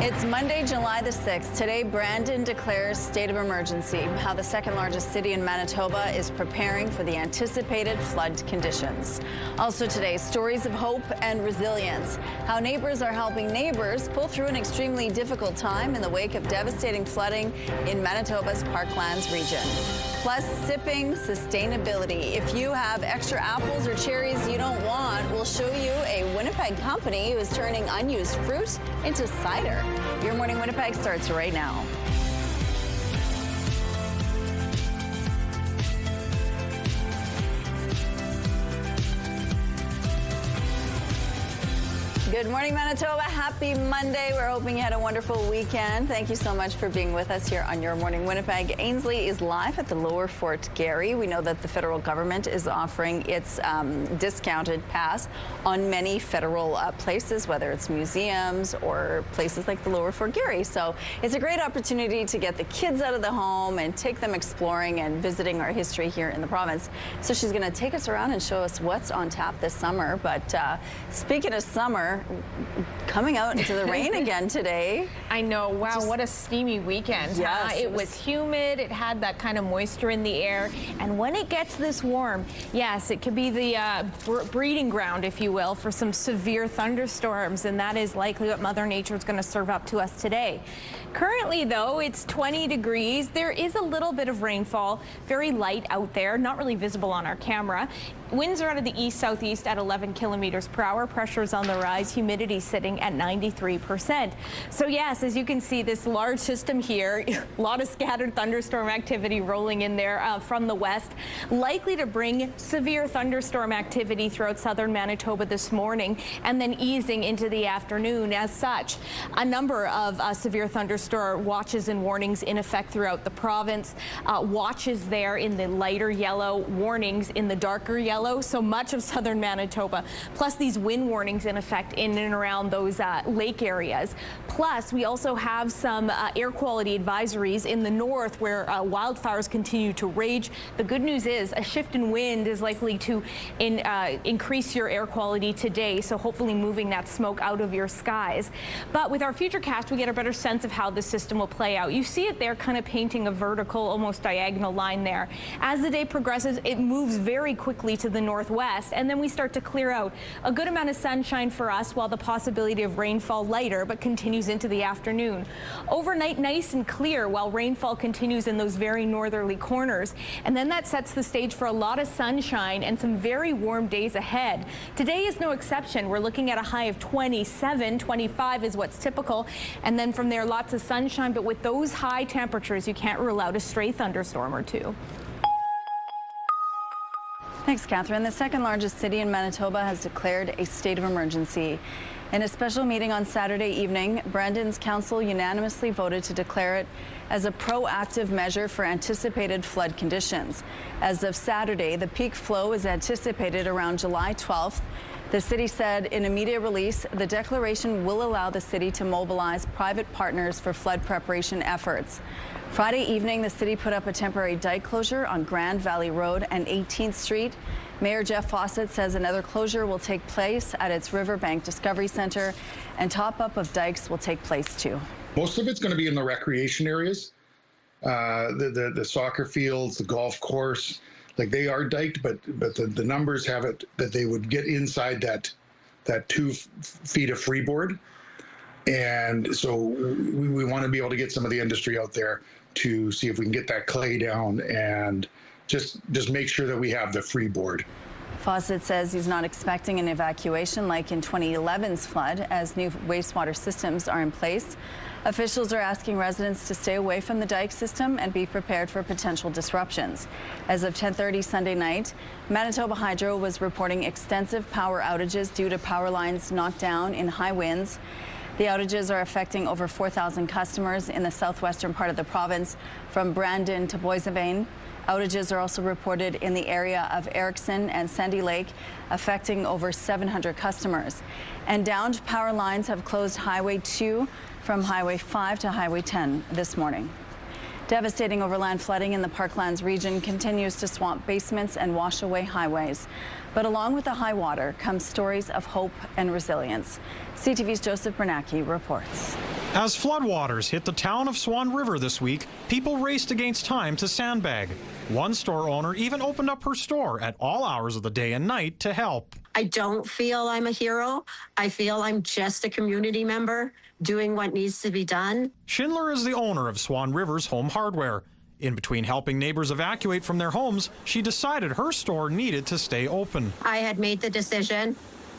It's Monday, July the 6th. Today, Brandon declares state of emergency. How the second largest city in Manitoba is preparing for the anticipated flood conditions. Also today, stories of hope and resilience. How neighbors are helping neighbors pull through an extremely difficult time in the wake of devastating flooding in Manitoba's Parklands region. Plus, sipping sustainability. If you have extra apples or cherries you don't want, we'll show you a Winnipeg company who is turning unused fruit into cider. Your Morning Winnipeg starts right now. Good morning, Manitoba. Happy Monday. We're hoping you had a wonderful weekend. Thank you so much for being with us here on Your Morning Winnipeg. Ainsley is live at the Lower Fort Garry. We know that the federal government is offering its discounted pass on many federal places, whether it's museums or places like the Lower Fort Garry. So it's a great opportunity to get the kids out of the home and take them exploring and visiting our history here in the province. So she's going to take us around and show us what's on tap this summer. But speaking of summer, coming out into the rain again today. I know. Wow, what a steamy weekend. Yes, it was humid. It had that kind of moisture in the air. And when it gets this warm, yes, it could be the breeding ground, if you will, for some severe thunderstorms. And that is likely what Mother Nature is going to serve up to us today. Currently, though, it's 20 degrees. There is a little bit of rainfall, very light out there, not really visible on our camera. Winds are out of the east-southeast at 11 kilometers per hour. Pressure is on the rise. Humidity sitting at 93%. So yes, as you can see, this large system here, a lot of scattered thunderstorm activity rolling in there from the west, likely to bring severe thunderstorm activity throughout southern Manitoba this morning and then easing into the afternoon. As such, a number of severe thunderstorm watches and warnings in effect throughout the province. Watches there in the lighter yellow, warnings in the darker yellow. So much of southern Manitoba, plus these wind warnings in effect in and around those lake areas. Plus, we also have some air quality advisories in the north where wildfires continue to rage. The good news is a shift in wind is likely to increase your air quality today, so hopefully moving that smoke out of your skies. But with our futurecast, we get a better sense of how the system will play out. You see it there kind of painting a vertical, almost diagonal line there. As the day progresses, it moves very quickly to the northwest, and then we start to clear out. A good amount of sunshine for us, while the possibility of rainfall lighter, but continues into the afternoon. Overnight, nice and clear, while rainfall continues in those very northerly corners. And then that sets the stage for a lot of sunshine and some very warm days ahead. Today is no exception. We're looking at a high of 27, 25 is what's typical. And then from there, lots of sunshine. But with those high temperatures, you can't rule out a stray thunderstorm or two. Thanks, Catherine. The second largest city in Manitoba has declared a state of emergency. In a special meeting on Saturday evening, Brandon's council unanimously voted to declare it as a proactive measure for anticipated flood conditions. As of Saturday, the peak flow is anticipated around July 12th. The city said in a media release, the declaration will allow the city to mobilize private partners for flood preparation efforts. Friday evening, the city put up a temporary dike closure on Grand Valley Road and 18th Street. Mayor Jeff Fawcett says another closure will take place at its Riverbank Discovery Center, and top-up of dikes will take place too. Most of it's going to be in the recreation areas, the soccer fields, the golf course. Like, they are diked, but the numbers have it that they would get inside that 2 feet of freeboard. And so we want to be able to get some of the industry out there to see if we can get that clay down and just make sure that we have the freeboard. Fawcett says he's not expecting an evacuation like in 2011's flood, as new wastewater systems are in place. Officials are asking residents to stay away from the dike system and be prepared for potential disruptions. As of 10:30 Sunday night, Manitoba Hydro was reporting extensive power outages due to power lines knocked down in high winds. The outages are affecting over 4,000 customers in the southwestern part of the province, from Brandon to Boissevain. Outages are also reported in the area of Erickson and Sandy Lake, affecting over 700 customers. And downed power lines have closed Highway 2 from Highway 5 to Highway 10 this morning. Devastating overland flooding in the Parklands region continues to swamp basements and wash away highways. But along with the high water comes stories of hope and resilience. CTV's Joseph Bernacki reports. As floodwaters hit the town of Swan River this week, people raced against time to sandbag. One store owner even opened up her store at all hours of the day and night to help. I don't feel I'm a hero. I feel I'm just a community member doing what needs to be done. Schindler is the owner of Swan River's Home Hardware. In between helping neighbors evacuate from their homes, she decided her store needed to stay open. I had made the decision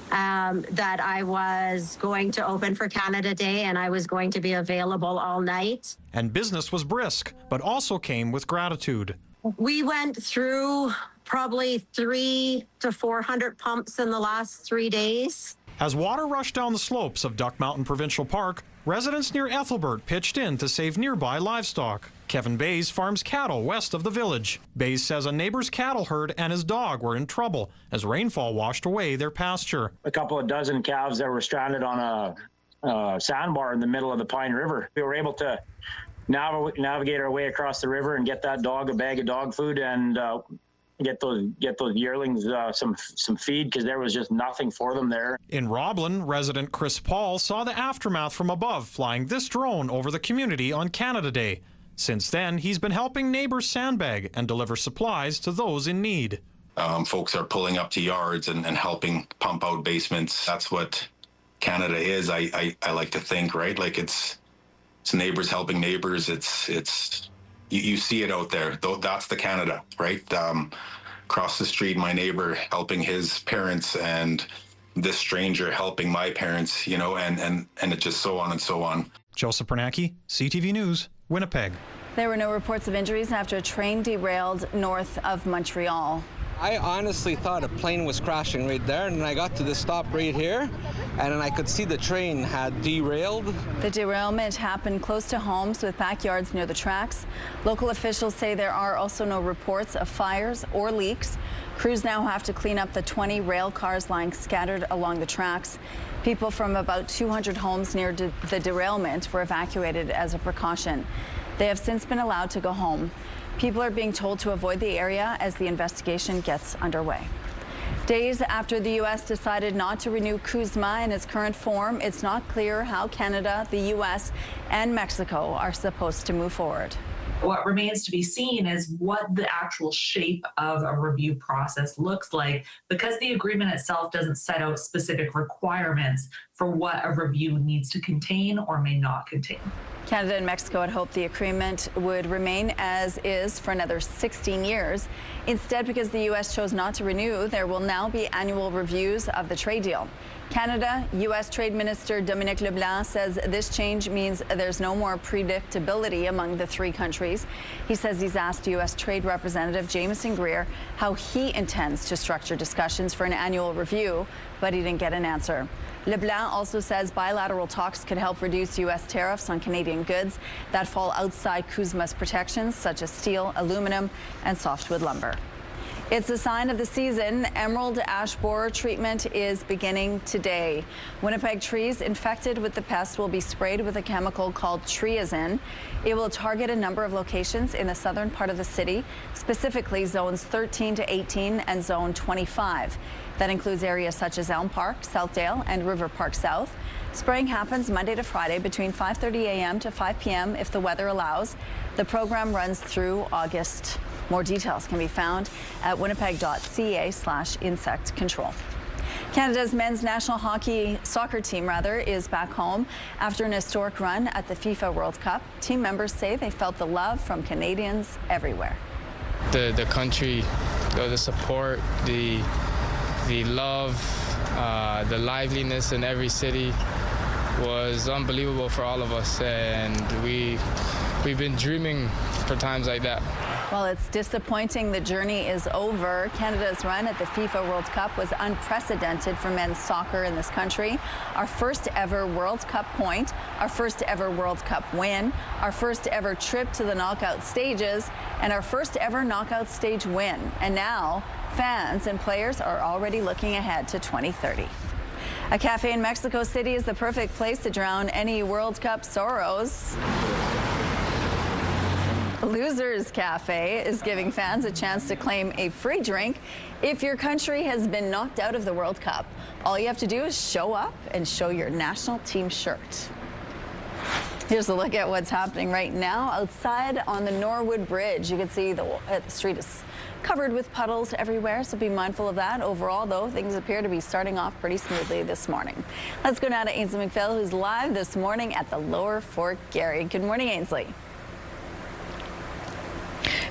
that I was going to open for Canada Day and I was going to be available all night. And business was brisk, but also came with gratitude. We went through probably 300 to 400 pumps in the last 3 days. As water rushed down the slopes of Duck Mountain Provincial Park, residents near Ethelbert pitched in to save nearby livestock. Kevin Bays farms cattle west of the village. Bays says a neighbor's cattle herd and his dog were in trouble as rainfall washed away their pasture. A couple of dozen calves that were stranded on a sandbar in the middle of the Pine River. We were able to navigate our way across the river and get that dog a bag of dog food and get those yearlings some feed because there was just nothing for them there. In Roblin, resident Chris Paul saw the aftermath from above flying this drone over the community on Canada Day. Since then, he's been helping neighbors sandbag and deliver supplies to those in need. Folks are pulling up to yards and helping pump out basements. That's what Canada is, I like to think, right? Like it's neighbors helping neighbors. It's you see it out there. That's the Canada, right? Across the street, my neighbor helping his parents and this stranger helping my parents, you know, and it's just so on and so on. Joseph Bernacki, CTV News, Winnipeg. There were no reports of injuries after a train derailed north of Montreal. I honestly thought a plane was crashing right there, and I got to the stop right here, and then I could see the train had derailed. The derailment happened close to homes with backyards near the tracks. Local officials say there are also no reports of fires or leaks. Crews now have to clean up the 20 rail cars lying scattered along the tracks. People from about 200 homes near the derailment were evacuated as a precaution. They have since been allowed to go home. People are being told to avoid the area as the investigation gets underway. Days after the U.S. decided not to renew CUSMA in its current form, it's not clear how Canada, the U.S., and Mexico are supposed to move forward. What remains to be seen is what the actual shape of a review process looks like, because the agreement itself doesn't set out specific requirements for what a review needs to contain or may not contain. Canada and Mexico had hoped the agreement would remain as is for another 16 years. Instead, because the U.S. chose not to renew, there will now be annual reviews of the trade deal. Canada, U.S. Trade Minister Dominic LeBlanc says this change means there's no more predictability among the three countries. He says he's asked U.S. Trade Representative Jameson Greer how he intends to structure discussions for an annual review, but he didn't get an answer. LeBlanc also says bilateral talks could help reduce U.S. tariffs on Canadian goods that fall outside CUSMA's protections, such as steel, aluminum, and softwood lumber. It's a sign of the season. Emerald ash borer treatment is beginning today. Winnipeg trees infected with the pest will be sprayed with a chemical called triazine. It will target a number of locations in the southern part of the city, specifically zones 13 to 18 and zone 25. That includes areas such as Elm Park, Southdale, and River Park South. Spraying happens Monday to Friday between 5:30 a.m. to 5 p.m. if the weather allows. The program runs through August. More details can be found at winnipeg.ca/insect control. Canada's men's national soccer team is back home after an historic run at the FIFA World Cup. Team members say they felt the love from Canadians everywhere. The country, the support, the love, the liveliness in every city was unbelievable for all of us, and we've been dreaming for times like that. While it's disappointing the journey is over, Canada's run at the FIFA World Cup was unprecedented for men's soccer in this country. Our first ever World Cup point, our first ever World Cup win, our first ever trip to the knockout stages, and our first ever knockout stage win. And now, fans and players are already looking ahead to 2030. A cafe in Mexico City is the perfect place to drown any World Cup sorrows. Losers Cafe is giving fans a chance to claim a free drink if your country has been knocked out of the World Cup. All you have to do is show up and show your national team shirt. Here's a look at what's happening right now outside on the Norwood Bridge. You can see the street is covered with puddles everywhere, so be mindful of that. Overall, though, things appear to be starting off pretty smoothly this morning. Let's go now to Ainsley McPhail, who's live this morning at the Lower Fort Garry. Good morning, Ainsley.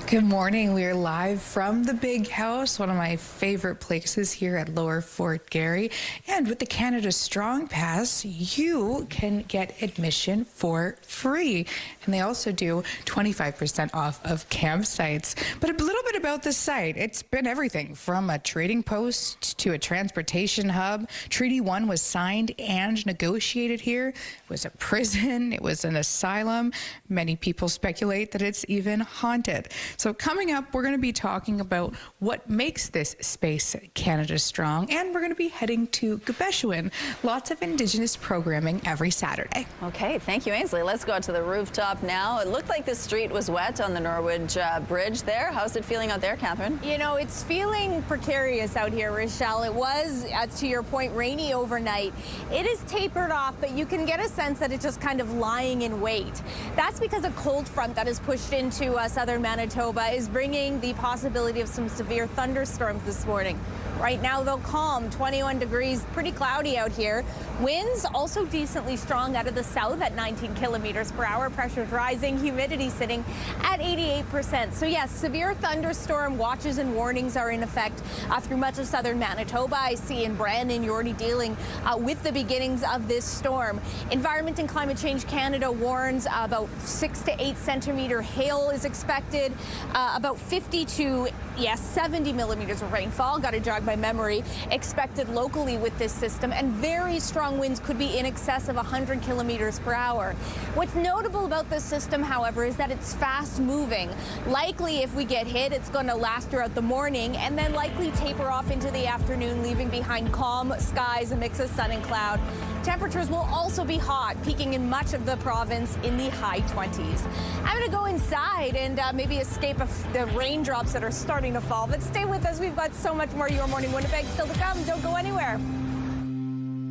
Good morning. We are live from the Big House, one of my favorite places here at Lower Fort Garry. And with the Canada Strong Pass, you can get admission for free. And they also do 25% off of campsites. But a little bit about the site. It's been everything from a trading post to a transportation hub. Treaty 1 was signed and negotiated here. It was a prison. It was an asylum. Many people speculate that it's even haunted. So coming up, we're going to be talking about what makes this space Canada Strong, and we're going to be heading to Gabeshuan. Lots of Indigenous programming every Saturday. Okay, thank you, Ainsley. Let's go out to the rooftop now. It looked like the street was wet on the Norwood Bridge there. How's it feeling out there, Catherine? You know, it's feeling precarious out here, Rochelle. It was, to your point, rainy overnight. It is tapered off, but you can get a sense that it's just kind of lying in wait. That's because a cold front that has pushed into southern Manitoba is bringing the possibility of some severe thunderstorms this morning. Right now, though, calm, 21 degrees, pretty cloudy out here. Winds also decently strong out of the south at 19 kilometers per hour. Pressure's rising, humidity sitting at 88%. So yes, severe thunderstorm watches and warnings are in effect through much of southern Manitoba. I see in Brandon, you're already dealing with the beginnings of this storm. Environment and Climate Change Canada warns about 6 to 8 centimeter hail is expected, about 50 to 70 millimeters of rainfall. Got to jog my memory expected locally with this system, and very strong winds could be in excess of 100 kilometers per hour. What's notable about this system, however, is that it's fast moving. Likely if we get hit, it's going to last throughout the morning and then likely taper off into the afternoon, leaving behind calm skies, a mix of sun and cloud. Temperatures will also be hot, peaking in much of the province in the high 20s. I'm going to go inside and maybe escape the raindrops that are starting to fall, but stay with us. We've got so much more Your Morning Winnipeg still to come. Don't go anywhere.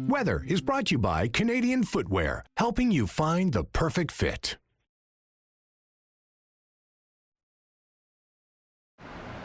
Weather is brought to you by Canadian Footwear, helping you find the perfect fit.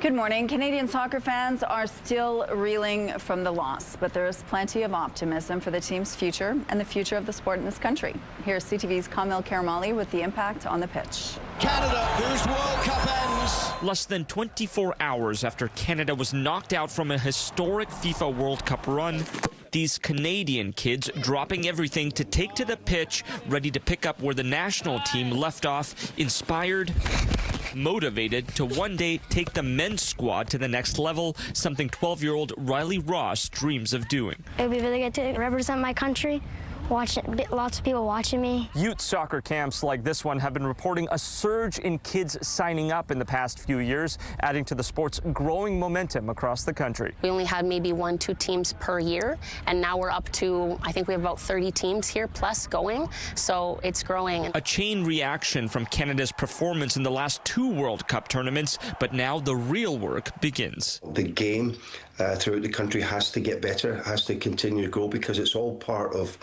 Good morning. Canadian soccer fans are still reeling from the loss, but there is plenty of optimism for the team's future and the future of the sport in this country. Here's CTV's Kamil Karamali with the impact on the pitch. Canada, whose World Cup ends. Less than 24 hours after Canada was knocked out from a historic FIFA World Cup run, these Canadian kids dropping everything to take to the pitch, ready to pick up where the national team left off, inspired, motivated to one day take the men's squad to the next level, something 12-year-old Riley Ross dreams of doing. It would be really good to represent my country. Lots of people watching me. Youth soccer camps like this one have been reporting a surge in kids signing up in the past few years, adding to the sport's growing momentum across the country. We only had maybe 1-2 teams per year, and now we're up to, I think we have about 30 teams here plus going, so it's growing. A chain reaction from Canada's performance in the last 2 World Cup tournaments, but now the real work begins. The game throughout the country has to get better, has to continue to grow, because it's all part of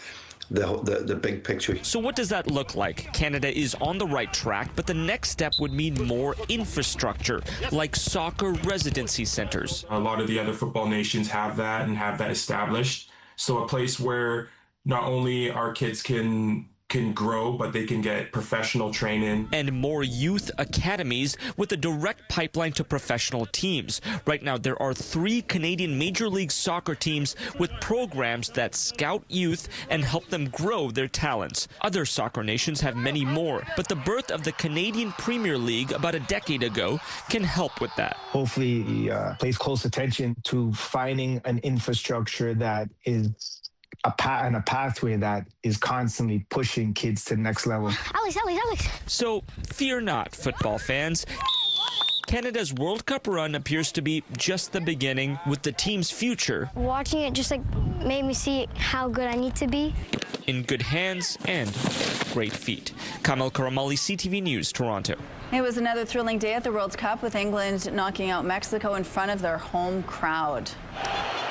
the big picture. So what does that look like? Canada is on the right track, but the next step would mean more infrastructure, like soccer residency centers. A lot of the other football nations have that and have that established. So a place where not only our kids can grow, but they can get professional training. And more youth academies with a direct pipeline to professional teams. Right now, there are 3 Canadian Major League Soccer teams with programs that scout youth and help them grow their talents. Other soccer nations have many more, but the birth of the Canadian Premier League about a decade ago can help with that. Hopefully, he pays close attention to finding an infrastructure that is a pathway that is constantly pushing kids to the next level. Alex. So fear not, football fans. Canada's World Cup run appears to be just the beginning, with the team's future Watching it just made me see how good I need to be. in good hands and great feet. Kamil Karamali, CTV News, Toronto. It was another thrilling day at the World Cup, with England knocking out Mexico in front of their home crowd.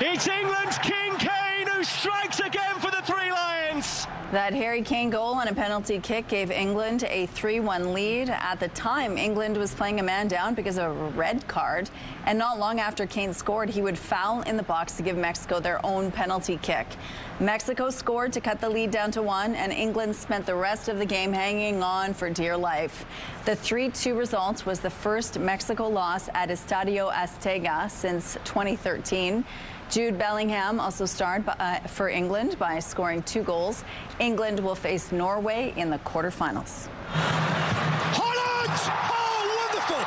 It's England's King Kane who strikes again for the Three Lions. chance. That Harry Kane goal on a penalty kick gave England a 3-1 lead. At the time, England was playing a man down because of a red card. And not long after Kane scored, he would foul in the box to give Mexico their own penalty kick. Mexico scored to cut the lead down to 1, and England spent the rest of the game hanging on for dear life. The 3-2 result was the first Mexico loss at Estadio Azteca since 2013. Jude Bellingham also starred for England by scoring 2 goals. England will face Norway in the quarterfinals. Holland! Oh, wonderful!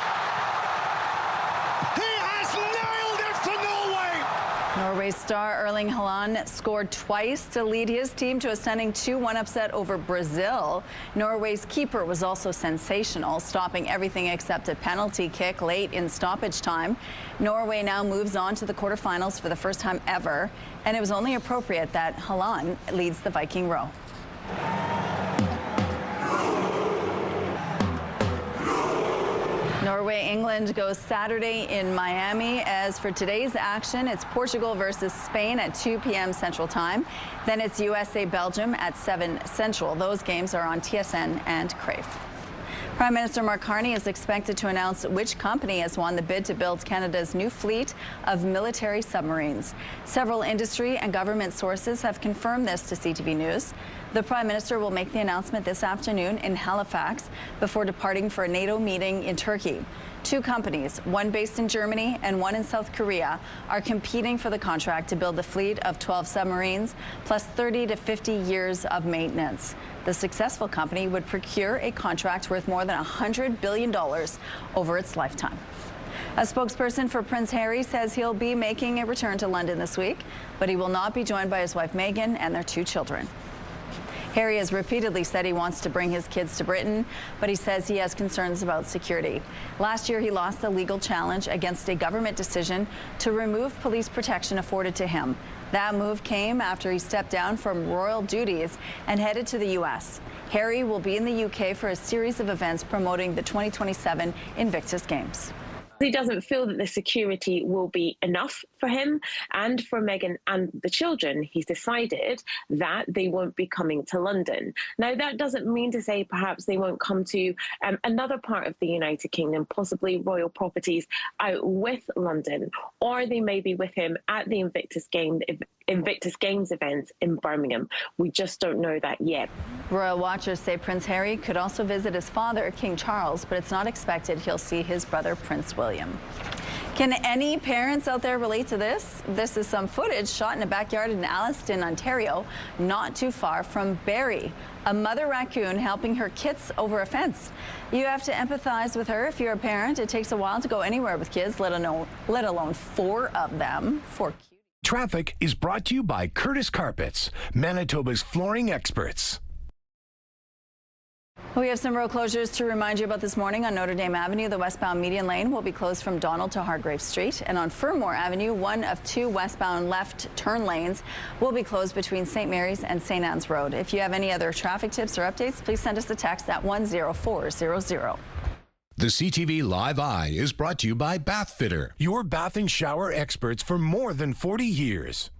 He has nailed it for Norway! Norway's star Erling Haaland scored twice to lead his team to a stunning 2-1 upset over Brazil. Norway's keeper was also sensational, stopping everything except a penalty kick late in stoppage time. Norway now moves on to the quarterfinals for the first time ever, and it was only appropriate that Haaland leads the Viking row. Norway-England goes Saturday in Miami. As for today's action, it's Portugal versus Spain at 2 p.m. Central Time. Then it's USA-Belgium at 7 Central. Those games are on TSN and Crave. Prime Minister Mark Carney is expected to announce which company has won the bid to build Canada's new fleet of military submarines. Several industry and government sources have confirmed this to CTV News. The Prime Minister will make the announcement this afternoon in Halifax before departing for a NATO meeting in Turkey. 2 companies, one based in Germany and one in South Korea, are competing for the contract to build a fleet of 12 submarines, plus 30 to 50 years of maintenance. The successful company would procure a contract worth more than $100 billion over its lifetime. A spokesperson for Prince Harry says he'll be making a return to London this week, but he will not be joined by his wife Meghan and their 2 children. Harry has repeatedly said he wants to bring his kids to Britain, but he says he has concerns about security. Last year, he lost the legal challenge against a government decision to remove police protection afforded to him. That move came after he stepped down from royal duties and headed to the U.S. Harry will be in the UK for a series of events promoting the 2027 Invictus Games. He doesn't feel that the security will be enough for him and for Meghan and the children. He's decided that they won't be coming to London. Now, that doesn't mean to say perhaps they won't come to another part of the United Kingdom, possibly royal properties out with London, or they may be with him at the Invictus Games event in Birmingham. We just don't know that yet. Royal watchers say Prince Harry could also visit his father, King Charles, but it's not expected he'll see his brother, Prince William. Can any parents out there relate to this? This is some footage shot in a backyard in Alliston, Ontario, not too far from Barrie. A mother raccoon helping her kits over a fence. You have to empathize with her if you're a parent. It takes a while to go anywhere with kids, let alone 4 of them. 4 cute. Traffic is brought to you by Curtis Carpets, Manitoba's flooring experts. We have some road closures to remind you about this morning. On Notre Dame Avenue, the westbound median lane will be closed from Donald to Hargrave Street. And on Fermor Avenue, one of 2 westbound left turn lanes will be closed between St. Mary's and St. Anne's Road. If you have any other traffic tips or updates, please send us a text at 10400. The CTV Live Eye is brought to you by Bath Fitter, your bath and shower experts for more than 40 years.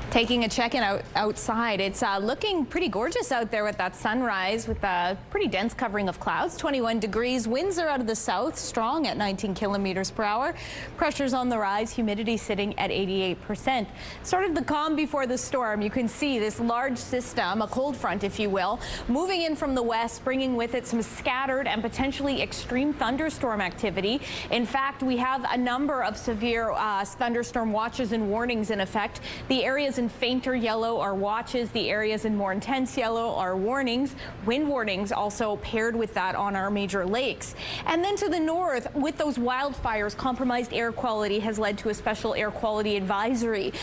Taking a check-in outside. It's looking pretty gorgeous out there with that sunrise with a pretty dense covering of clouds. 21 degrees. Winds are out of the south, strong at 19 kilometers per hour. Pressure's on the rise. Humidity sitting at 88%. Started the calm before the storm. You can see this large system, a cold front, if you will, moving in from the west, bringing with it some scattered and potentially extreme thunderstorm activity. In fact, we have a number of severe thunderstorm watches and warnings in effect. The areas in fainter yellow are watches. The areas in more intense yellow are warnings. Wind warnings also paired with that on our major lakes. And then to the north, with those wildfires, compromised air quality has led to a special air quality advisory.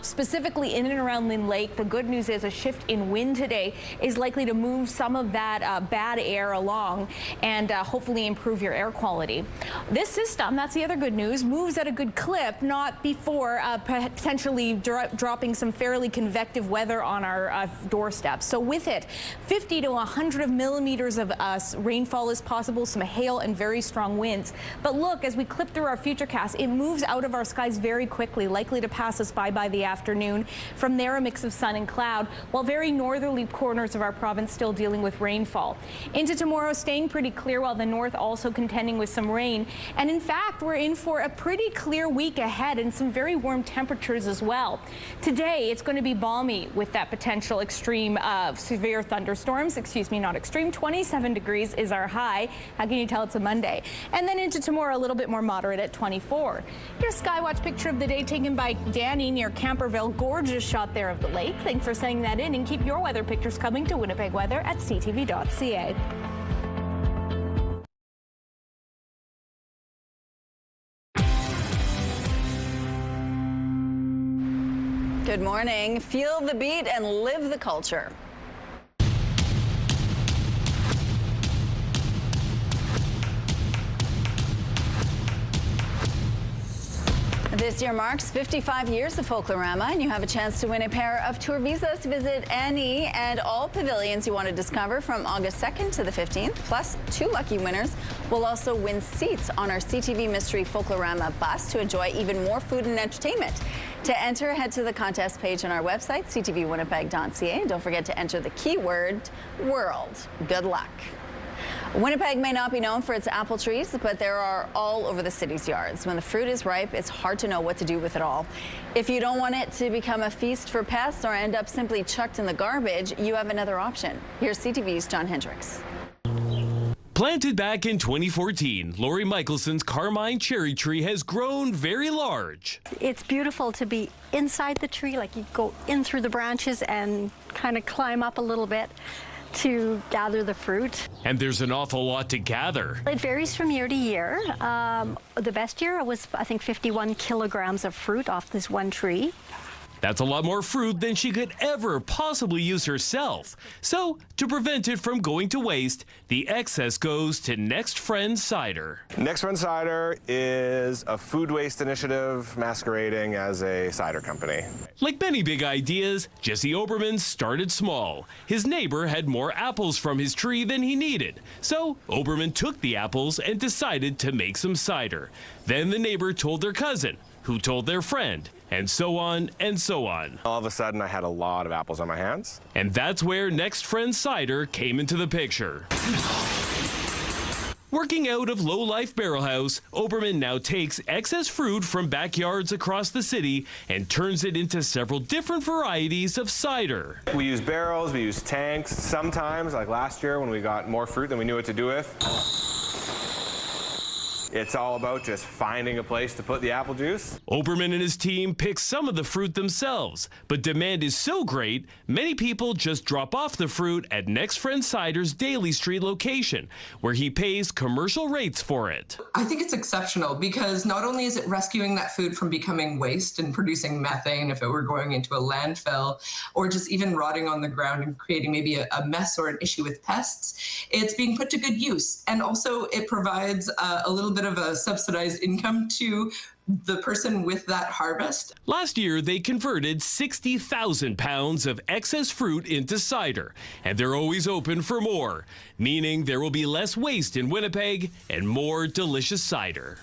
Specifically in and around Lynn Lake, the good news is a shift in wind today is likely to move some of that bad air along and hopefully improve your air quality. This system, that's the other good news, moves at a good clip, not before potentially dropping some some fairly convective weather on our doorstep. So with it, 50 to 100 millimeters of rainfall is possible, some hail and very strong winds. But look, as we clip through our futurecast, it moves out of our skies very quickly, likely to pass us by the afternoon. From there, a mix of sun and cloud, while very northerly corners of our province still dealing with rainfall. Into tomorrow, staying pretty clear, while the north also contending with some rain. And in fact, we're in for a pretty clear week ahead and some very warm temperatures as well. Today, it's going to be balmy with that potential extreme severe thunderstorms. Excuse me, not extreme. 27 degrees is our high. How can you tell it's a Monday? And then into tomorrow, a little bit more moderate at 24. Here's Skywatch picture of the day taken by Danny near Camperville. Gorgeous shot there of the lake. Thanks for sending that in, and keep your weather pictures coming to Winnipeg Weather at ctv.ca. Good morning. Feel the beat and live the culture. This year marks 55 years of Folklorama, and you have a chance to win a pair of tour visas to visit any and all pavilions you want to discover from August 2nd to the 15th. Plus, 2 lucky winners will also win seats on our CTV Mystery Folklorama bus to enjoy even more food and entertainment. To enter, head to the contest page on our website, ctvwinnipeg.ca, and don't forget to enter the keyword world. Good luck. Winnipeg may not be known for its apple trees, but there are all over the city's yards. When the fruit is ripe, it's hard to know what to do with it all. If you don't want it to become a feast for pests or end up simply chucked in the garbage, you have another option. Here's CTV's John Hendricks. Planted back in 2014, Lori Michelson's Carmine cherry tree has grown very large. It's beautiful to be inside the tree, like you go in through the branches and kind of climb up a little bit to gather the fruit. And there's an awful lot to gather. It varies from year to year. The best year was, I think, 51 kilograms of fruit off this one tree. That's a lot more fruit than she could ever possibly use herself. So, to prevent it from going to waste, the excess goes to Next Friend Cider. Next Friend Cider is a food waste initiative masquerading as a cider company. Like many big ideas, Jesse Oberman started small. His neighbor had more apples from his tree than he needed. So, Oberman took the apples and decided to make some cider. Then the neighbor told their cousin, who told their friend, and so on and so on. All of a sudden, I had a lot of apples on my hands. And that's where Next Friend Cider came into the picture. Working out of Low Life Barrel House, Oberman now takes excess fruit from backyards across the city and turns it into several different varieties of cider. We use barrels, we use tanks. Sometimes, like last year when we got more fruit than we knew what to do with, it's all about just finding a place to put the apple juice. Oberman and his team pick some of the fruit themselves, but demand is so great, many people just drop off the fruit at Next Friend Cider's Daly Street location, where he pays commercial rates for it. I think it's exceptional because not only is it rescuing that food from becoming waste and producing methane if it were going into a landfill, or just even rotting on the ground and creating maybe a mess or an issue with pests, it's being put to good use. And also it provides a little bit of a subsidized income to the person with that harvest. Last year, they converted 60,000 pounds of excess fruit into cider, and they're always open for more, meaning there will be less waste in Winnipeg and more delicious cider.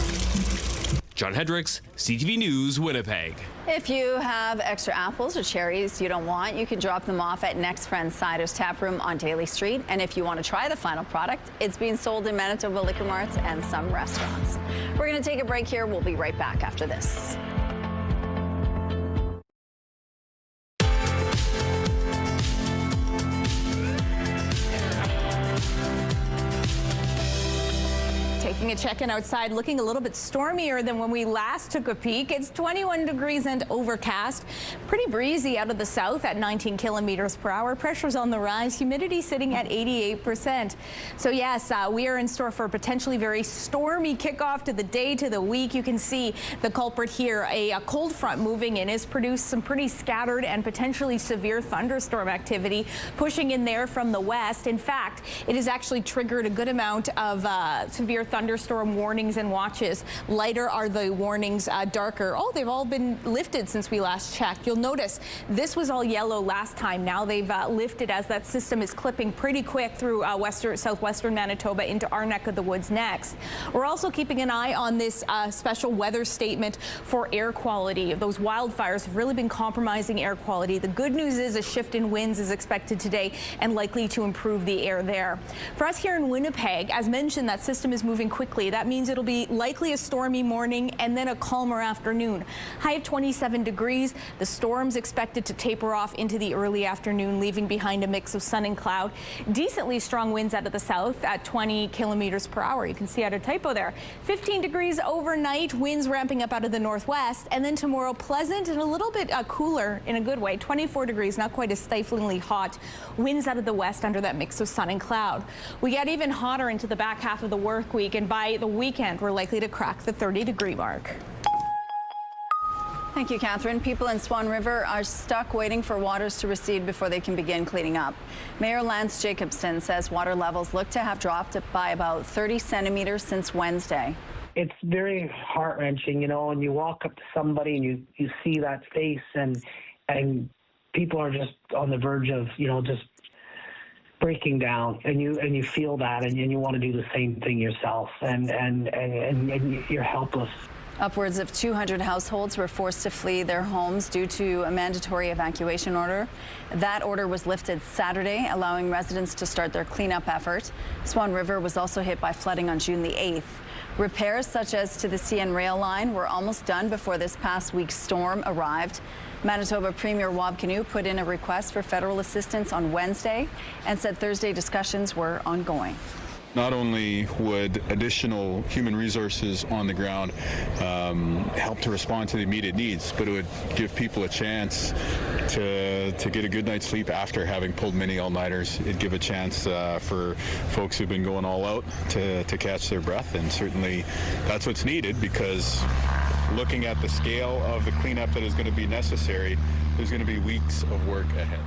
John Hendricks, CTV News, Winnipeg. If you have extra apples or cherries you don't want, you can drop them off at Next Friend Cider's tap room on Daly Street. And if you want to try the final product, it's being sold in Manitoba liquor marts and some restaurants. We're going to take a break here. We'll be right back after this. Taking a check-in outside, looking a little bit stormier than when we last took a peek. It's 21 degrees and overcast. Pretty breezy out of the south at 19 kilometers per hour. Pressure's on the rise. Humidity sitting at 88%. So yes, we are in store for a potentially very stormy kickoff to the day, to the week. You can see the culprit here. A cold front moving in has produced some pretty scattered and potentially severe thunderstorm activity pushing in there from the west. In fact, it has actually triggered a good amount of severe thunderstorms thunderstorm warnings and watches. Lighter are the warnings, darker. Oh, they've all been lifted since we last checked. You'll notice this was all yellow last time. Now they've lifted as that system is clipping pretty quick through southwestern Manitoba into our neck of the woods next. We're also keeping an eye on this special weather statement for air quality. Those wildfires have really been compromising air quality. The good news is a shift in winds is expected today and likely to improve the air there. For us here in Winnipeg, as mentioned, that system is moving quickly. That means it'll be likely a stormy morning and then a calmer afternoon. High of 27 degrees. The storm's expected to taper off into the early afternoon, leaving behind a mix of sun and cloud. Decently strong winds out of the south at 20 kilometers per hour. You can see I had a typo there. 15 degrees overnight, winds ramping up out of the northwest, and then tomorrow pleasant and a little bit cooler in a good way. 24 degrees, not quite as stiflingly hot. Winds out of the west under that mix of sun and cloud. We get even hotter into the back half of the work week, and by the weekend, we're likely to crack the 30-degree mark. Thank you, Catherine. People in Swan River are stuck waiting for waters to recede before they can begin cleaning up. Mayor Lance Jacobson says water levels look to have dropped by about 30 centimeters since Wednesday. It's very heart-wrenching, you know, and you walk up to somebody and you see that face and people are just on the verge of, you know, just breaking down, and you feel that, and you want to do the same thing yourself, and you're helpless. Upwards of 200 households were forced to flee their homes due to a mandatory evacuation order. That order was lifted Saturday, allowing residents to start their cleanup effort. Swan River was also hit by flooding on June the 8th. Repairs such as to the CN rail line were almost done before this past week's storm arrived. Manitoba Premier Wab Kinew put in a request for federal assistance on Wednesday and said Thursday discussions were ongoing. Not only would additional human resources on the ground help to respond to the immediate needs, but it would give people a chance to get a good night's sleep after having pulled many all-nighters. It'd give a chance for folks who've been going all out to catch their breath, and certainly that's what's needed, because looking at the scale of the cleanup that is going to be necessary, there's going to be weeks of work ahead.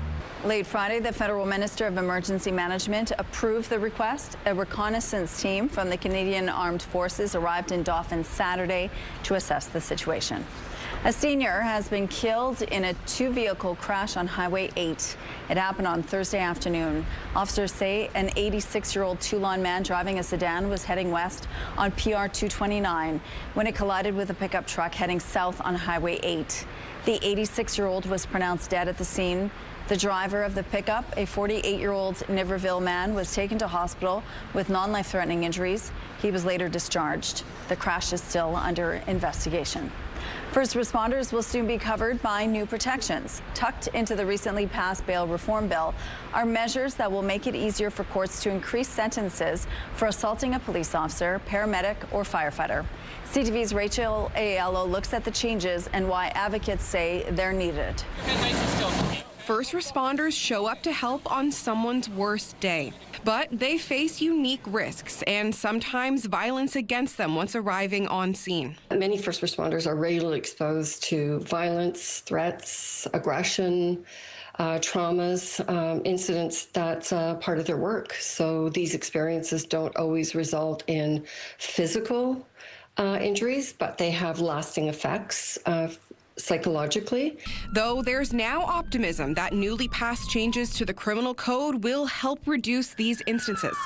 Late Friday, the Federal Minister of Emergency Management approved the request. A reconnaissance team from the Canadian Armed Forces arrived in Dauphin Saturday to assess the situation. A senior has been killed in a two-vehicle crash on Highway 8. It happened on Thursday afternoon. Officers say an 86-year-old Toulon man driving a sedan was heading west on PR 229 when it collided with a pickup truck heading south on Highway 8. The 86-year-old was pronounced dead at the scene. The driver of the pickup, a 48-year-old Niverville man, was taken to hospital with non-life-threatening injuries. He was later discharged. The crash is still under investigation. First responders will soon be covered by new protections. Tucked into the recently passed bail reform bill are measures that will make it easier for courts to increase sentences for assaulting a police officer, paramedic, or firefighter. CTV's Rachel Aiello looks at the changes and why advocates say they're needed. First responders show up to help on someone's worst day, but they face unique risks and sometimes violence against them once arriving on scene. Many first responders are regularly exposed to violence, threats, aggression, traumas, incidents that's part of their work. So these experiences don't always result in physical injuries, but they have lasting effects psychologically. Though there's now optimism that newly passed changes to the criminal code will help reduce these instances,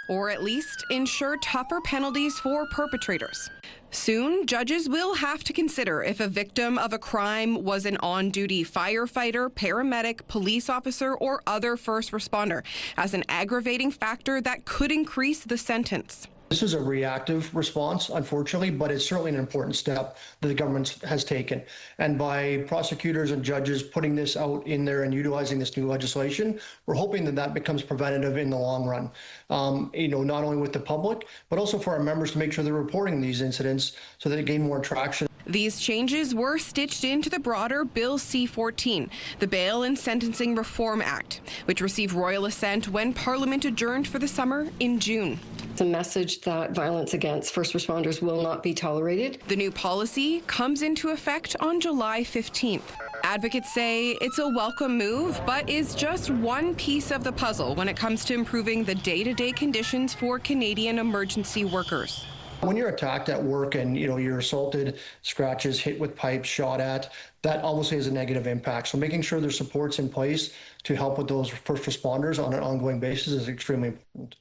or at least ensure tougher penalties for perpetrators. Soon, judges will have to consider if a victim of a crime was an on-duty firefighter, paramedic, police officer, or other first responder as an aggravating factor that could increase the sentence. This is a reactive response, unfortunately, but it's certainly an important step that the government has taken. And by prosecutors and judges putting this out in there and utilizing this new legislation, we're hoping that that becomes preventative in the long run. Not only with the public, but also for our members to make sure they're reporting these incidents so that they gain more traction. These changes were stitched into the broader Bill C-14, the Bail and Sentencing Reform Act, which received royal assent when Parliament adjourned for the summer in June. It's a message that violence against first responders will not be tolerated. The new policy comes into effect on July 15th. Advocates say it's a welcome move, but is just one piece of the puzzle when it comes to improving the day-to-day conditions for Canadian emergency workers. When you're attacked at work and you're assaulted, scratches, hit with pipes, shot at, that obviously has a negative impact. So making sure there's supports in place to help with those first responders on an ongoing basis is extremely important.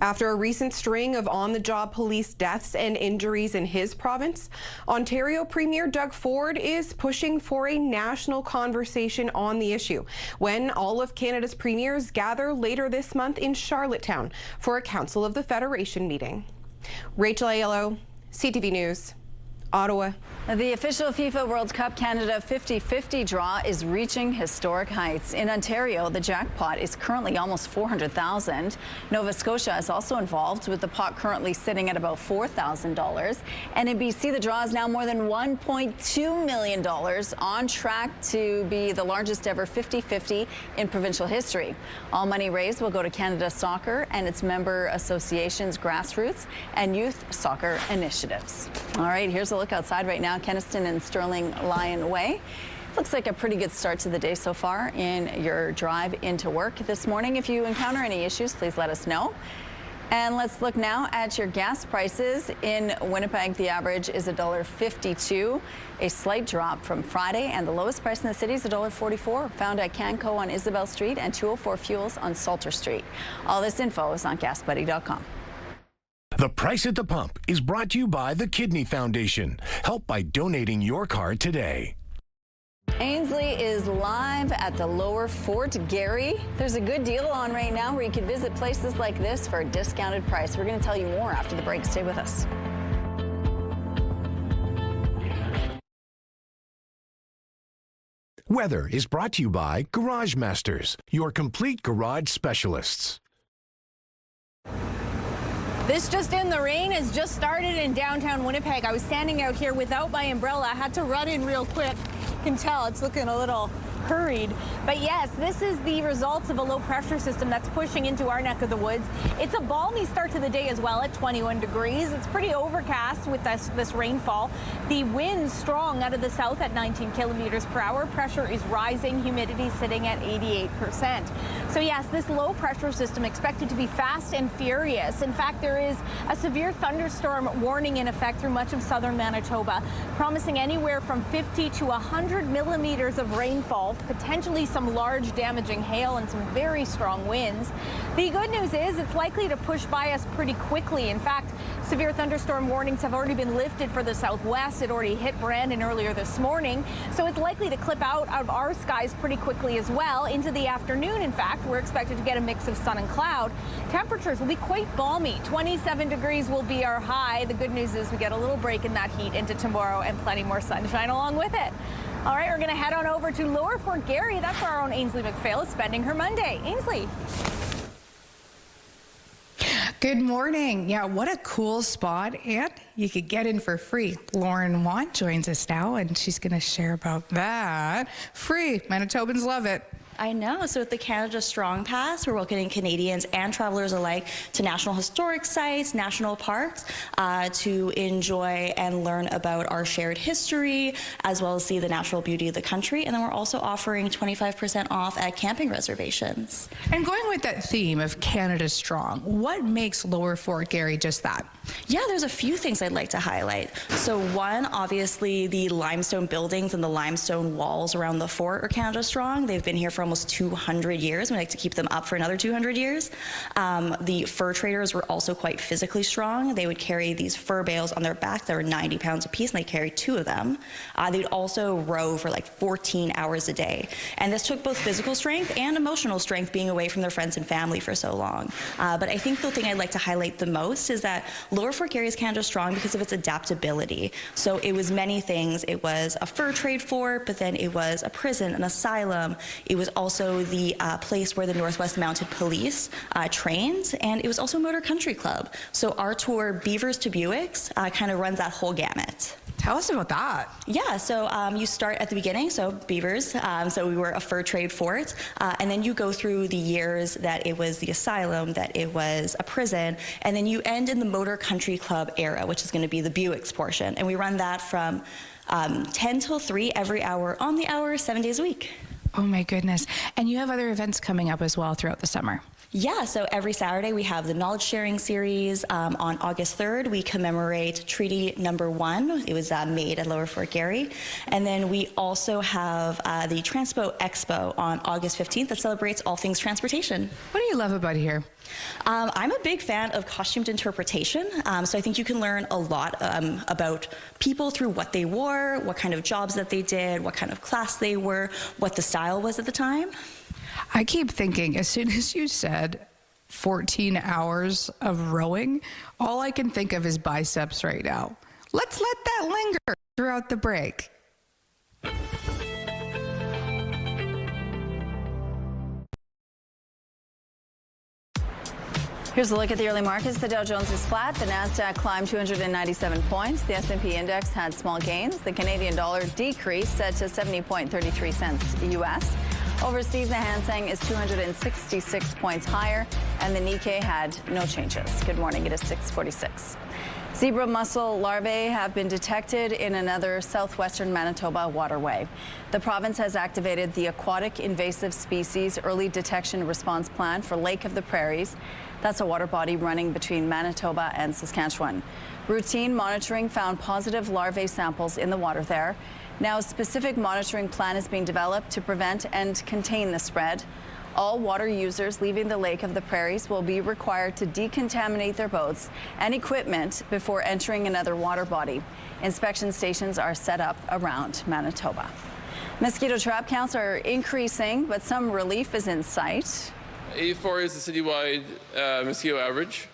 After a recent string of on-the-job police deaths and injuries in his province, Ontario Premier Doug Ford is pushing for a national conversation on the issue when all of Canada's premiers gather later this month in Charlottetown for a Council of the Federation meeting. Rachel Aiello, CTV News, Ottawa. The official FIFA World Cup Canada 50-50 draw is reaching historic heights. In Ontario, the jackpot is currently almost $400,000. Nova Scotia is also involved, with the pot currently sitting at about $4,000. And in BC, the draw is now more than $1.2 million, on track to be the largest ever 50-50 in provincial history. All money raised will go to Canada Soccer and its member associations, grassroots, and youth soccer initiatives. All right, here's a look outside right now. Keniston and Sterling Lion Way. Looks like a pretty good start to the day so far in your drive into work this morning. If you encounter any issues, please let us know. And let's look now at your gas prices. In Winnipeg, the average is $1.52, a slight drop from Friday, and the lowest price in the city is $1.44, found at Canco on Isabel Street and 204 Fuels on Salter Street. All this info is on GasBuddy.com. The Price at the Pump is brought to you by the Kidney Foundation. Help by donating your car today. Ainsley is live at the Lower Fort Garry. There's a good deal on right now where you can visit places like this for a discounted price. We're going to tell you more after the break. Stay with us. Weather is brought to you by Garage Masters, your complete garage specialists. This just in, the rain has just started in downtown Winnipeg. I was standing out here without my umbrella. I had to run in real quick. You can tell it's looking a little hurried. But yes, this is the results of a low pressure system that's pushing into our neck of the woods. It's a balmy start to the day as well at 21 degrees. It's pretty overcast with this rainfall. The wind's strong out of the south at 19 kilometers per hour. Pressure is rising, humidity sitting at 88%. So yes, this low pressure system expected to be fast and furious. In fact, there is a severe thunderstorm warning in effect through much of southern Manitoba, promising anywhere from 50 to 100 millimeters of rainfall, potentially some large damaging hail and some very strong winds. The good news is it's likely to push by us pretty quickly. In fact, severe thunderstorm warnings have already been lifted for the southwest. It already hit Brandon earlier this morning, so it's likely to clip out of our skies pretty quickly as well. Into the afternoon, in fact, we're expected to get a mix of sun and cloud. Temperatures will be quite balmy. 27 degrees will be our high. The good news is we get a little break in that heat into tomorrow and plenty more sunshine along with it. All right, we're going to head on over to Lower Fort Garry. That's where our own Ainsley McPhail is spending her Monday. Ainsley. Good morning. Yeah, what a cool spot, and you could get in for free. Lauren Watt joins us now, and she's going to share about that. Free. Manitobans love it. I know. So with the Canada Strong Pass, we're welcoming Canadians and travelers alike to national historic sites, national parks, to enjoy and learn about our shared history, as well as see the natural beauty of the country. And then we're also offering 25% off at camping reservations. And going with that theme of Canada Strong, what makes Lower Fort Garry just that? Yeah, there's a few things I'd like to highlight. So one, obviously the limestone buildings and the limestone walls around the fort are Canada Strong. They've been here for almost 200 years. We like to keep them up for another 200 years. The fur traders were also quite physically strong. They would carry these fur bales on their back that were 90 pounds apiece, and they carried 2 of them. They'd also row for like 14 hours a day. And this took both physical strength and emotional strength, being away from their friends and family for so long. But I think the thing I'd like to highlight the most is that Lower Fort Garry is Canada Strong because of its adaptability. So it was many things. It was a fur trade fort, but then it was a prison, an asylum. It was also the place where the Northwest Mounted Police trains, and it was also a motor country club. So our tour, Beavers to Buicks, kind of runs that whole gamut. Tell us about that. Yeah, so you start at the beginning, so Beavers, so we were a fur trade fort, and then you go through the years that it was the asylum, that it was a prison, and then you end in the motor country club era, which is going to be the Buicks portion, and we run that from 10 till 3 every hour on the hour, 7 days a week. Oh my goodness. And you have other events coming up as well throughout the summer. Yeah, so every Saturday we have the knowledge sharing series. On August 3rd, we commemorate Treaty Number 1. It was made at Lower Fort Garry. And then we also have the Transpo Expo on August 15th that celebrates all things transportation. What do you love about here? I'm a big fan of costumed interpretation. So I think you can learn a lot about people through what they wore, what kind of jobs that they did, what kind of class they were, what the style was at the time. I keep thinking, as soon as you said 14 hours of rowing, all I can think of is biceps right now. Let's let that linger throughout the break. Here's a look at the early markets. The Dow Jones is flat. The Nasdaq climbed 297 points. The S&P index had small gains. The Canadian dollar decreased, set to 70.33 cents U.S. Overseas, the Hang Seng is 266 points higher, and the Nikkei had no changes. Good morning. It is 6:46. Zebra mussel larvae have been detected in another southwestern Manitoba waterway. The province has activated the Aquatic Invasive Species Early Detection Response Plan for Lake of the Prairies. That's a water body running between Manitoba and Saskatchewan. Routine monitoring found positive larvae samples in the water there. Now, a specific monitoring plan is being developed to prevent and contain the spread. All water users leaving the Lake of the Prairies will be required to decontaminate their boats and equipment before entering another water body. Inspection stations are set up around Manitoba. Mosquito trap counts are increasing, but some relief is in sight. 84 is the citywide mosquito average.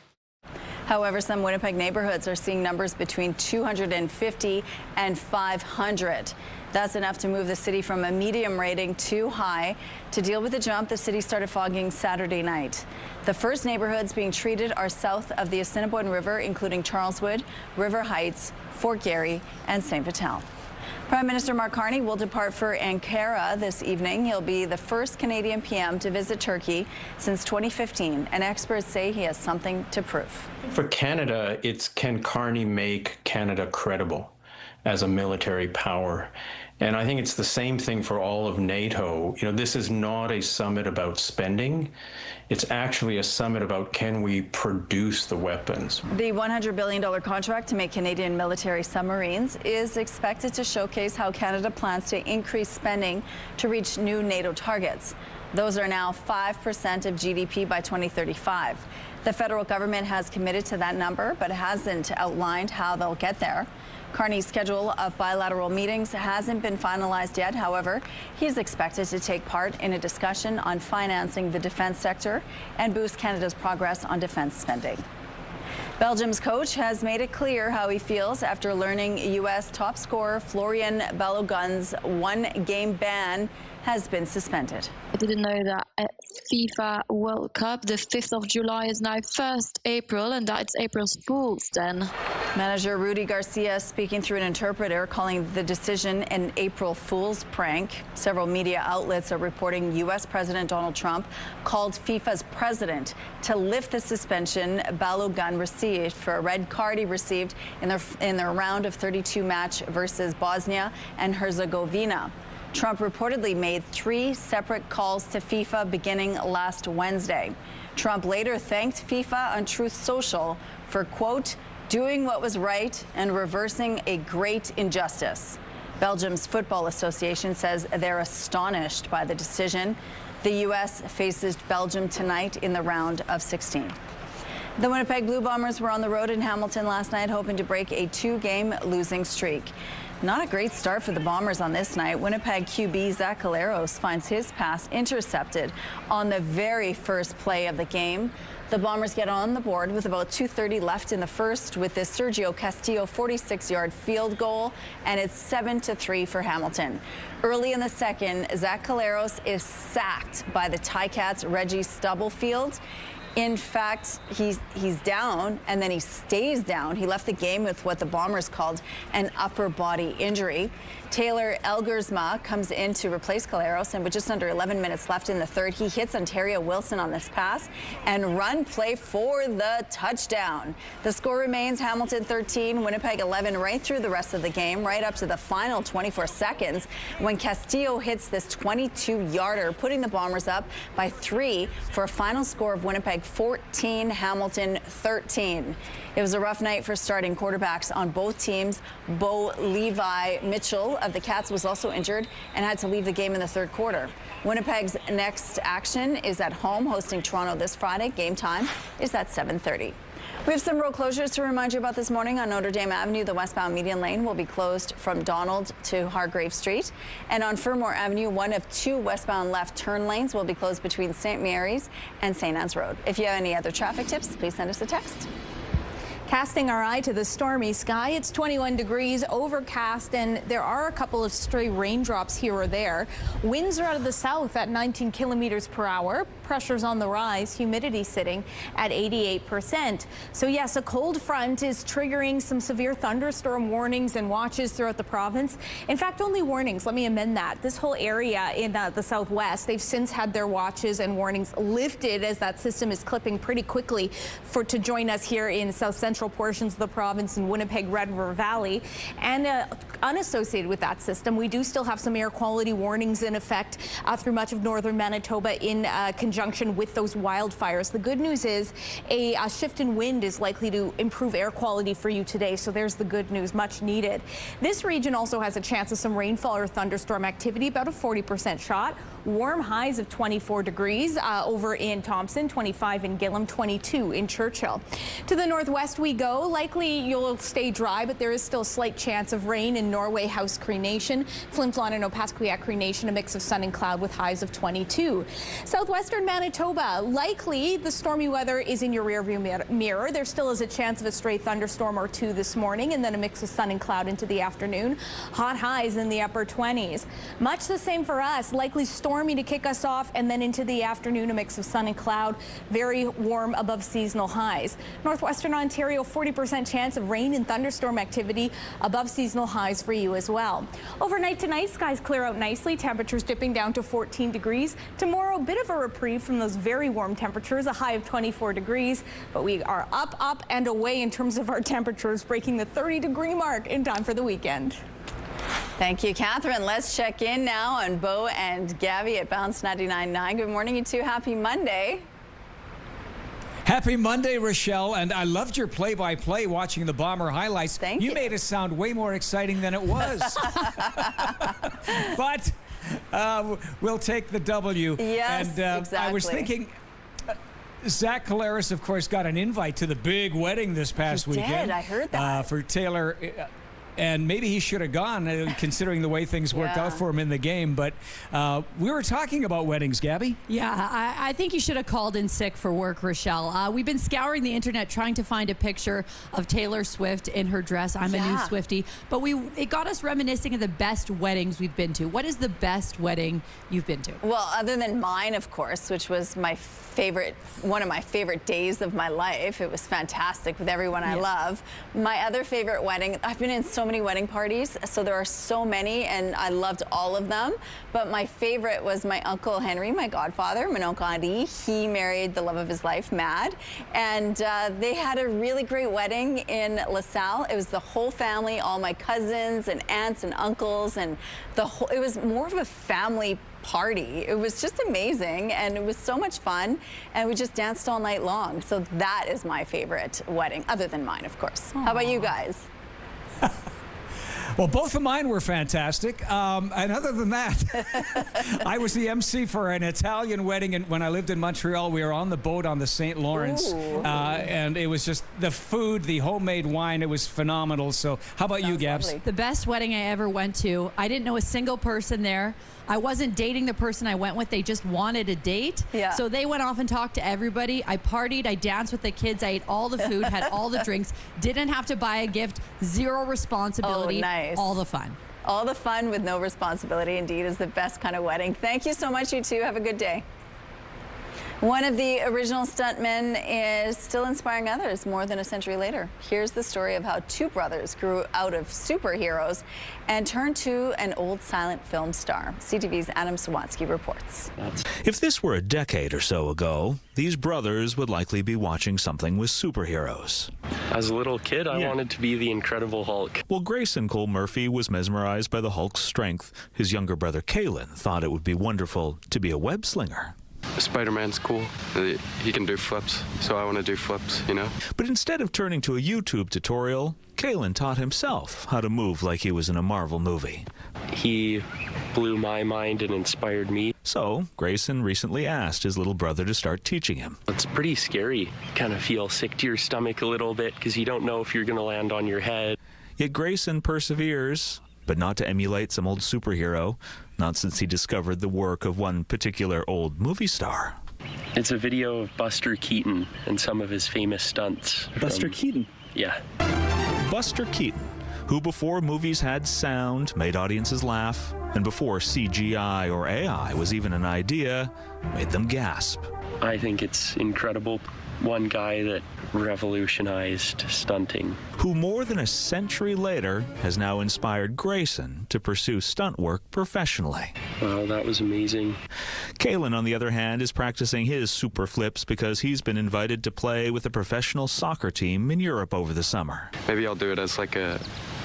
However, some Winnipeg neighborhoods are seeing numbers between 250 and 500. That's enough to move the city from a medium rating to high. To deal with the jump, the city started fogging Saturday night. The first neighborhoods being treated are south of the Assiniboine River, including Charleswood, River Heights, Fort Garry, and St. Vital. Prime Minister Mark Carney will depart for Ankara this evening. He'll be the first Canadian PM to visit Turkey since 2015, and experts say he has something to prove. For Canada, it's can Carney make Canada credible as a military power? And I think it's the same thing for all of NATO. You know, this is not a summit about spending. It's actually a summit about can we produce the weapons. The $100 billion contract to make Canadian military submarines is expected to showcase how Canada plans to increase spending to reach new NATO targets. Those are now 5% of GDP by 2035. The federal government has committed to that number, but hasn't outlined how they'll get there. Carney's schedule of bilateral meetings hasn't been finalized yet. However, he's expected to take part in a discussion on financing the defense sector and boost Canada's progress on defense spending. Belgium's coach has made it clear how he feels after learning U.S. top scorer Florian Balogun's one-game ban has been suspended. I didn't know that at FIFA World Cup, the 5th of July is now 1st April, and that it's April's Fool's then. Manager Rudy Garcia speaking through an interpreter, calling the decision an April Fool's prank. Several media outlets are reporting U.S. President Donald Trump called FIFA's president to lift the suspension Balogun received for a red card he received in their round of 32 match versus Bosnia and Herzegovina. Trump reportedly made 3 separate calls to FIFA beginning last Wednesday. Trump later thanked FIFA on Truth Social for, quote, doing what was right and reversing a great injustice. Belgium's Football Association says they're astonished by the decision. The U.S. faces Belgium tonight in the round of 16. The Winnipeg Blue Bombers were on the road in Hamilton last night, hoping to break a 2-game losing streak. Not a great start for the Bombers on this night. Winnipeg QB Zach Caleros finds his pass intercepted on the very first play of the game. The Bombers get on the board with about 2:30 left in the first with this Sergio Castillo 46-yard field goal, and it's 7-3 for Hamilton. Early in the second, Zach Caleros is sacked by the Ticats' Reggie Stubblefield. In fact, he's down, and then he stays down. He left the game with what the Bombers called an upper body injury. Taylor Elgersma comes in to replace Caleros, and with just under 11 minutes left in the third, he hits Ontario Wilson on this pass and run play for the touchdown. The score remains Hamilton 13, Winnipeg 11 right through the rest of the game, right up to the final 24 seconds when Castillo hits this 22-yarder, putting the Bombers up by 3 for a final score of Winnipeg 14, Hamilton 13. It was a rough night for starting quarterbacks on both teams. Bo Levi Mitchell of the Cats was also injured and had to leave the game in the third quarter. Winnipeg's next action is at home, hosting Toronto this Friday. Game time is at 7:30. We have some road closures to remind you about this morning. On Notre Dame Avenue, the westbound median lane will be closed from Donald to Hargrave Street. And on Fermor Avenue, one of 2 westbound left turn lanes will be closed between St. Mary's and St. Anne's Road. If you have any other traffic tips, please send us a text. Casting our eye to the stormy sky, it's 21 degrees, overcast, and there are a couple of stray raindrops here or there. Winds are out of the south at 19 kilometers per hour. Pressure's on the rise, humidity sitting at 88%. So yes, a cold front is triggering some severe thunderstorm warnings and watches throughout the province. In fact, only warnings. Let me amend that. This whole area in the southwest, they've since had their watches and warnings lifted as that system is clipping pretty quickly to join us here in south central portions of the province in Winnipeg, Red River Valley. And unassociated with that system, we do still have some air quality warnings in effect through much of northern Manitoba in conjunction with those wildfires. The good news is a shift in wind is likely to improve air quality for you today. So there's the good news, much needed. This region also has a chance of some rainfall or thunderstorm activity, about a 40% shot. Warm highs of 24 degrees over in Thompson, 25 in Gillam, 22 in Churchill. To the northwest we go. Likely you'll stay dry, but there is still a slight chance of rain in Norway House Cree Nation, Flin Flon and Opaskwayak Cree Nation, a mix of sun and cloud with highs of 22. Southwestern Manitoba, likely the stormy weather is in your rearview mirror. There still is a chance of a stray thunderstorm or 2 this morning, and then a mix of sun and cloud into the afternoon. Hot highs in the upper 20s. Much the same for us. Likely stormy to kick us off, and then into the afternoon, a mix of sun and cloud. Very warm above seasonal highs. Northwestern Ontario, 40% chance of rain and thunderstorm activity above seasonal highs for you as well. Overnight tonight, skies clear out nicely. Temperatures dipping down to 14 degrees. Tomorrow, a bit of a reprieve from those very warm temperatures, a high of 24 degrees. But we are up, and away in terms of our temperatures, breaking the 30-degree mark in time for the weekend. Thank you, Catherine. Let's check in now on Bo and Gabby at Bounce 99.9. Good morning, you two. Happy Monday. Happy Monday, Rochelle, and I loved your play-by-play watching the Bomber highlights. Thank you. You made it sound way more exciting than it was. But we'll take the W. Yes, and exactly. I was thinking, Zach Collaros, of course, got an invite to the big wedding this past weekend. He did. I heard that. For Taylor. And maybe he should have gone, considering the way things worked out for him in the game. But we were talking about weddings, Gabby. Yeah, I think you should have called in sick for work, Rochelle. We've been scouring the internet trying to find a picture of Taylor Swift in her dress. I'm a new Swiftie. But it got us reminiscing of the best weddings we've been to. What is the best wedding you've been to? Well, other than mine, of course, which was one of my favorite days of my life. It was fantastic with everyone I love. My other favorite wedding, I've been in so many wedding parties, so there are so many, and I loved all of them. But my favorite was my Uncle Henry, my godfather, mon oncle Henri. He married the love of his life, Mad, and they had a really great wedding in LaSalle. It was the whole family, all my cousins and aunts and uncles, and it was more of a family party. It was just amazing, and it was so much fun, and we just danced all night long. So that is my favorite wedding, other than mine, of course. Aww. How about you guys? Well, both of mine were fantastic. And other than that, I was the MC for an Italian wedding. And when I lived in Montreal, we were on the boat on the St. Lawrence. And it was just the food, the homemade wine. It was phenomenal. So how about you, Gabs? Lovely. The best wedding I ever went to. I didn't know a single person there. I wasn't dating the person I went with. They just wanted a date. Yeah. So they went off and talked to everybody. I partied. I danced with the kids. I ate all the food, had all the drinks. Didn't have to buy a gift. Zero responsibility. Oh, nice. All the fun. All the fun with no responsibility, indeed, is the best kind of wedding. Thank you so much, you two. Have a good day. One of the original stuntmen is still inspiring others more than a century later. Here's the story of how two brothers grew out of superheroes and turned to an old silent film star. CTV's Adam Sawatsky reports. If this were a decade or so ago, these brothers would likely be watching something with superheroes. As a little kid, I wanted to be the Incredible Hulk. Well, Grayson Cole Murphy was mesmerized by the Hulk's strength. His younger brother Kalen thought it would be wonderful to be a web slinger. Spider-Man's cool. He can do flips, so I want to do flips, you know? But instead of turning to a YouTube tutorial, Kalen taught himself how to move like he was in a Marvel movie. He blew my mind and inspired me. So, Grayson recently asked his little brother to start teaching him. It's pretty scary. Kind of feel sick to your stomach a little bit because you don't know if you're going to land on your head. Yet Grayson perseveres, but not to emulate some old superhero, not since he discovered the work of one particular old movie star. It's a video of Buster Keaton and some of his famous stunts. Buster Keaton? Yeah. Buster Keaton, who before movies had sound, made audiences laugh, and before CGI or AI was even an idea, made them gasp. I think it's incredible. One guy that revolutionized stunting. Who more than a century later has now inspired Grayson to pursue stunt work professionally. Wow, that was amazing. Kalen, on the other hand, is practicing his super flips because he's been invited to play with a professional soccer team in Europe over the summer. Maybe I'll do it as like a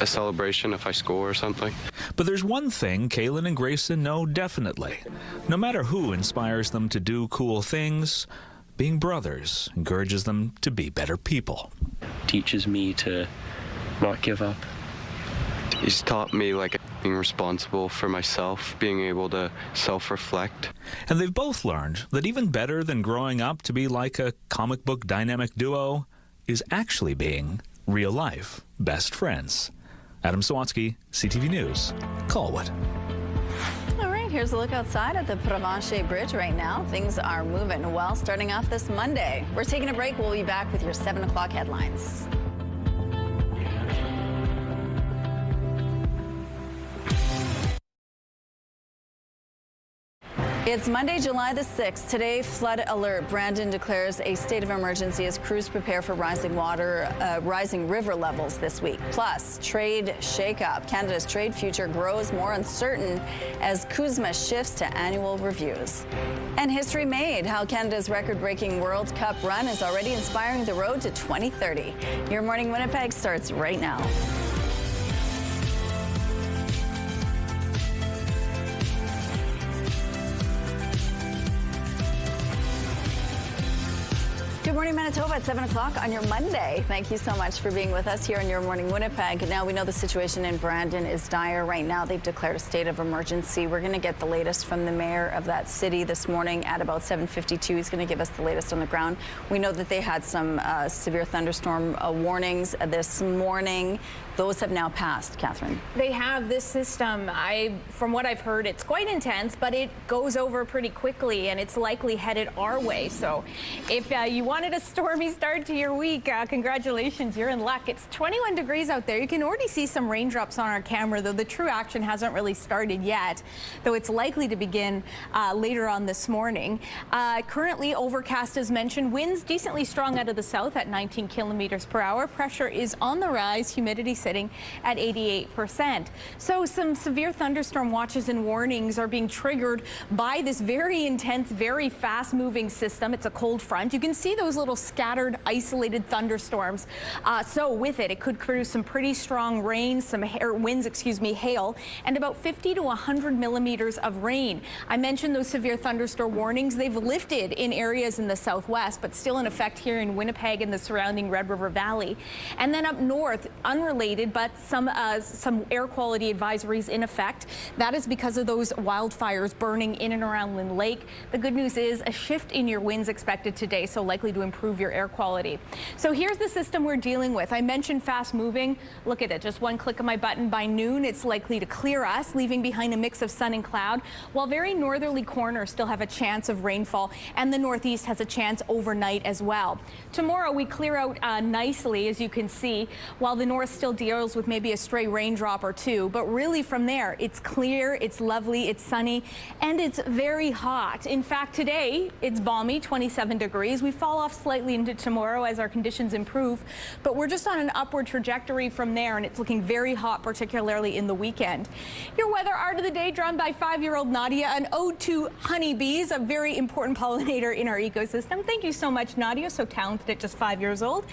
celebration if I score or something. But there's one thing Kalen and Grayson know definitely. No matter who inspires them to do cool things, being brothers encourages them to be better people. Teaches me to not give up. He's taught me like being responsible for myself, being able to self-reflect. And they've both learned that even better than growing up to be like a comic book dynamic duo is actually being real-life best friends. Adam Sawatsky, CTV News, Colwood. Here's a look outside at the Provencher Bridge right now. Things are moving well starting off this Monday. We're taking a break. We'll be back with your 7 o'clock headlines. It's Monday, July the 6th. Today, flood alert. Brandon declares a state of emergency as crews prepare for rising river levels this week. Plus, trade shakeup. Canada's trade future grows more uncertain as CUSMA shifts to annual reviews. And history made. How Canada's record-breaking World Cup run is already inspiring the road to 2030. Your Morning Winnipeg starts right now. Good morning, Manitoba at 7 o'clock on your Monday. Thank you so much for being with us here on Your Morning Winnipeg. Now, we know the situation in Brandon is dire right now. They've declared a state of emergency. We're going to get the latest from the mayor of that city this morning at about 7:52. He's going to give us the latest on the ground. We know that they had some severe thunderstorm warnings this morning. Those have now passed, Catherine. They have. This system, from what I've heard, it's quite intense, but it goes over pretty quickly, and it's likely headed our way. So if you wanted a stormy start to your week, congratulations, you're in luck. It's 21 degrees out there. You can already see some raindrops on our camera, though the true action hasn't really started yet, though it's likely to begin later on this morning. Currently overcast, as mentioned, winds decently strong out of the south at 19 kilometers per hour. Pressure is on the rise, humidity sitting at 88%. So some severe thunderstorm watches and warnings are being triggered by this very intense, very fast moving system. It's a cold front. You can see those little scattered, isolated thunderstorms. So with it could produce some pretty strong rain, winds, hail, and about 50 to 100 millimeters of rain. I mentioned those severe thunderstorm warnings. They've lifted in areas in the southwest, but still in effect here in Winnipeg and the surrounding Red River Valley. And then up north, unrelated, but some air quality advisories in effect. That is because of those wildfires burning in and around Lynn Lake. The good news is a shift in your winds expected today, so likely to improve your air quality. So here's the system we're dealing with. I mentioned fast moving. Look at it, just one click of my button. By noon, it's likely to clear us, leaving behind a mix of sun and cloud, while very northerly corners still have a chance of rainfall, and the northeast has a chance overnight as well. Tomorrow, we clear out nicely, as you can see, while the north still deals with maybe a stray raindrop or two. But really from there, it's clear, it's lovely, it's sunny, and it's very hot. In fact, today, it's balmy, 27 degrees. We fall off slightly into tomorrow as our conditions improve, but we're just on an upward trajectory from there, and it's looking very hot, particularly in the weekend. Your weather art of the day drawn by 5-year-old Nadia, an ode to honeybees, a very important pollinator in our ecosystem. Thank you so much, Nadia, so talented at just 5 years old.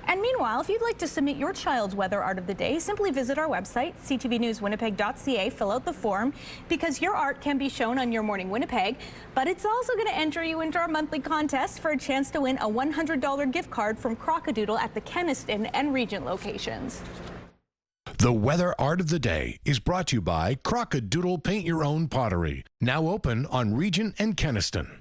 And meanwhile, if you'd like to submit your child's weather art of the day, simply visit our website, ctvnewswinnipeg.ca, fill out the form, because your art can be shown on Your Morning Winnipeg, but it's also going to enter you into our monthly contest for a chance to win a $100 gift card from Crockadoodle at the Keniston and Regent locations. The Weather Art of the Day is brought to you by Crockadoodle Paint Your Own Pottery, now open on Regent and Keniston.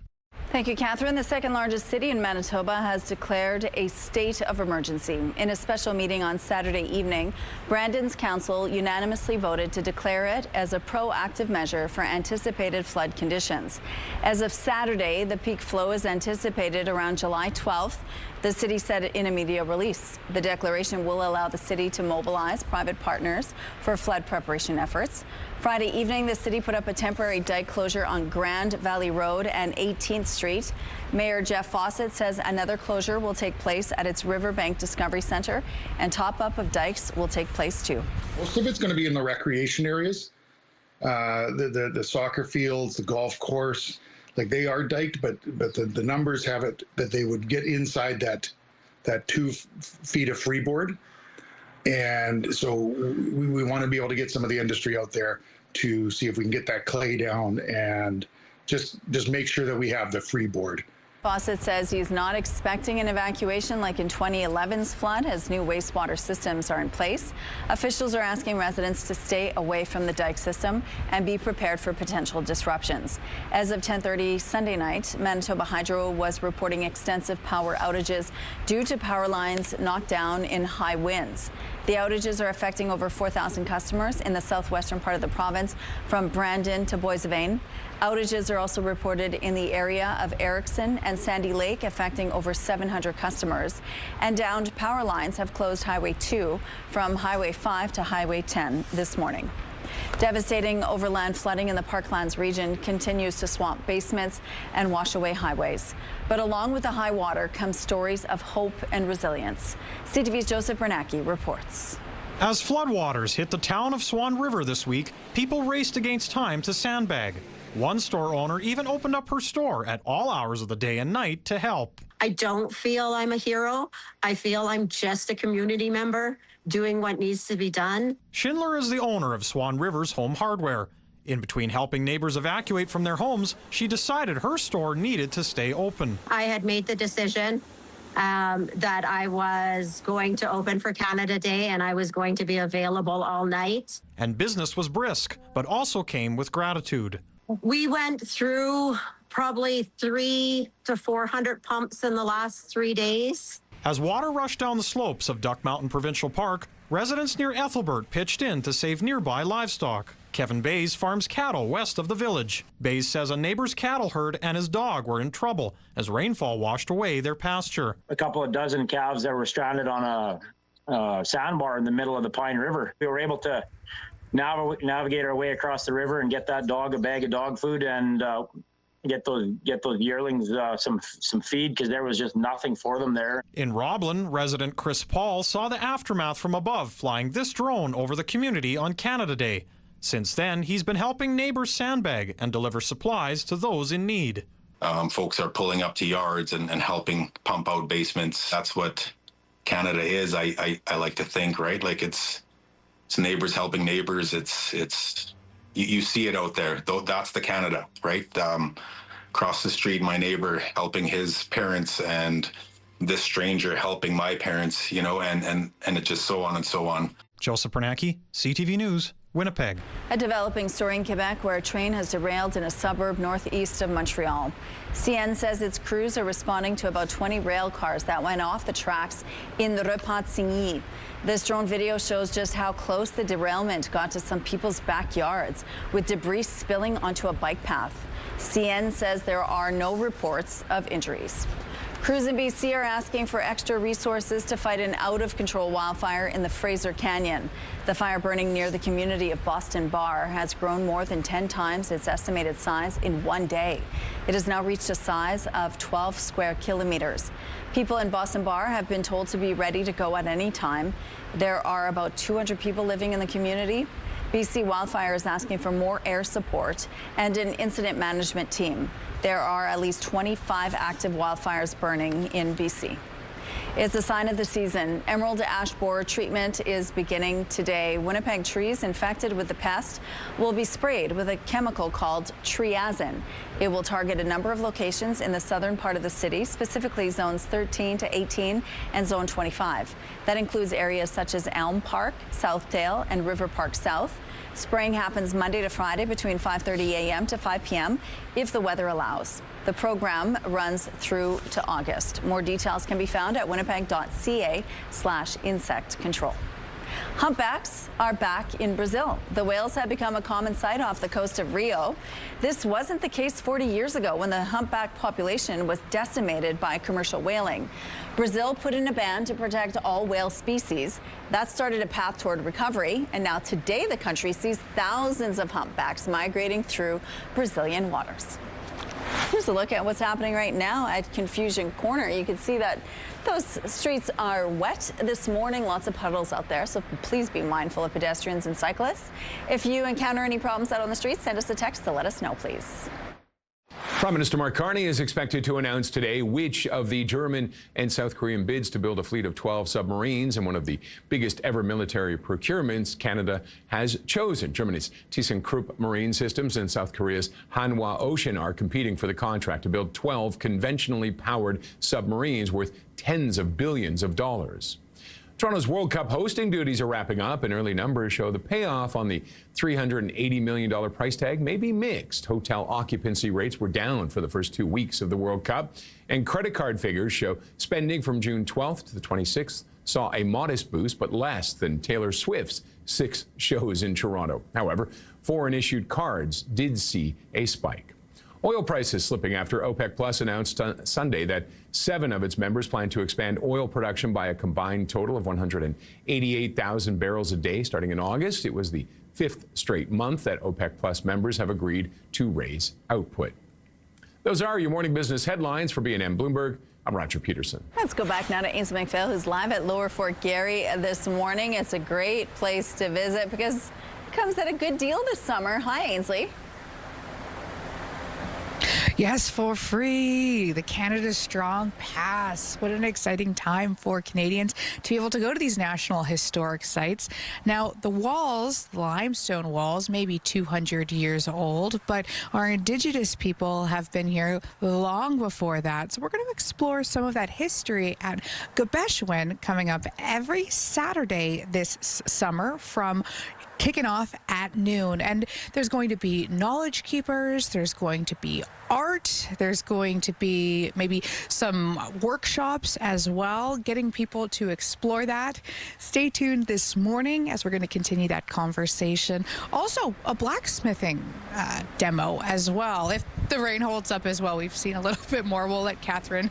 Thank you, Catherine. The second largest city in Manitoba has declared a state of emergency. In a special meeting on Saturday evening, Brandon's council unanimously voted to declare it as a proactive measure for anticipated flood conditions. As of Saturday, the peak flow is anticipated around July 12th. The city said in a media release. The declaration will allow the city to mobilize private partners for flood preparation efforts. Friday evening, the city put up a temporary dike closure on Grand Valley Road and 18th Street. Mayor Jeff Fawcett says another closure will take place at its Riverbank Discovery Center, and top-up of dikes will take place too. Most of it's going to be in the recreation areas, the soccer fields, the golf course. Like, they are diked, but the numbers have it that they would get inside that 2 feet of freeboard. And so we want to be able to get some of the industry out there to see if we can get that clay down and just make sure that we have the freeboard. Fawcett says he's not expecting an evacuation like in 2011's flood, as new wastewater systems are in place. Officials are asking residents to stay away from the dike system and be prepared for potential disruptions. As of 10:30 Sunday night, Manitoba Hydro was reporting extensive power outages due to power lines knocked down in high winds. The outages are affecting over 4,000 customers in the southwestern part of the province, from Brandon to Boissevain. Outages are also reported in the area of Erickson and Sandy Lake, affecting over 700 customers. And downed power lines have closed Highway 2 from Highway 5 to Highway 10 this morning. Devastating overland flooding in the Parklands region continues to swamp basements and wash away highways. But along with the high water comes stories of hope and resilience. CTV's Joseph Bernacki reports. As floodwaters hit the town of Swan River this week, people raced against time to sandbag. One store owner even opened up her store at all hours of the day and night to help. I don't feel I'm a hero. I feel I'm just a community member doing what needs to be done. Schindler is the owner of Swan River's Home Hardware. In between helping neighbors evacuate from their homes, she decided her store needed to stay open. I had made the decision that I was going to open for Canada Day and I was going to be available all night. And business was brisk, but also came with gratitude. We went through probably 300 to 400 pumps in the last 3 days. As water rushed down the slopes of Duck Mountain Provincial Park, residents near Ethelbert pitched in to save nearby livestock. Kevin Bays farms cattle west of the village. Bays says a neighbor's cattle herd and his dog were in trouble as rainfall washed away their pasture. A couple of dozen calves that were stranded on a sandbar in the middle of the Pine River. We were able to navigate our way across the river and get that dog a bag of dog food and get those yearlings some feed, because there was just nothing for them there. In Roblin, resident Chris Paul saw the aftermath from above, flying this drone over the community on Canada Day. Since then, he's been helping neighbors sandbag and deliver supplies to those in need. Folks are pulling up to yards and helping pump out basements. That's what Canada is, I like to think, right? Like it's neighbors helping neighbors. It's you see it out there. That's the Canada, right? Across the street, my neighbor helping his parents, and this stranger helping my parents, and it just so on and so on. Joseph Bernacki, CTV News, Winnipeg. A developing story in Quebec where a train has derailed in a suburb northeast of Montreal. CN says its crews are responding to about 20 rail cars that went off the tracks in the Repentigny. This drone video shows just how close the derailment got to some people's backyards, with debris spilling onto a bike path. CN says there are no reports of injuries. Crews in BC are asking for extra resources to fight an out-of-control wildfire in the Fraser Canyon. The fire burning near the community of Boston Bar has grown more than 10 times its estimated size in one day. It has now reached a size of 12 square kilometers. People in Boston Bar have been told to be ready to go at any time. There are about 200 people living in the community. BC Wildfire is asking for more air support and an incident management team. There are at least 25 active wildfires burning in BC. It's a sign of the season. Emerald ash borer treatment is beginning today. Winnipeg trees infected with the pest will be sprayed with a chemical called triazine. It will target a number of locations in the southern part of the city, specifically zones 13 to 18 and zone 25. That includes areas such as Elm Park, Southdale, and River Park South. Spraying happens Monday to Friday between 5:30 a.m. to 5 p.m. if the weather allows. The program runs through to August. More details can be found at winnipeg.ca/insect control. Humpbacks are back in Brazil. The whales have become a common sight off the coast of Rio. This wasn't the case 40 years ago when the humpback population was decimated by commercial whaling. Brazil put in a ban to protect all whale species. That started a path toward recovery, and now today the country sees thousands of humpbacks migrating through Brazilian waters. Here's a look at what's happening right now at Confusion Corner. You can see that those streets are wet this morning. Lots of puddles out there, so please be mindful of pedestrians and cyclists. If you encounter any problems out on the streets, send us a text to let us know, please. Prime Minister Mark Carney is expected to announce today which of the German and South Korean bids to build a fleet of 12 submarines in one of the biggest ever military procurements Canada has chosen. Germany's ThyssenKrupp Marine Systems and South Korea's Hanwha Ocean are competing for the contract to build 12 conventionally powered submarines worth tens of billions of dollars. Toronto's World Cup hosting duties are wrapping up, and early numbers show the payoff on the $380 million price tag may be mixed. Hotel occupancy rates were down for the first 2 weeks of the World Cup, and credit card figures show spending from June 12th to the 26th saw a modest boost, but less than Taylor Swift's 6 shows in Toronto. However, foreign-issued cards did see a spike. Oil prices slipping after OPEC Plus announced Sunday that 7 of its members plan to expand oil production by a combined total of 188,000 barrels a day starting in August. It was the 5th straight month that OPEC Plus members have agreed to raise output. Those are your morning business headlines. For B&M Bloomberg, I'm Roger Peterson. Let's go back now to Ainsley McPhail, who's live at Lower Fort Garry this morning. It's a great place to visit because it comes at a good deal this summer. Hi, Ainsley. Yes, for free. The Canada Strong Pass. What an exciting time for Canadians to be able to go to these national historic sites. Now, the walls, the limestone walls, may be 200 years old, but our Indigenous people have been here long before that. So we're going to explore some of that history at Gabeshwin coming up every Saturday this summer from kicking off at noon. And there's going to be knowledge keepers, there's going to be art, there's going to be maybe some workshops as well, getting people to explore that. Stay tuned this morning as we're going to continue that conversation. Also, a blacksmithing demo as well. If the rain holds up as well, we've seen a little bit more. We'll let Catherine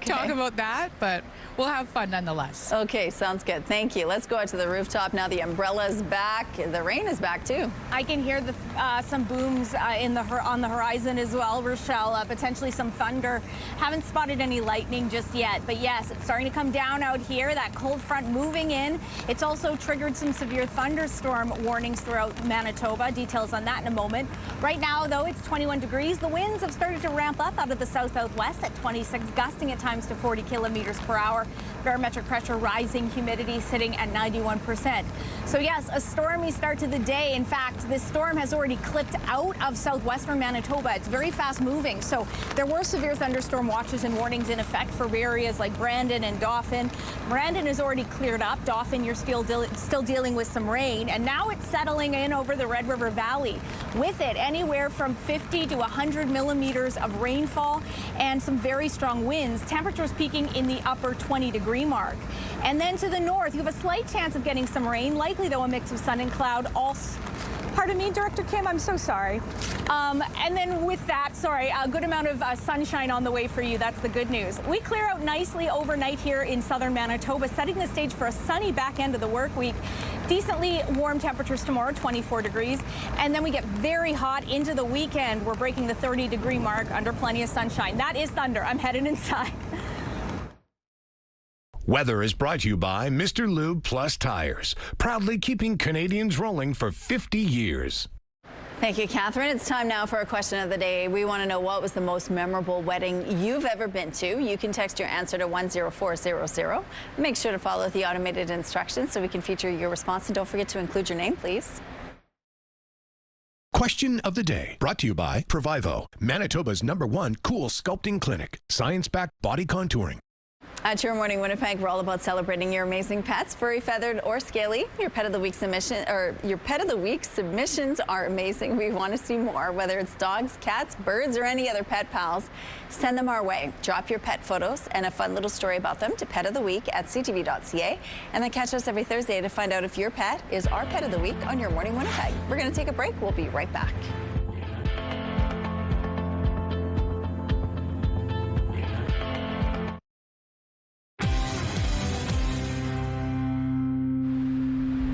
talk about that, but we'll have fun nonetheless. Okay, sounds good. Thank you. Let's go out to the rooftop now. The umbrella's back. The rain is back too. I can hear the some booms on the horizon as well, Rochelle. Potentially some thunder. Haven't spotted any lightning just yet, but yes, it's starting to come down out here. That cold front moving in. It's also triggered some severe thunderstorm warnings throughout Manitoba. Details on that in a moment. Right now, though, it's 21 degrees. The winds have started to ramp up out of the south-southwest at 26, gusting at times to 40 kilometers per hour. Barometric pressure rising, humidity sitting at 91%. So yes, a storm stormy start to the day. In fact, this storm has already clipped out of southwestern Manitoba. It's very fast moving. So there were severe thunderstorm watches and warnings in effect for areas like Brandon and Dauphin. Brandon is already cleared up. Dauphin, you're still dealing with some rain. And now it's settling in over the Red River Valley. With it, anywhere from 50 to 100 millimeters of rainfall and some very strong winds. Temperatures peaking in the upper 20-degree mark. And then to the north, you have a slight chance of getting some rain, likely though a mix of sun and cloud. Pardon me, Director Kim, I'm so sorry. And then with that, a good amount of sunshine on the way for you. That's the good news. We clear out nicely overnight here in southern Manitoba, setting the stage for a sunny back end of the work week. Decently warm temperatures tomorrow, 24 degrees. And then we get very hot into the weekend. We're breaking the 30-degree mark under plenty of sunshine. That is thunder. I'm headed inside. Weather is brought to you by Mr. Lube Plus Tires, proudly keeping Canadians rolling for 50 years. Thank you, Catherine. It's time now for a question of the day. We want to know what was the most memorable wedding you've ever been to. You can text your answer to 10400. Make sure to follow the automated instructions so we can feature your response. And don't forget to include your name, please. Question of the day, brought to you by Provivo, Manitoba's #1 cool sculpting clinic, science-backed body contouring. At Your Morning Winnipeg, we're all about celebrating your amazing pets, furry, feathered, or scaly. Your Pet of the Week submissions are amazing. We want to see more, whether it's dogs, cats, birds, or any other pet pals. Send them our way. Drop your pet photos and a fun little story about them to petoftheweek@ctv.ca, and then catch us every Thursday to find out if your pet is our Pet of the Week on Your Morning Winnipeg. We're going to take a break. We'll be right back.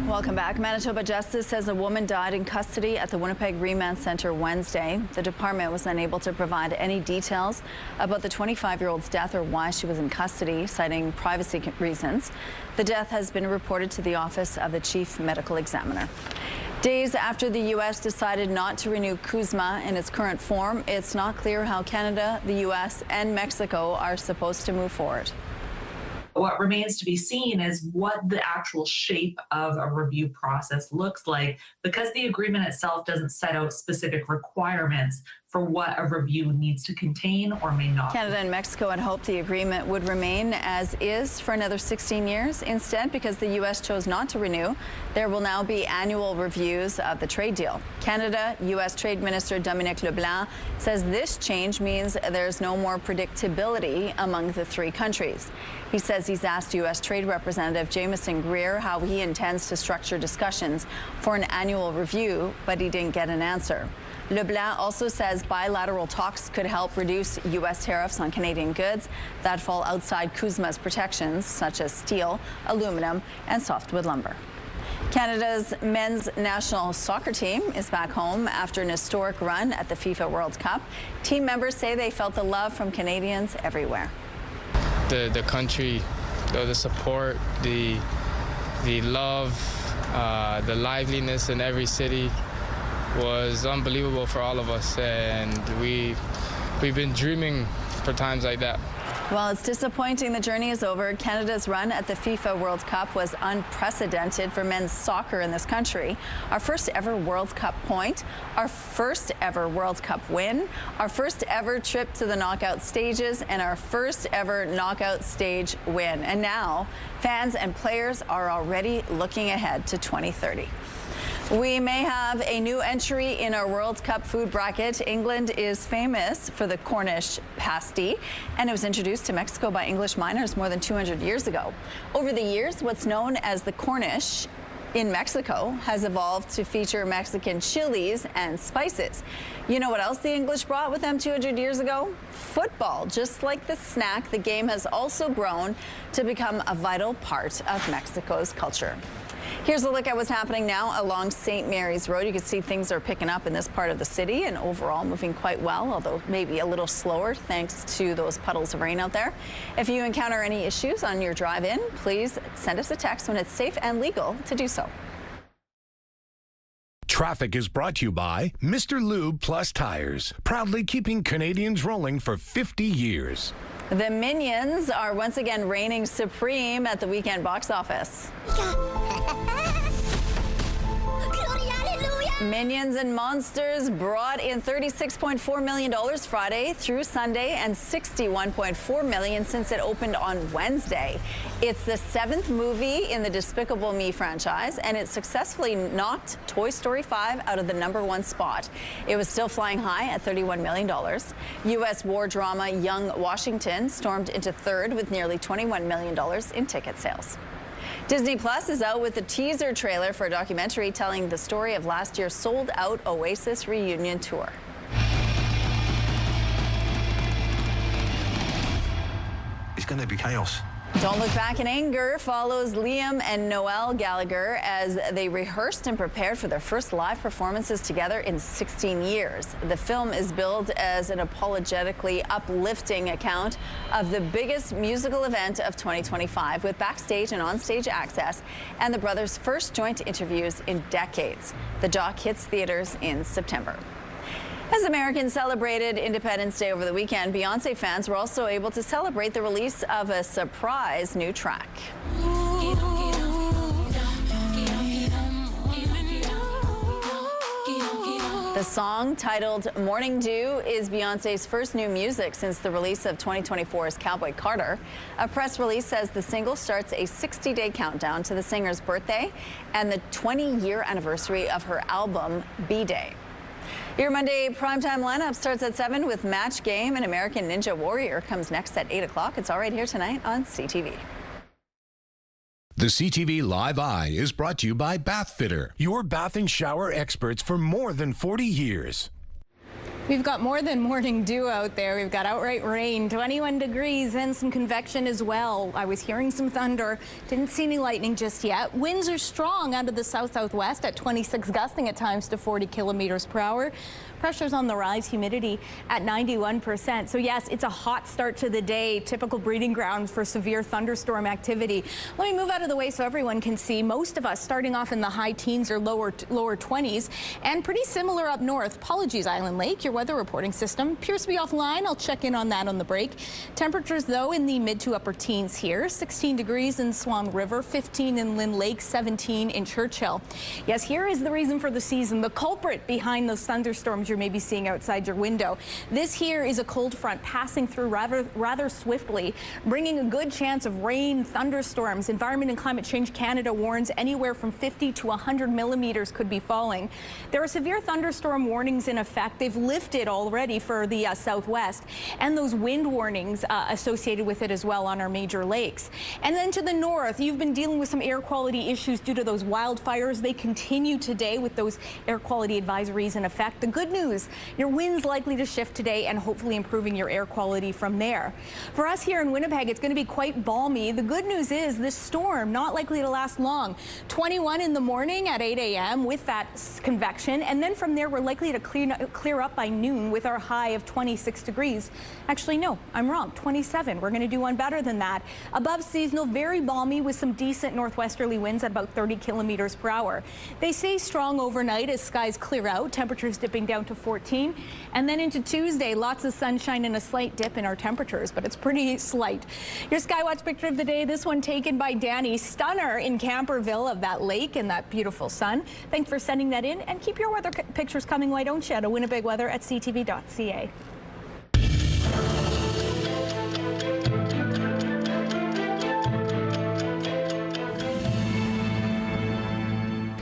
Welcome back. Manitoba Justice says a woman died in custody at the Winnipeg Remand Centre Wednesday. The department was unable to provide any details about the 25-year-old's death or why she was in custody, citing privacy reasons. The death has been reported to the Office of the Chief Medical Examiner. Days after the U.S. decided not to renew CUSMA in its current form, it's not clear how Canada, the U.S., and Mexico are supposed to move forward. What remains to be seen is what the actual shape of a review process looks like, because the agreement itself doesn't set out specific requirements for what a review needs to contain or may not. Canada and Mexico had hoped the agreement would remain as is for another 16 years. Instead, because the U.S. chose not to renew, there will now be annual reviews of the trade deal. Canada, U.S. Trade Minister Dominic LeBlanc says this change means there's no more predictability among the three countries. He says he's asked U.S. Trade Representative Jameson Greer how he intends to structure discussions for an annual review, but he didn't get an answer. LeBlanc also says bilateral talks could help reduce U.S. tariffs on Canadian goods that fall outside CUSMA's protections, such as steel, aluminum, and softwood lumber. Canada's men's national soccer team is back home after an historic run at the FIFA World Cup. Team members say they felt the love from Canadians everywhere. The country, the support, the love, the liveliness in every city was unbelievable for all of us, and we've been dreaming for times like that. While it's disappointing the journey is over, Canada's run at the FIFA World Cup was unprecedented for men's soccer in this country. Our first ever World Cup point, our first ever World Cup win, our first ever trip to the knockout stages, and our first ever knockout stage win. And now, fans and players are already looking ahead to 2030. We may have a new entry in our World Cup food bracket. England is famous for the Cornish pasty, and it was introduced to Mexico by English miners more than 200 years ago. Over the years, what's known as the Cornish in Mexico has evolved to feature Mexican chilies and spices. You know what else the English brought with them 200 years ago? Football. Just like the snack, the game has also grown to become a vital part of Mexico's culture. Here's a look at what's happening now along St. Mary's Road. You can see things are picking up in this part of the city and overall moving quite well, although maybe a little slower thanks to those puddles of rain out there. If you encounter any issues on your drive-in, please send us a text when it's safe and legal to do so. Traffic is brought to you by Mr. Lube Plus Tires, proudly keeping Canadians rolling for 50 years. The Minions are once again reigning supreme at the weekend box office. Minions and Monsters brought in $36.4 million Friday through Sunday and $61.4 million since it opened on Wednesday. It's the 7th movie in the Despicable Me franchise, and it successfully knocked Toy Story 5 out of the #1 spot. It was still flying high at $31 million. U.S. war drama Young Washington stormed into 3rd with nearly $21 million in ticket sales. Disney Plus is out with a teaser trailer for a documentary telling the story of last year's sold-out Oasis reunion tour. It's going to be chaos. Don't Look Back in Anger follows Liam and Noel Gallagher as they rehearsed and prepared for their first live performances together in 16 years. The film is billed as an apologetically uplifting account of the biggest musical event of 2025, with backstage and onstage access and the brothers' first joint interviews in decades. The doc hits theaters in September. As Americans celebrated Independence Day over the weekend, Beyoncé fans were also able to celebrate the release of a surprise new track. The song, titled Morning Dew, is Beyoncé's first new music since the release of 2024's Cowboy Carter. A press release says the single starts a 60-day countdown to the singer's birthday and the 20-year anniversary of her album, B-Day. Your Monday primetime lineup starts at 7 with Match Game, and American Ninja Warrior comes next at 8 o'clock. It's all right here tonight on CTV. The CTV Live Eye is brought to you by Bath Fitter, your bath and shower experts for more than 40 years. We've got more than morning dew out there. We've got outright rain, 21 degrees, and some convection as well. I was hearing some thunder. Didn't see any lightning just yet. Winds are strong out of the south-southwest at 26, gusting at times to 40 kilometers per hour. Pressure's on the rise, humidity at 91%. So yes, it's a hot start to the day, typical breeding ground for severe thunderstorm activity. Let me move out of the way so everyone can see. Most of us starting off in the high teens or lower 20s, and pretty similar up north. Apologies, Island Lake, your weather reporting system appears to be offline. I'll check in on that on the break. Temperatures, though, in the mid to upper teens here. 16 degrees in Swan River, 15 in Lynn Lake, 17 in Churchill. Yes, here is the reason for the season, the culprit behind those thunderstorms you're maybe seeing outside your window. This here is a cold front passing through rather swiftly, bringing a good chance of rain, thunderstorms. Environment and Climate Change Canada warns anywhere from 50 to 100 millimeters could be falling. There are severe thunderstorm warnings in effect. They've lifted already for the southwest, and those wind warnings associated with it as well on our major lakes. And then to the north, you've been dealing with some air quality issues due to those wildfires. They continue today with those air quality advisories in effect. The good news, your winds likely to shift today and hopefully improving your air quality from there. For us here in Winnipeg, it's going to be quite balmy. The good news is this storm not likely to last long. 21 in the morning at 8 a.m. with that convection, and then from there we're likely to clear up by noon with our high of 26 degrees. Actually, no, I'm wrong. 27. We're going to do one better than that. Above seasonal, very balmy with some decent northwesterly winds at about 30 kilometers per hour. They stay strong overnight as skies clear out, temperatures dipping down to 14. And then into Tuesday, lots of sunshine and a slight dip in our temperatures, but it's pretty slight. Your Skywatch picture of the day, this one taken by Danny. Stunner in Camperville of that lake and that beautiful sun. Thanks for sending that in, and keep your weather pictures coming, why don't you, to Winnipeg Weather at ctv.ca.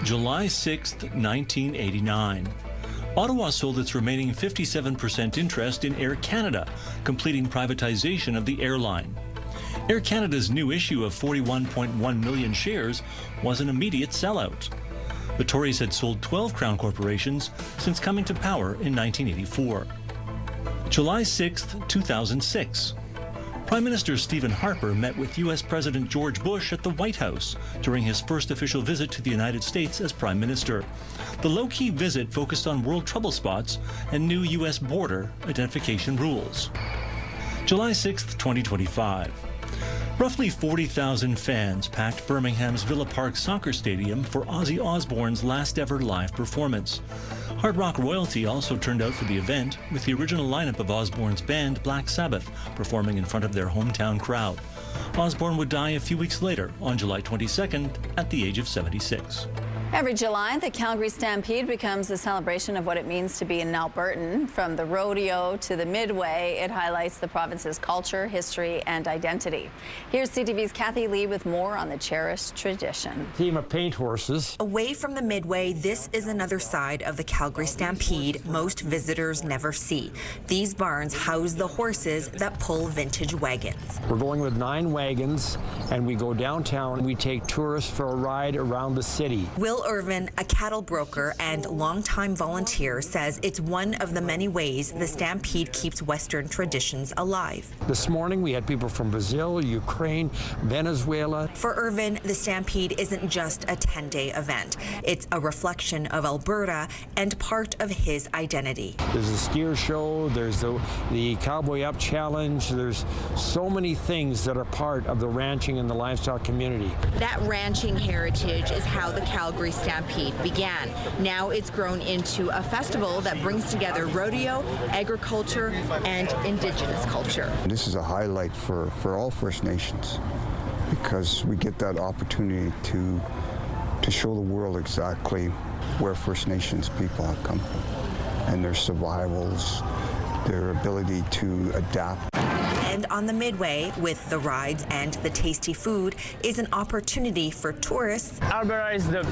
July 6th, 1989. Ottawa sold its remaining 57% interest in Air Canada, completing privatization of the airline. Air Canada's new issue of 41.1 million shares was an immediate sellout. The Tories had sold 12 Crown corporations since coming to power in 1984. July 6, 2006. Prime Minister Stephen Harper met with U.S. President George Bush at the White House during his first official visit to the United States as Prime Minister. The low-key visit focused on world trouble spots and new U.S. border identification rules. July 6, 2025. Roughly 40,000 fans packed Birmingham's Villa Park Soccer Stadium for Ozzy Osbourne's last ever live performance. Hard rock royalty also turned out for the event, with the original lineup of Osbourne's band Black Sabbath performing in front of their hometown crowd. Osbourne would die a few weeks later, on July 22nd, at the age of 76. Every July, the Calgary Stampede becomes a celebration of what it means to be an Albertan. From the rodeo to the Midway, it highlights the province's culture, history, and identity. Here's CTV's Kathy Lee with more on the cherished tradition. Team of paint horses. Away from the Midway, this is another side of the Calgary Stampede most visitors never see. These barns house the horses that pull vintage wagons. We're going with 9 wagons, and we go downtown. We take tourists for a ride around the city. Will Irvin, a cattle broker and longtime volunteer, says it's one of the many ways the Stampede keeps Western traditions alive. This morning we had people from Brazil, Ukraine, Venezuela. For Irvin, the Stampede isn't just a 10-day event. It's a reflection of Alberta and part of his identity. There's a skier show, there's the Cowboy Up Challenge, there's so many things that are part of the ranching and the livestock community. That ranching heritage is how the Calgary Stampede began. Now it's grown into a festival that brings together rodeo, agriculture, and Indigenous culture. This is a highlight for all First Nations because we get that opportunity to show the world exactly where First Nations people have come from and their survivals, their ability to adapt. And on the Midway, with the rides and the tasty food, is an opportunity for tourists. Alberta is the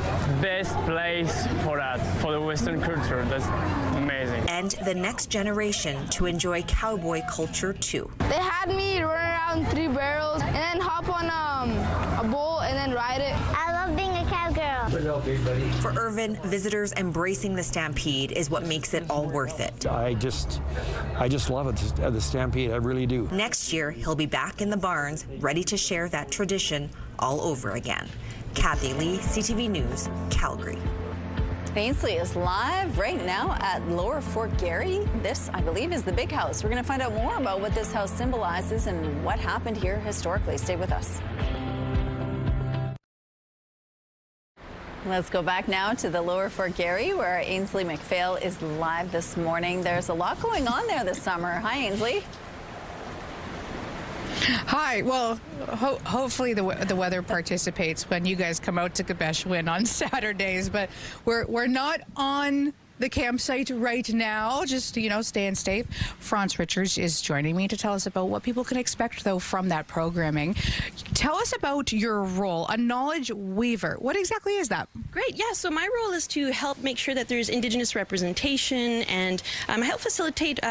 best place for that, for the Western culture. That's amazing. And the next generation to enjoy cowboy culture too. They had me run around 3 barrels and then hop on a bull and then ride it. I love being a cowgirl. For Irvin, visitors embracing the Stampede is what makes it all worth it. I just love it, the Stampede, I really do. Next year, he'll be back in the barns, ready to share that tradition all over again. Kathy Lee, CTV News, Calgary. Ainsley is live right now at Lower Fort Garry. This, I believe, is the big house. We're going to find out more about what this house symbolizes and what happened here historically. Stay with us. Let's go back now to the Lower Fort Garry, where Ainsley McPhail is live this morning. There's a lot going on there this summer. Hi, Ainsley. Hi. Well, hopefully the weather participates when you guys come out to Quebec on Saturdays, but we're not on the campsite right now, just, staying safe. Franz Richards is joining me to tell us about what people can expect, though, from that programming. Tell us about your role, a knowledge weaver. What exactly is that? Great. Yeah, so my role is to help make sure that there's Indigenous representation and help facilitate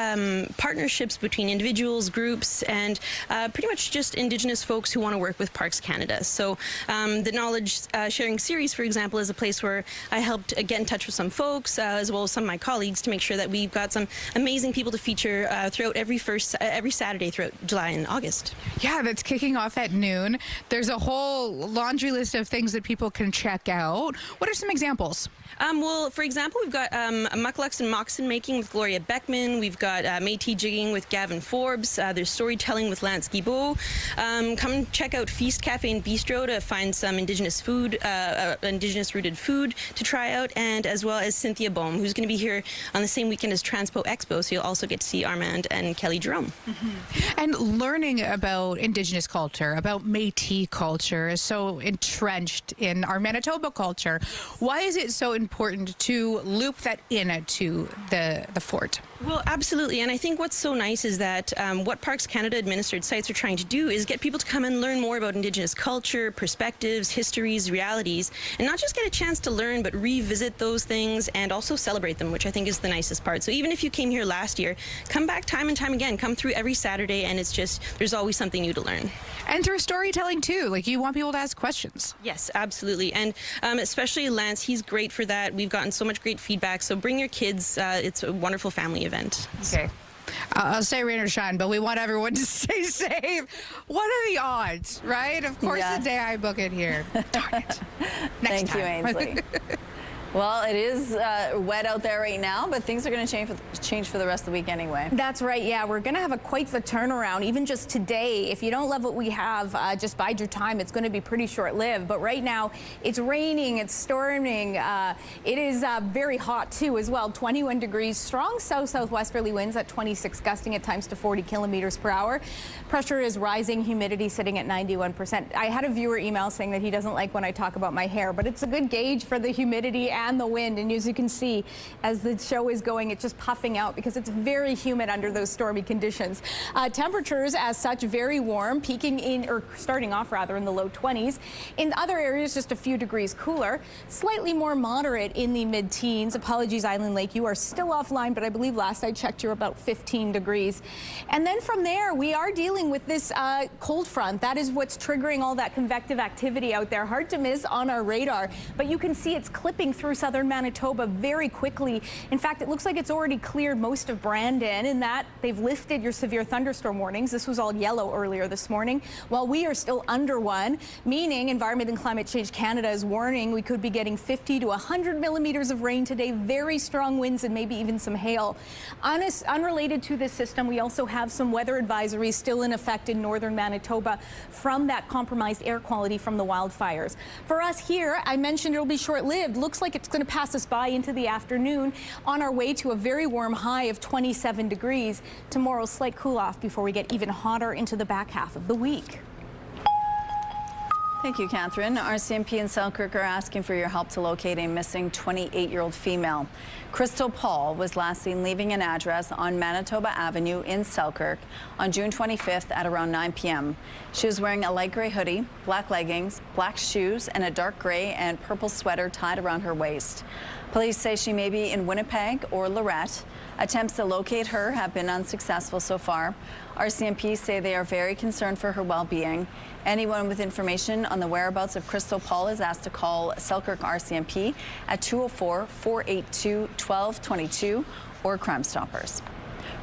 partnerships between individuals, groups, and pretty much just Indigenous folks who want to work with Parks Canada. So the knowledge sharing series, for example, is a place where I helped get in touch with some folks, as well as some of my colleagues, to make sure that we've got some amazing people to feature throughout every Saturday throughout July and August. Yeah, that's kicking off at noon. There's a whole laundry list of things that people can check out. What are some examples? Well, for example, we've got mucklux and moccasin making with Gloria Beckman. We've got Métis jigging with Gavin Forbes. There's storytelling with Lance Guibault. Come check out Feast Cafe and Bistro to find some Indigenous food, Indigenous-rooted food to try out, and as well as Cynthia Bohm, who's going to be here on the same weekend as Transpo Expo, so you'll also get to see Armand and Kelly Jerome. Mm-hmm. And learning about Indigenous culture, about Métis culture, is so entrenched in our Manitoba culture. Why is it so important to loop that into the fort? Well, absolutely. And I think what's so nice is that what Parks Canada administered sites are trying to do is get people to come and learn more about Indigenous culture, perspectives, histories, realities, and not just get a chance to learn, but revisit those things and also celebrate them, which I think is the nicest part. So even if you came here last year, come back time and time again. Come through every Saturday, and it's just, there's always something new to learn. And through storytelling, too. Like, you want people to ask questions. Yes, absolutely. And especially Lance, he's great for that. We've gotten so much great feedback. So bring your kids. It's a wonderful family event. Okay. I'll say rain or shine, but we want everyone to stay safe. What are the odds, right? Of course, the day I book it here. Darn it. Thank you, Ainsley. Well, it is wet out there right now, but things are going to change for the rest of the week anyway. That's right. Yeah, we're going to have quite the turnaround. Even just today, if you don't love what we have, just bide your time. It's going to be pretty short-lived. But right now, it's raining, it's storming. It is very hot too, as well. 21 degrees. Strong south-southwesterly winds at 26, gusting at times to 40 kilometers per hour. Pressure is rising. Humidity sitting at 91%. I had a viewer email saying that he doesn't like when I talk about my hair, but it's a good gauge for the humidity and the wind. And as you can see, as the show is going, it's just puffing out because it's very humid under those stormy conditions. Temperatures as such very warm, peaking in, or starting off rather, in the low 20s. In other areas, just a few degrees cooler, slightly more moderate in the mid-teens. Apologies, Island Lake, you are still offline, but I believe last I checked you're about 15 degrees. And then from there, we are dealing with this cold front. That is what's triggering all that convective activity out there. Hard to miss on our radar, but you can see it's clipping through southern Manitoba very quickly. In fact, it looks like it's already cleared most of Brandon, in that they've lifted your severe thunderstorm warnings. This was all yellow earlier this morning, while we are still under one, meaning Environment and Climate Change Canada is warning we could be getting 50 to 100 millimeters of rain today, very strong winds and maybe even some hail. Unrelated to this system, we also have some weather advisories still in effect in northern Manitoba from that compromised air quality from the wildfires. For us here, I mentioned it'll be short-lived. Looks like it's going to pass us by into the afternoon on our way to a very warm high of 27 degrees. Tomorrow, slight cool-off before we get even hotter into the back half of the week. Thank you, Catherine. RCMP and Selkirk are asking for your help to locate a missing 28-year-old female. Crystal Paul was last seen leaving an address on Manitoba Avenue in Selkirk on June 25th at around 9 p.m. She was wearing a light gray hoodie, black leggings, black shoes, and a dark gray and purple sweater tied around her waist. Police say she may be in Winnipeg or Lorette. Attempts to locate her have been unsuccessful so far. RCMP say they are very concerned for her well-being. Anyone with information on the whereabouts of Crystal Paul is asked to call Selkirk RCMP at 204-482-1222 or Crime Stoppers.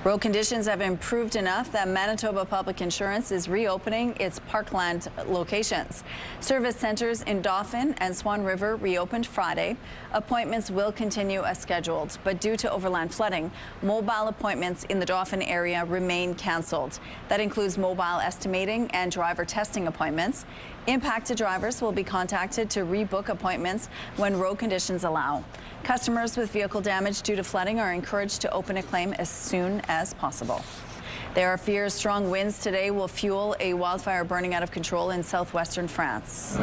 Road conditions have improved enough that Manitoba Public Insurance is reopening its parkland locations. Service centers in Dauphin and Swan River reopened Friday. Appointments will continue as scheduled, but due to overland flooding, mobile appointments in the Dauphin area remain canceled. That includes mobile estimating and driver testing appointments. Impacted drivers will be contacted to rebook appointments when road conditions allow. Customers with vehicle damage due to flooding are encouraged to open a claim as soon as possible. There are fears strong winds today will fuel a wildfire burning out of control in southwestern France.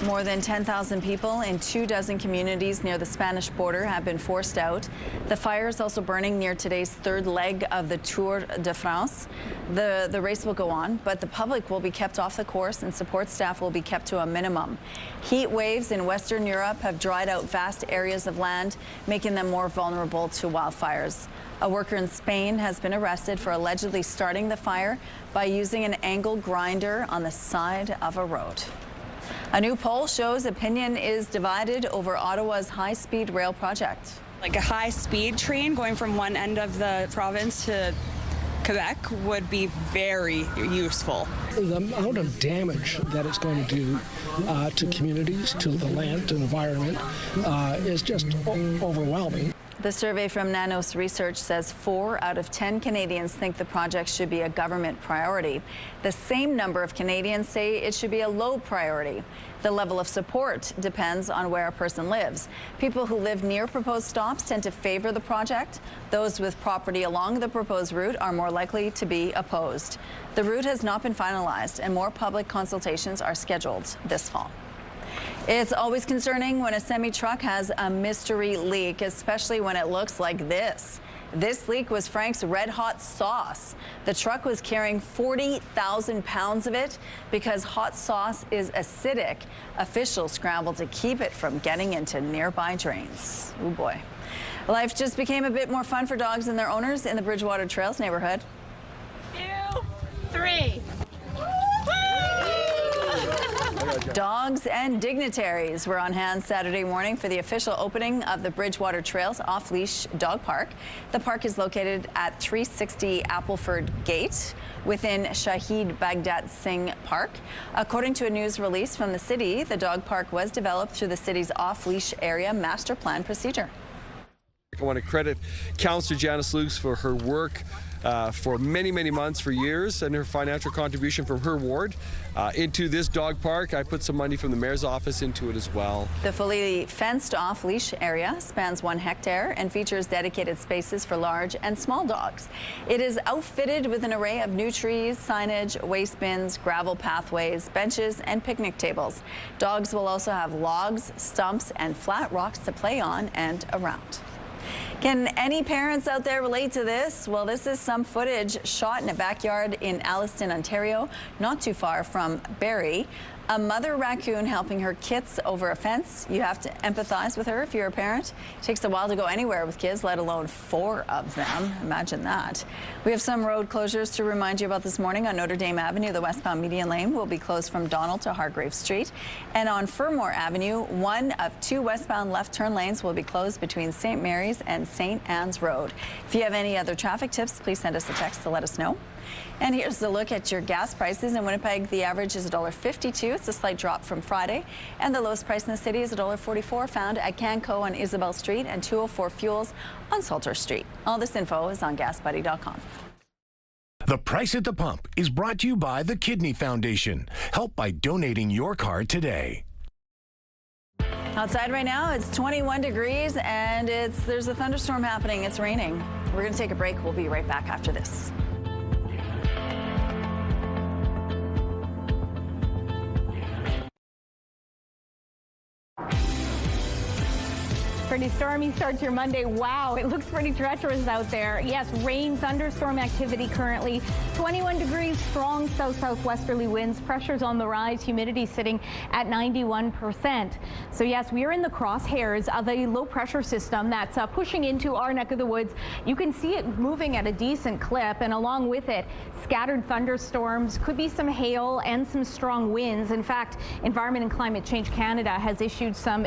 More than 10,000 people in 24 communities near the Spanish border have been forced out. The fire is also burning near today's third leg of the Tour de France. The race will go on, but the public will be kept off the course and support staff will be kept to a minimum. Heat waves in Western Europe have dried out vast areas of land, making them more vulnerable to wildfires. A worker in Spain has been arrested for allegedly starting the fire by using an angle grinder on the side of a road. A new poll shows opinion is divided over Ottawa's high-speed rail project. Like a high-speed train going from one end of the province to Quebec would be very useful. The amount of damage that it's going to do to communities, to the land, to the environment is just overwhelming. The survey from Nanos Research says 4 out of 10 Canadians think the project should be a government priority. The same number of Canadians say it should be a low priority. The level of support depends on where a person lives. People who live near proposed stops tend to favor the project. Those with property along the proposed route are more likely to be opposed. The route has not been finalized, and more public consultations are scheduled this fall. It's always concerning when a semi-truck has a mystery leak, especially when it looks like this. This leak was Frank's Red Hot sauce. The truck was carrying 40,000 pounds of it. Because hot sauce is acidic, officials scrambled to keep it from getting into nearby drains. Oh boy. Life just became a bit more fun for dogs and their owners in the Bridgewater Trails neighborhood. 2, 3. Dogs and dignitaries were on hand Saturday morning for the official opening of the Bridgewater Trails off-leash dog park. The park is located at 360 Appleford Gate within Shahid Baghdad Singh Park. According to a news release from the city, the dog park was developed through the city's off-leash area master plan procedure. I want to credit Councillor Janice Lukes for her work for many, many months, for years, and her financial contribution from her ward into this dog park. I put some money from the mayor's office into it as well. The fully fenced off-leash area spans 1 hectare and features dedicated spaces for large and small dogs. It is outfitted with an array of new trees, signage, waste bins, gravel pathways, benches, and picnic tables. Dogs will also have logs, stumps, and flat rocks to play on and around. Can any parents out there relate to this? Well, this is some footage shot in a backyard in Alliston, Ontario, not too far from Barrie. A mother raccoon helping her kits over a fence. You have to empathize with her if you're a parent. It takes a while to go anywhere with kids, let alone 4 of them. Imagine that. We have some road closures to remind you about this morning. On Notre Dame Avenue, the westbound median lane will be closed from Donald to Hargrave Street. And on Fermor Avenue, 1 of 2 westbound left turn lanes will be closed between St. Mary's and St. Anne's Road. If you have any other traffic tips, please send us a text to let us know. And here's a look at your gas prices. In Winnipeg, the average is $1.52. It's a slight drop from Friday. And the lowest price in the city is $1.44, found at Canco on Isabel Street and 204 Fuels on Salter Street. All this info is on GasBuddy.com. The Price at the Pump is brought to you by the Kidney Foundation. Help by donating your card today. Outside right now, it's 21 degrees and there's a thunderstorm happening. It's raining. We're going to take a break. We'll be right back after this. Pretty stormy start to your Monday. Wow, it looks pretty treacherous out there. Yes, rain, thunderstorm activity currently. 21 degrees, strong south-southwesterly winds. Pressure's on the rise. Humidity sitting at 91%. So yes, we are in the crosshairs of a low-pressure system that's pushing into our neck of the woods. You can see it moving at a decent clip, and along with it, scattered thunderstorms, could be some hail and some strong winds. In fact, Environment and Climate Change Canada has issued some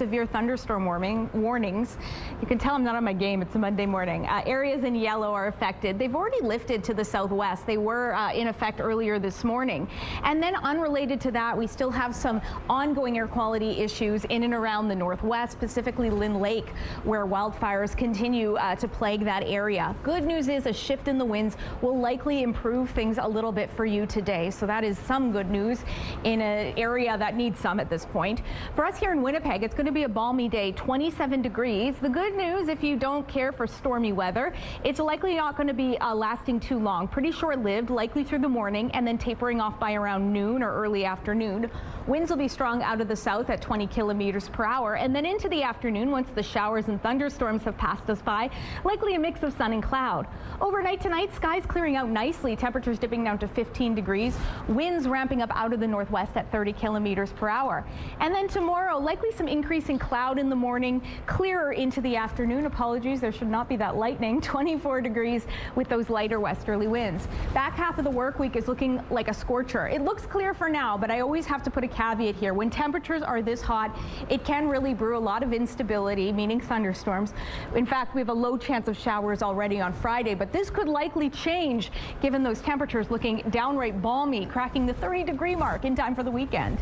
severe thunderstorm warnings. You can tell I'm not on my game. It's a Monday morning. Areas in yellow are affected. They've already lifted to the southwest. They were in effect earlier this morning. And then unrelated to that, we still have some ongoing air quality issues in and around the northwest, specifically Lynn Lake, where wildfires continue to plague that area. Good news is a shift in the winds will likely improve things a little bit for you today. So that is some good news in an area that needs some at this point. For us here in Winnipeg, it's going to be a balmy day, 27 degrees. The good news, if you don't care for stormy weather, it's likely not going to be lasting too long. Pretty short-lived, likely through the morning, and then tapering off by around noon or early afternoon. Winds will be strong out of the south at 20 kilometers per hour, and then into the afternoon, once the showers and thunderstorms have passed us by, likely a mix of sun and cloud. Overnight tonight, skies clearing out nicely, temperatures dipping down to 15 degrees, winds ramping up out of the northwest at 30 kilometers per hour. And then tomorrow, likely some increasing cloud in the morning, clearer into the afternoon. Apologies, there should not be that lightning. 24 degrees with those lighter westerly winds. Back half of the work week is looking like a scorcher. It looks clear for now, but I always have to put a caveat here. When temperatures are this hot, it can really brew a lot of instability, meaning thunderstorms. In fact, we have a low chance of showers already on Friday, but this could likely change given those temperatures looking downright balmy, cracking the 30-degree mark in time for the weekend.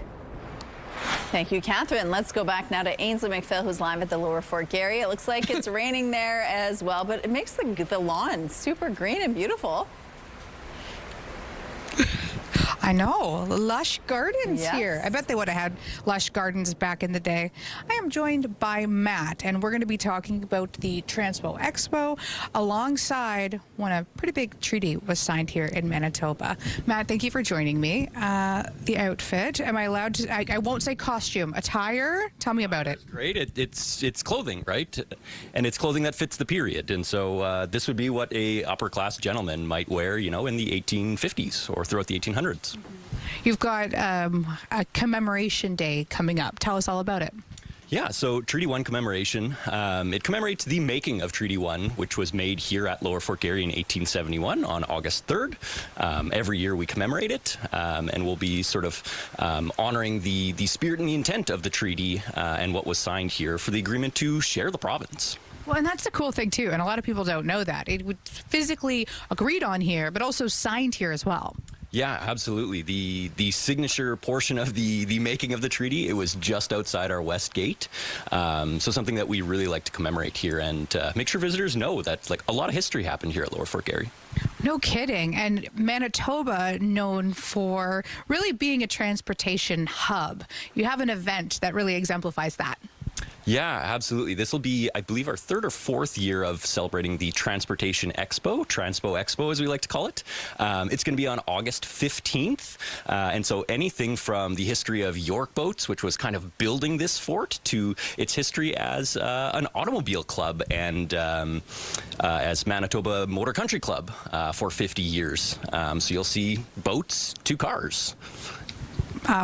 Thank you, Catherine. Let's go back now to Ainsley McPhail, who's live at the Lower Fort Garry. It looks like it's raining there as well, but it makes the lawn super green and beautiful. I know, lush gardens Yes. here. I bet they would have had lush gardens back in the day. I am joined by Matt, and we're going to be talking about the Transpo Expo alongside when a pretty big treaty was signed here in Manitoba. Matt, thank you for joining me. The outfit, am I allowed to, I won't say costume, attire? Tell me about it. Great. It's clothing, right? And it's clothing that fits the period. And so this would be what a upper class gentleman might wear, you know, in the 1850s or throughout the 1800s. You've got a commemoration day coming up. Tell us all about it. Yeah, so Treaty 1 commemoration, it commemorates the making of Treaty 1, which was made here at Lower Fort Garry in 1871 on August 3rd. Every year we commemorate it, and we'll be sort of honoring the spirit and the intent of the treaty and what was signed here for the agreement to share the province. Well, and that's the cool thing, too, and a lot of people don't know that. It was physically agreed on here, but also signed here as well. Yeah, absolutely. The signature portion of the making of the treaty, it was just outside our west gate. So something that we really like to commemorate here and make sure visitors know that like a lot of history happened here at Lower Fort Garry. No kidding. And Manitoba, known for really being a transportation hub. You have an event that really exemplifies that. Yeah, absolutely. This will be, I believe, our third or fourth year of celebrating the Transportation Expo, Transpo Expo, as we like to call it. It's going to be on August 15th. And so anything from the history of York Boats, which was kind of building this fort, to its history as an automobile club and as Manitoba Motor Country Club for 50 years. So you'll see boats to cars.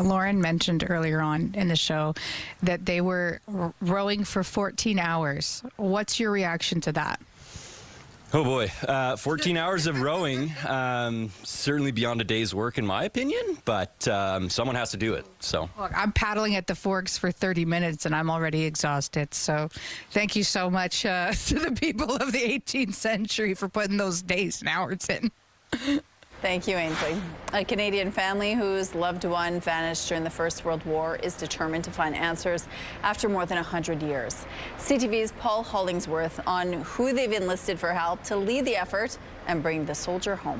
Lauren mentioned earlier on in the show that they were rowing for 14 hours. What's your reaction to that? Oh boy, 14 hours of rowing, certainly beyond a day's work in my opinion, but someone has to do it, so. Look, I'm paddling at the Forks for 30 minutes and I'm already exhausted, so thank you so much to the people of the 18th century for putting those days and hours in. Thank you, Ainsley. A Canadian family whose loved one vanished during the First World War is determined to find answers after more than 100 years. CTV's Paul Hollingsworth on who they've enlisted for help to lead the effort and bring the soldier home.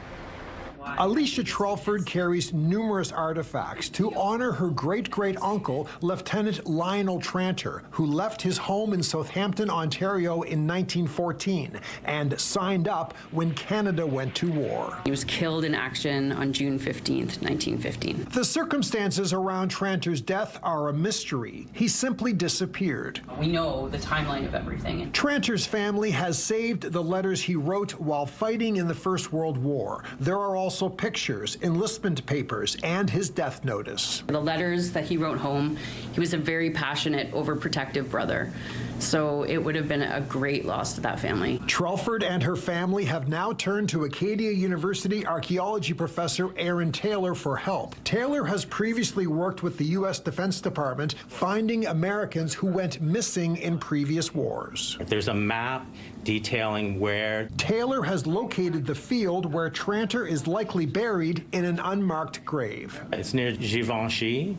Alicia Trelford carries numerous artifacts to honor her great-great-uncle, Lieutenant Lionel Tranter, who left his home in Southampton, Ontario in 1914 and signed up when Canada went to war. He was killed in action on June 15th, 1915. The circumstances around Tranter's death are a mystery. He simply disappeared. We know the timeline of everything. Tranter's family has saved the letters he wrote while fighting in the First World War. There are also pictures, enlistment papers, and his death notice. The letters that he wrote home, he was a very passionate, overprotective brother. So it would have been a great loss to that family. Trelford and her family have now turned to Acadia University archaeology professor Aaron Taylor for help. Taylor has previously worked with the U.S. Defense Department finding Americans who went missing in previous wars. There's a map detailing where. Taylor has located the field where Tranter is likely buried in an unmarked grave. It's near Givenchy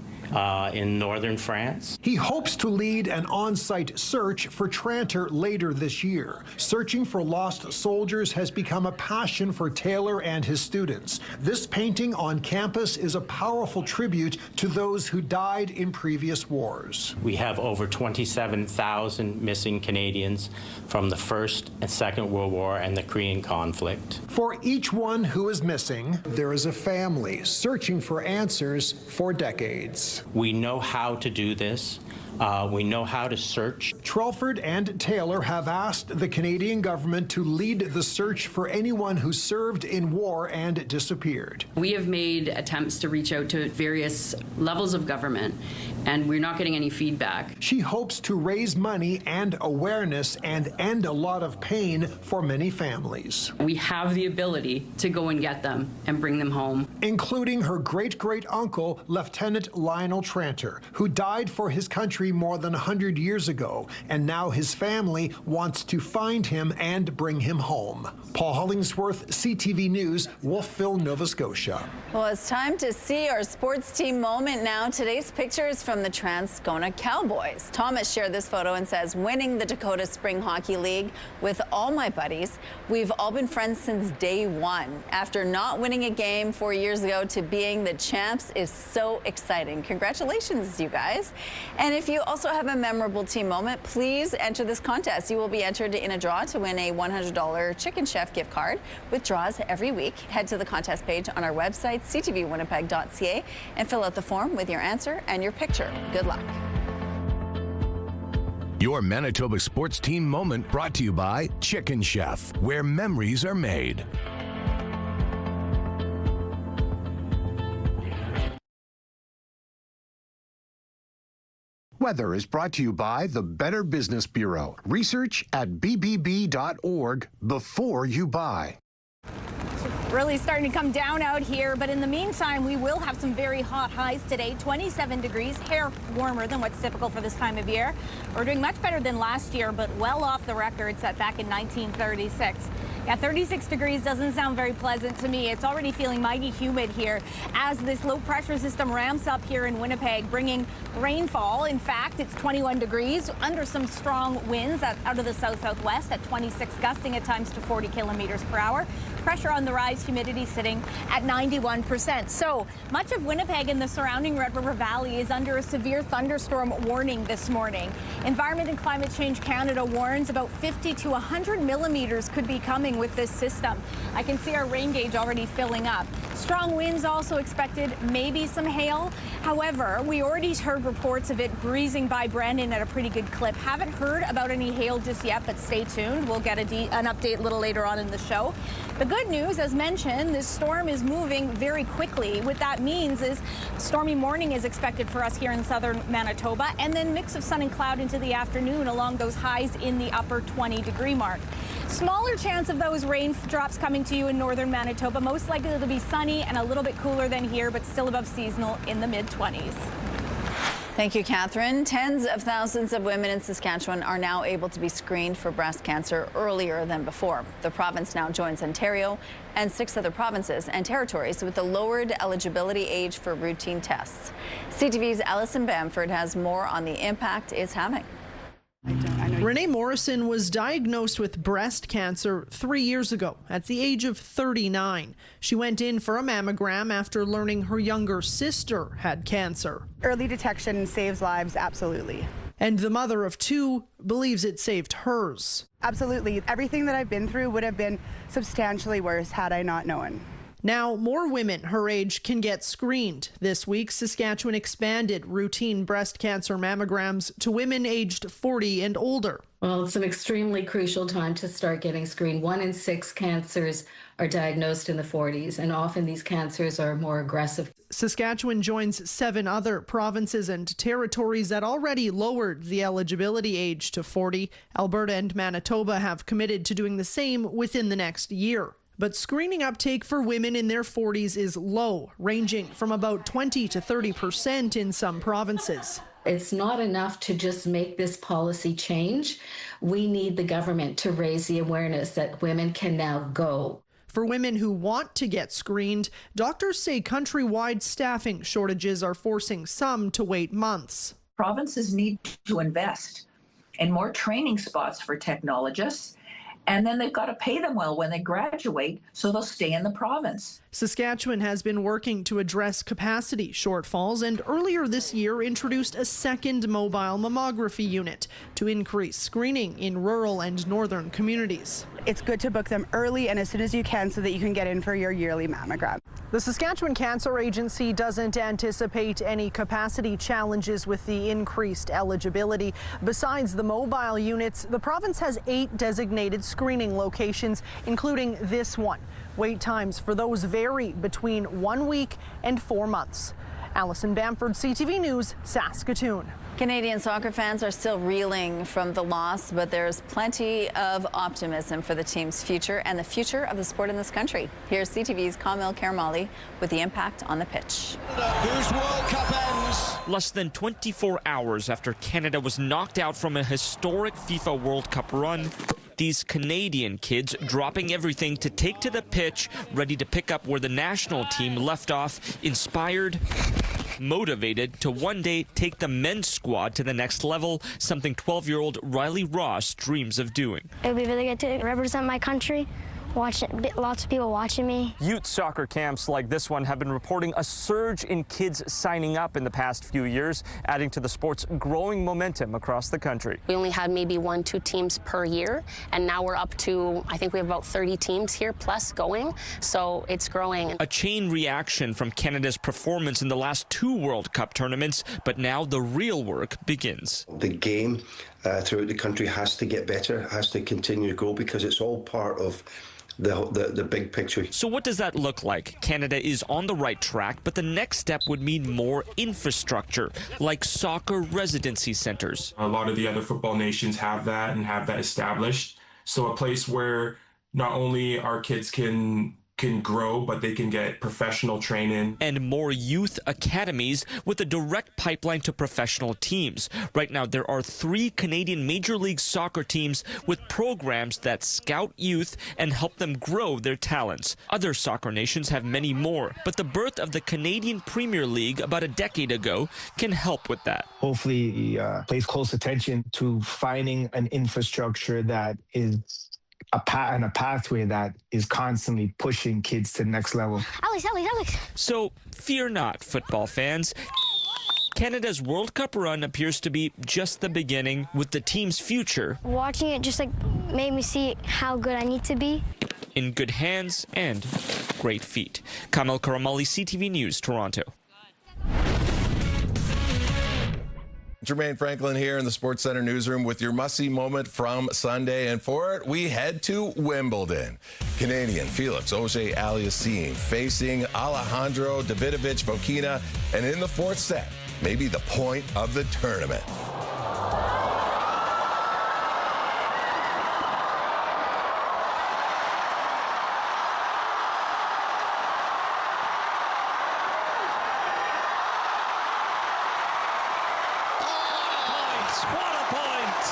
in northern France. He hopes to lead an on-site search for Tranter later this year. Searching for lost soldiers has become a passion for Taylor and his students. This painting on campus is a powerful tribute to those who died in previous wars. We have over 27,000 missing Canadians from the First and Second World War and the Korean conflict. For each one who is missing, there is a family searching for answers for decades. We know how to do this. We know how to search. Trelford and Taylor have asked the Canadian government to lead the search for anyone who served in war and disappeared. We have made attempts to reach out to various levels of government, and we're not getting any feedback. She hopes to raise money and awareness and end a lot of pain for many families. We have the ability to go and get them and bring them home. Including her great-great-uncle, Lieutenant Lionel Tranter, who died for his country more than 100 years ago, and now his family wants to find him and bring him home. Paul Hollingsworth, CTV News, Wolfville, Nova Scotia. Well, it's time to see our sports team moment now. Today's picture is from the Transcona Cowboys. Thomas shared this photo and says, winning the Dakota Spring Hockey League with all my buddies. We've all been friends since day one. After not winning a game 4 years ago to being the champs is so exciting. Congratulations, you guys. And if you also have a memorable team moment, please enter this contest. You will be entered in a draw to win a $100 Chicken Chef gift card with draws every week. Head to the contest page on our website, ctvwinnipeg.ca, and fill out the form with your answer and your picture. Good luck. Your Manitoba sports team moment brought to you by Chicken Chef, where memories are made. Weather is brought to you by the Better Business Bureau. Research at bbb.org before you buy. Really starting to come down out here, but in the meantime, we will have some very hot highs today. 27 degrees, hair warmer than what's typical for this time of year. We're doing much better than last year, but well off the record set back in 1936. Yeah, 36 degrees doesn't sound very pleasant to me. It's already feeling mighty humid here as this low pressure system ramps up here in Winnipeg, bringing rainfall. In fact, it's 21 degrees under some strong winds out of the south-southwest at 26, gusting at times to 40 kilometers per hour. Pressure on the rise, humidity sitting at 91%. So much of Winnipeg and the surrounding Red River Valley is under a severe thunderstorm warning this morning. Environment and Climate Change Canada warns about 50 to 100 millimeters could be coming with this system. I can see our rain gauge already filling up. Strong winds also expected, maybe some hail. However, we already heard reports of it breezing by Brandon at a pretty good clip. Haven't heard about any hail just yet, but stay tuned. We'll get an update a little later on in the show. The good news, as mentioned, this storm is moving very quickly. What that means is stormy morning is expected for us here in southern Manitoba, and then mix of sun and cloud into the afternoon along those highs in the upper 20-degree mark. Smaller chance of those raindrops coming to you in northern Manitoba. Most likely it'll be sunny and a little bit cooler than here, but still above seasonal in the mid-20s. Thank you, Catherine. Tens of thousands of women in Saskatchewan are now able to be screened for breast cancer earlier than before. The province now joins Ontario and 6 other provinces and territories with the lowered eligibility age for routine tests. CTV's Alison Bamford has more on the impact it's having. Renee Morrison was diagnosed with breast cancer 3 years ago at the age of 39. She went in for a mammogram after learning her younger sister had cancer. Early detection saves lives, absolutely. And the mother of 2 believes it saved hers. Absolutely. Everything that I've been through would have been substantially worse had I not known. Now, more women her age can get screened. This week, Saskatchewan expanded routine breast cancer mammograms to women aged 40 and older. Well, it's an extremely crucial time to start getting screened. 1 in 6 cancers are diagnosed in the 40s, and often these cancers are more aggressive. Saskatchewan joins 7 other provinces and territories that already lowered the eligibility age to 40. Alberta and Manitoba have committed to doing the same within the next year. But screening uptake for women in their 40s is low, ranging from about 20 to 30% in some provinces. It's not enough to just make this policy change. We need the government to raise the awareness that women can now go. For women who want to get screened, doctors say countrywide staffing shortages are forcing some to wait months. Provinces need to invest in more training spots for technologists, and then they've got to pay them well when they graduate so they'll stay in the province. Saskatchewan has been working to address capacity shortfalls and earlier this year introduced a second mobile mammography unit to increase screening in rural and northern communities. It's good to book them early and as soon as you can so that you can get in for your yearly mammogram. The Saskatchewan Cancer Agency doesn't anticipate any capacity challenges with the increased eligibility. Besides the mobile units, the province has 8 designated screening locations, including this one. Wait times for those vary between 1 week and 4 months. Alison Bamford, CTV News, Saskatoon. Canadian soccer fans are still reeling from the loss, but there's plenty of optimism for the team's future and the future of the sport in this country. Here's CTV's Kamil Karamali with the impact on the pitch. Whose World Cup ends less than 24 hours after Canada was knocked out from a historic FIFA World Cup run. These Canadian kids dropping everything to take to the pitch, ready to pick up where the national team left off, inspired, motivated to one day take the men's squad to the next level, something 12-year-old Riley Ross dreams of doing. It would be really good to represent my country. Lots of people watching me. Youth soccer camps like this one have been reporting a surge in kids signing up in the past few years, adding to the sport's growing momentum across the country. We only had maybe 1-2 teams per year, and now we're up to, I think we have about 30 teams here plus going, so it's growing. A chain reaction from Canada's performance in the last 2 World Cup tournaments, but now the real work begins. The game throughout the country has to get better, has to continue to grow, because it's all part of the big picture. So what does that look like? Canada is on the right track, but the next step would mean more infrastructure, like soccer residency centers. A lot of the other football nations have that and have that established. So a place where not only our kids can grow, but they can get professional training. And more youth academies with a direct pipeline to professional teams. Right now, there are 3 Canadian Major League Soccer teams with programs that scout youth and help them grow their talents. Other soccer nations have many more, but the birth of the Canadian Premier League about a decade ago can help with that. Hopefully, he pays close attention to finding an infrastructure that is a pathway that is constantly pushing kids to the next level. Alex. So fear not, football fans. Canada's World Cup run appears to be just the beginning, with the team's future Watching it just made me see how good I need to be. in good hands and great feet. Kamil Karamali, CTV News, Toronto. Jermaine Franklin here in the Sports Center newsroom with your must-see moment from Sunday. And for it, we head to Wimbledon. Canadian Felix Auger-Aliassime facing Alejandro Davidovich Fokina. And in the 4th set, maybe the point of the tournament. What a point!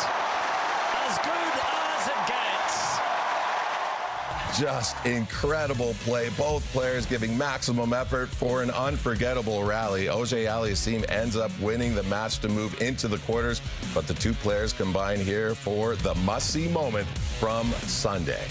As good as it gets. Just incredible play. Both players giving maximum effort for an unforgettable rally. Auger-Aliassime ends up winning the match to move into the quarters, but the 2 players combine here for the must-see moment from Sunday.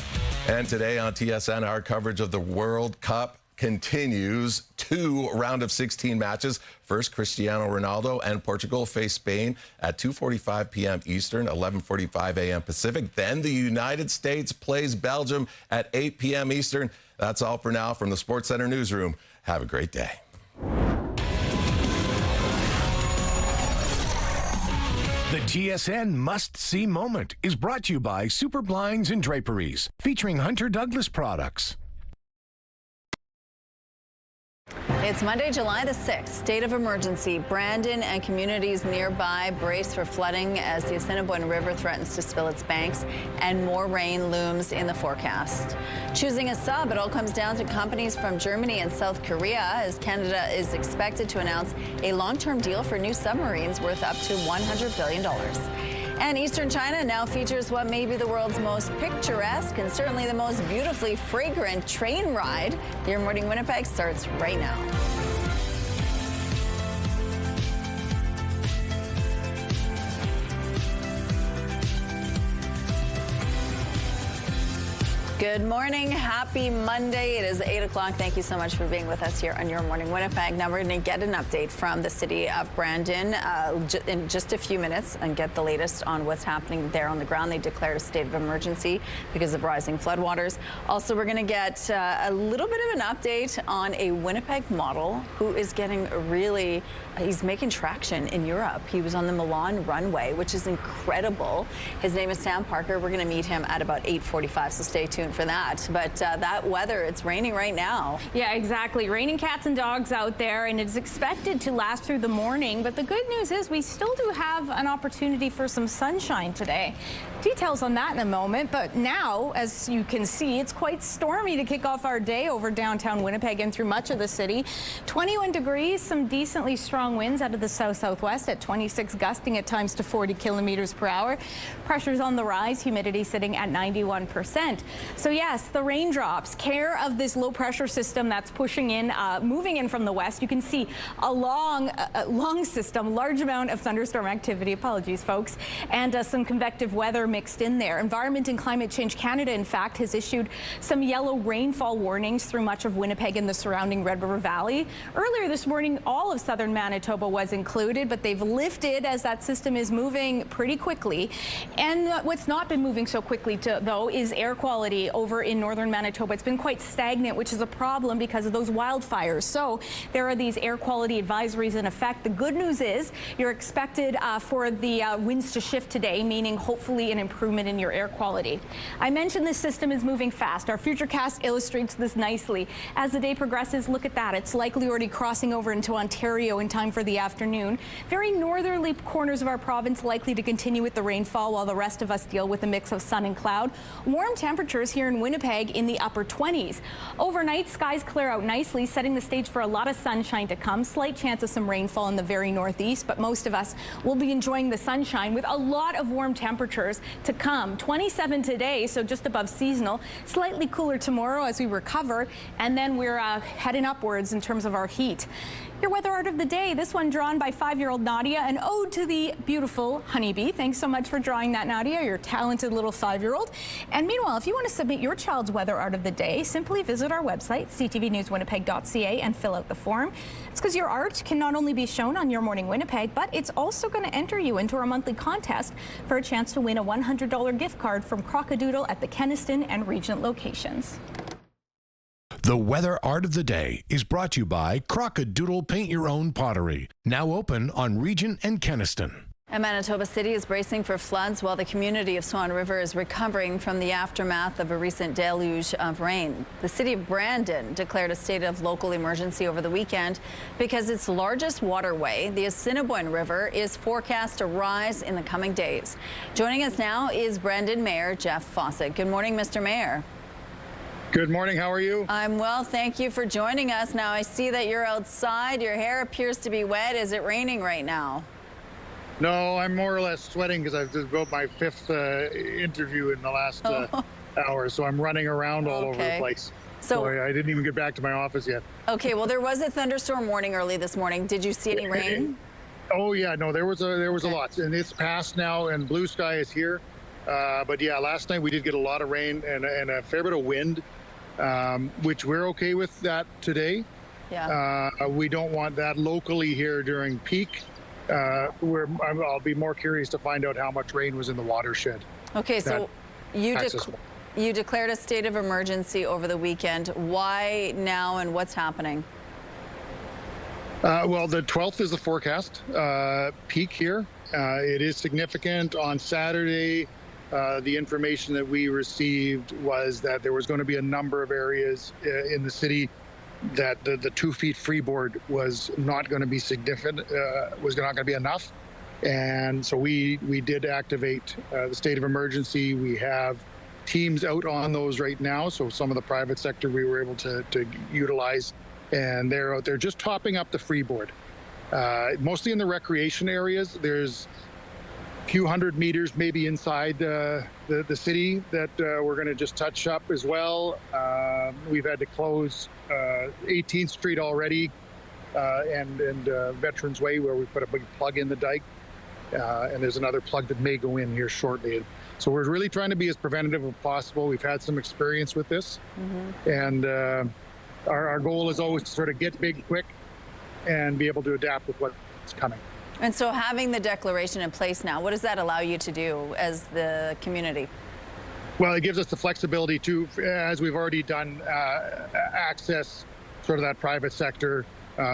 And today on TSN, our coverage of the World Cup continues. 2 round of 16 matches. First, Cristiano Ronaldo and Portugal face Spain at 2:45 p.m. Eastern, 11:45 a.m. Pacific. Then the United States plays Belgium at 8 p.m. Eastern. That's all for now from the Sports Center newsroom. Have a great day. The TSN must-see moment is brought to you by Super Blinds and Draperies, featuring Hunter Douglas products. It's Monday, July the 6th. State of emergency. Brandon and communities nearby brace for flooding as the Assiniboine River threatens to spill its banks and more rain looms in the forecast. Choosing a sub, it all comes down to companies from Germany and South Korea as Canada is expected to announce a long-term deal for new submarines worth up to $100 billion. And Eastern China now features what may be the world's most picturesque and certainly the most beautifully fragrant train ride. Your Morning Winnipeg starts right now. Good morning. Happy Monday. It is 8 o'clock. Thank you so much for being with us here on Your Morning Winnipeg. Now we're going to get an update from the city of Brandon in just a few minutes and get the latest on what's happening there on the ground. They declared a state of emergency because of rising floodwaters. Also, we're going to get a little bit of an update on a Winnipeg model who is getting really, he's making traction in Europe. He was on the Milan runway, which is incredible. His name is Sam Parker. We're going to meet him at about 8:45, so stay tuned for that. But that weather, it's raining right now. Yeah, exactly. Raining cats and dogs out there, and it's expected to last through the morning. But the good news is we still do have an opportunity for some sunshine today. Details on that in a moment. But now, as you can see, it's quite stormy to kick off our day over downtown Winnipeg and through much of the city. 21 degrees, some decently strong winds out of the south-southwest at 26, gusting at times to 40 kilometers per hour. Pressure's on the rise, humidity sitting at 91%. So yes, the raindrops, care of this low pressure system that's pushing in, moving in from the west. You can see a long system, large amount of thunderstorm activity, apologies folks, and some convective weather mixed in there. Environment and Climate Change Canada, in fact, has issued some yellow rainfall warnings through much of Winnipeg and the surrounding Red River Valley. Earlier this morning, all of southern Manitoba was included, but they've lifted as that system is moving pretty quickly. And what's not been moving so quickly, though, is air quality over in northern Manitoba. It's been quite stagnant, which is a problem because of those wildfires. So there are these air quality advisories in effect. The good news is you're expected for the winds to shift today, meaning hopefully an improvement in your air quality. I mentioned this system is moving fast. Our Futurecast illustrates this nicely. As the day progresses, look at that. It's likely already crossing over into Ontario in time for the afternoon. Very northerly corners of our province likely to continue with the rainfall while the rest of us deal with a mix of sun and cloud. Warm temperatures here in Winnipeg in the upper 20s. Overnight, skies clear out nicely, setting the stage for a lot of sunshine to come. Slight chance of some rainfall in the very northeast, but most of us will be enjoying the sunshine with a lot of warm temperatures to come. 27 today, so just above seasonal. Slightly cooler tomorrow as we recover, and then we're heading upwards in terms of our heat. Your weather art of the day, this one drawn by 5-year-old Nadia, an ode to the beautiful honeybee. Thanks so much for drawing that, Nadia. You're a talented little 5-year-old. And meanwhile, if you want to submit your child's weather art of the day, simply visit our website, ctvnewswinnipeg.ca, and fill out the form. It's because your art can not only be shown on Your Morning Winnipeg, but it's also going to enter you into our monthly contest for a chance to win a $100 gift card from Crockadoodle at the Keniston and Regent locations. The weather art of the day is brought to you by Crockadoodle Paint Your Own Pottery, now open on Regent and Keniston. And Manitoba City is bracing for floods while the community of Swan River is recovering from the aftermath of a recent deluge of rain. The city of Brandon declared a state of local emergency over the weekend because its largest waterway, the Assiniboine River, is forecast to rise in the coming days. Joining us now is Brandon Mayor Jeff Fawcett. Good morning, Mr. Mayor. Good morning. How are you? I'm well. Thank you for joining us. Now, I see that you're outside. Your hair appears to be wet. Is it raining right now? No, I'm more or less sweating because I've just got my 5th interview in the last hour, so I'm running around all over the place. So I didn't even get back to my office yet. Okay, well, there was a thunderstorm warning early this morning. Did you see any rain? Oh yeah, no, there was a lot, and it's passed now, and blue sky is here. But yeah, last night we did get a lot of rain and a fair bit of wind. Which we're okay with that today. Yeah. We don't want that locally here during peak. I'll be more curious to find out how much rain was in the watershed. Okay, so you declared a state of emergency over the weekend. Why now and what's happening? Well, the 12th is the forecast peak here. It is significant. On Saturday, the information that we received was that there was going to be a number of areas in the city that the 2 feet freeboard was not going to be significant, was not going to be enough. And so we did activate the state of emergency. We have teams out on those right now. So some of the private sector we were able to utilize, and they're out there just topping up the freeboard. Mostly in the recreation areas. There's few hundred meters maybe inside the city that we're going to just touch up as well. We've had to close 18th Street already and Veterans Way, where we put a big plug in the dike. And there's another plug that may go in here shortly. So we're really trying to be as preventative as possible. We've had some experience with this. And our goal is always to sort of get big quick and be able to adapt with what's coming. And so having the declaration in place now, what does that allow you to do as the community? Well, it gives us the flexibility to, as we've already done, access sort of that private sector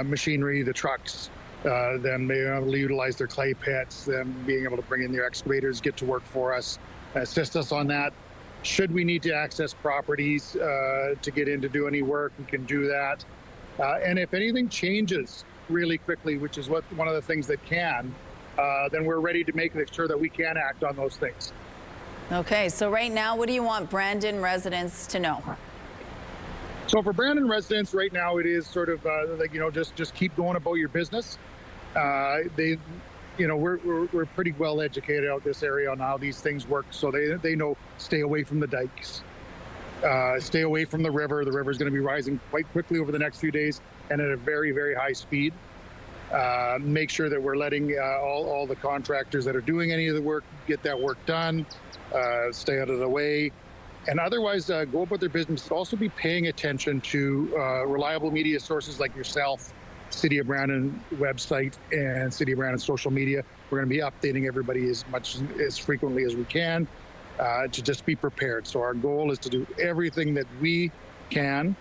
machinery, the trucks, them being able to utilize their clay pits, them being able to bring in their excavators, get to work for us, assist us on that. Should we need to access properties to get in to do any work, we can do that. And if anything changes really quickly, which is one of the things that can, then we're ready to make sure that we can act on those things. Okay, so right now, what do you want Brandon residents to know? So for Brandon residents right now, it is sort of just keep going about your business. We're pretty well educated out this area on how these things work, so they know stay away from the dikes, stay away from the river. The river is going to be rising quite quickly over the next few days and at a very, very high speed. Make sure that we're letting all the contractors that are doing any of the work get that work done, stay out of the way, and otherwise go about their business. Also be paying attention to reliable media sources like yourself, City of Brandon website, and City of Brandon social media. We're going to be updating everybody as frequently as we can. to just be prepared. So our goal is to do everything that we can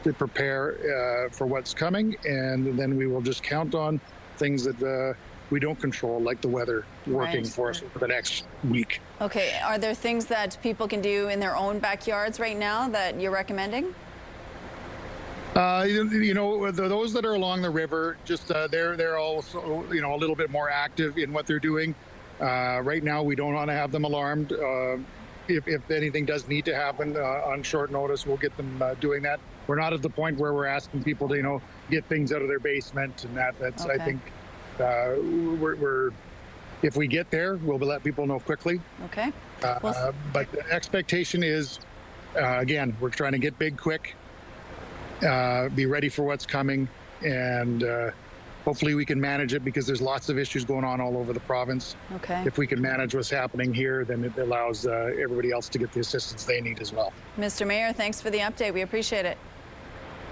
to prepare for what's coming, and then we will just count on things that we don't control, like the weather working for us for the next week. Okay, are there things that people can do in their own backyards right now that you're recommending? You know, those that are along the river, just they're also, you know, a little bit more active in what they're doing. Right now, we don't want to have them alarmed. If anything does need to happen on short notice, we'll get them doing that. We're not at the point where we're asking people to, you know, get things out of their basement and that. That's, I think, if we get there, we'll let people know quickly. Okay. But the expectation is, again, we're trying to get big quick, be ready for what's coming, and hopefully we can manage it, because there's lots of issues going on all over the province. Okay. If we can manage what's happening here, then it allows everybody else to get the assistance they need as well. Mr. Mayor, thanks for the update. We appreciate it.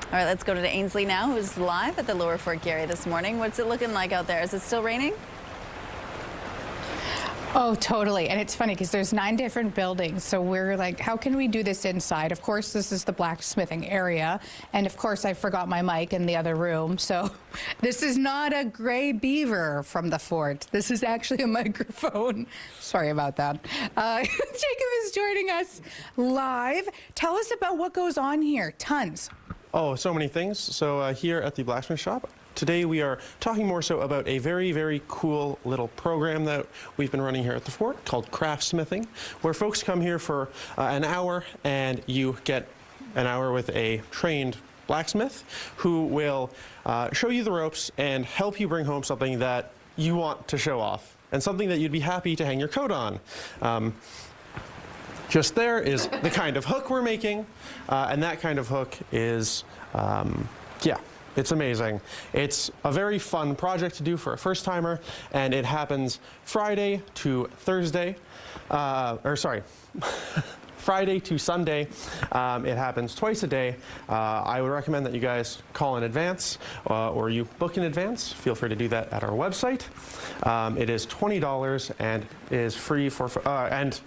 All right, let's go to Ainsley now, who's live at the Lower Fort Garry this morning. What's it looking like out there? Is it still raining? Oh, totally. And it's funny because there's 9 different buildings. So we're like, how can we do this inside? Of course, this is the blacksmithing area. And of course, I forgot my mic in the other room. So this is not a gray beaver from the fort. This is actually a microphone. Sorry about that. Jacob is joining us live. Tell us about what goes on here. Tons. Oh, so many things. So here at the blacksmith shop, today we are talking more so about a very, very cool little program that we've been running here at the fort called craft smithing, where folks come here for an hour, and you get an hour with a trained blacksmith who will show you the ropes and help you bring home something that you want to show off and something that you'd be happy to hang your coat on. Just there is the kind of hook we're making, and that kind of hook is, yeah, it's amazing. It's a very fun project to do for a first-timer, and it happens Friday to Thursday, Friday to Sunday. It happens twice a day. I would recommend that you guys call in advance or you book in advance. Feel free to do that at our website. It is $20 and is free for and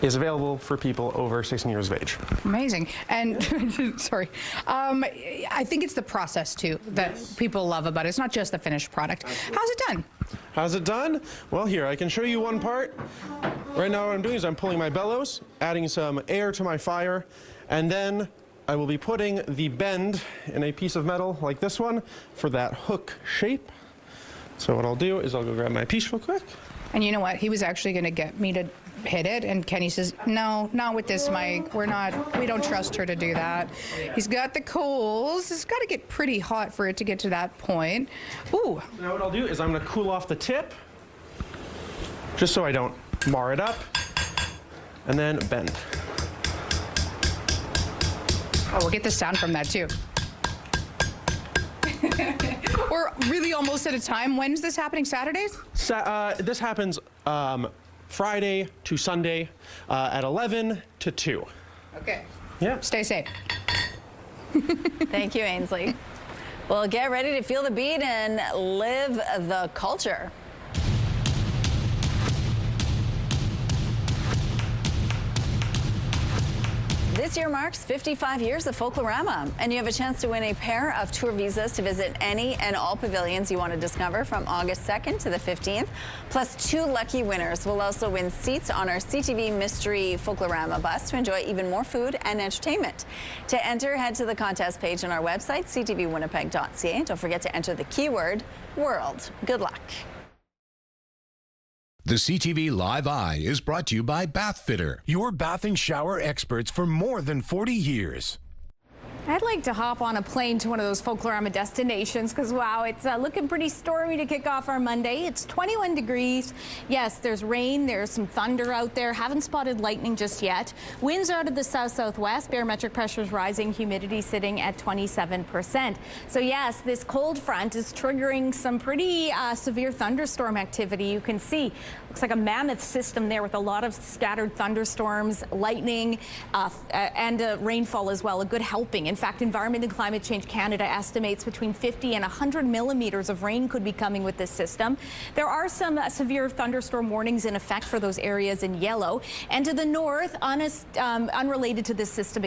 is available for people over 16 years of age. Amazing. And sorry, I think it's the process too that people love about it. It's not just the finished product. Absolutely. How's it done? How's it done? Well, here, I can show you one part. Right now what I'm doing is I'm pulling my bellows, adding some air to my fire, and then I will be putting the bend in a piece of metal like this one for that hook shape. So what I'll do is I'll go grab my piece real quick. And you know what? He was actually going to get me to hit it, and Kenny says, no, not with this mic. We don't trust her to do that. He's got the coals. It's got to get pretty hot for it to get to that point. Ooh. Now what I'll do is I'm going to cool off the tip, just so I don't mar it up, and then bend. Oh, we'll get the sound from that too. We're really almost at a time. When's this happening? Saturdays? This happens Friday to Sunday at 11 to 2. Okay. Yeah. Stay safe. Thank you, Ainsley. Well, get ready to feel the beat and live the culture. This year marks 55 years of Folklorama, and you have a chance to win a pair of tour visas to visit any and all pavilions you want to discover from August 2nd to the 15th. Plus, 2 lucky winners will also win seats on our CTV Mystery Folklorama bus to enjoy even more food and entertainment. To enter, head to the contest page on our website, ctvwinnipeg.ca. Don't forget to enter the keyword world. Good luck. The CTV Live Eye is brought to you by Bath Fitter, your bath and shower experts for more than 40 years. I'd like to hop on a plane to one of those Folklorama destinations because, wow, it's looking pretty stormy to kick off our Monday. It's 21 degrees. Yes, there's rain. There's some thunder out there. Haven't spotted lightning just yet. Winds are out of the south-southwest. Barometric pressure is rising. Humidity sitting at 27%. So, yes, this cold front is triggering some pretty severe thunderstorm activity. You can see looks like a mammoth system there with a lot of scattered thunderstorms, lightning, and rainfall as well, a good helping. In fact, Environment and Climate Change Canada estimates between 50 and 100 millimeters of rain could be coming with this system. There are some severe thunderstorm warnings in effect for those areas in yellow. And to the north, unrelated to this system,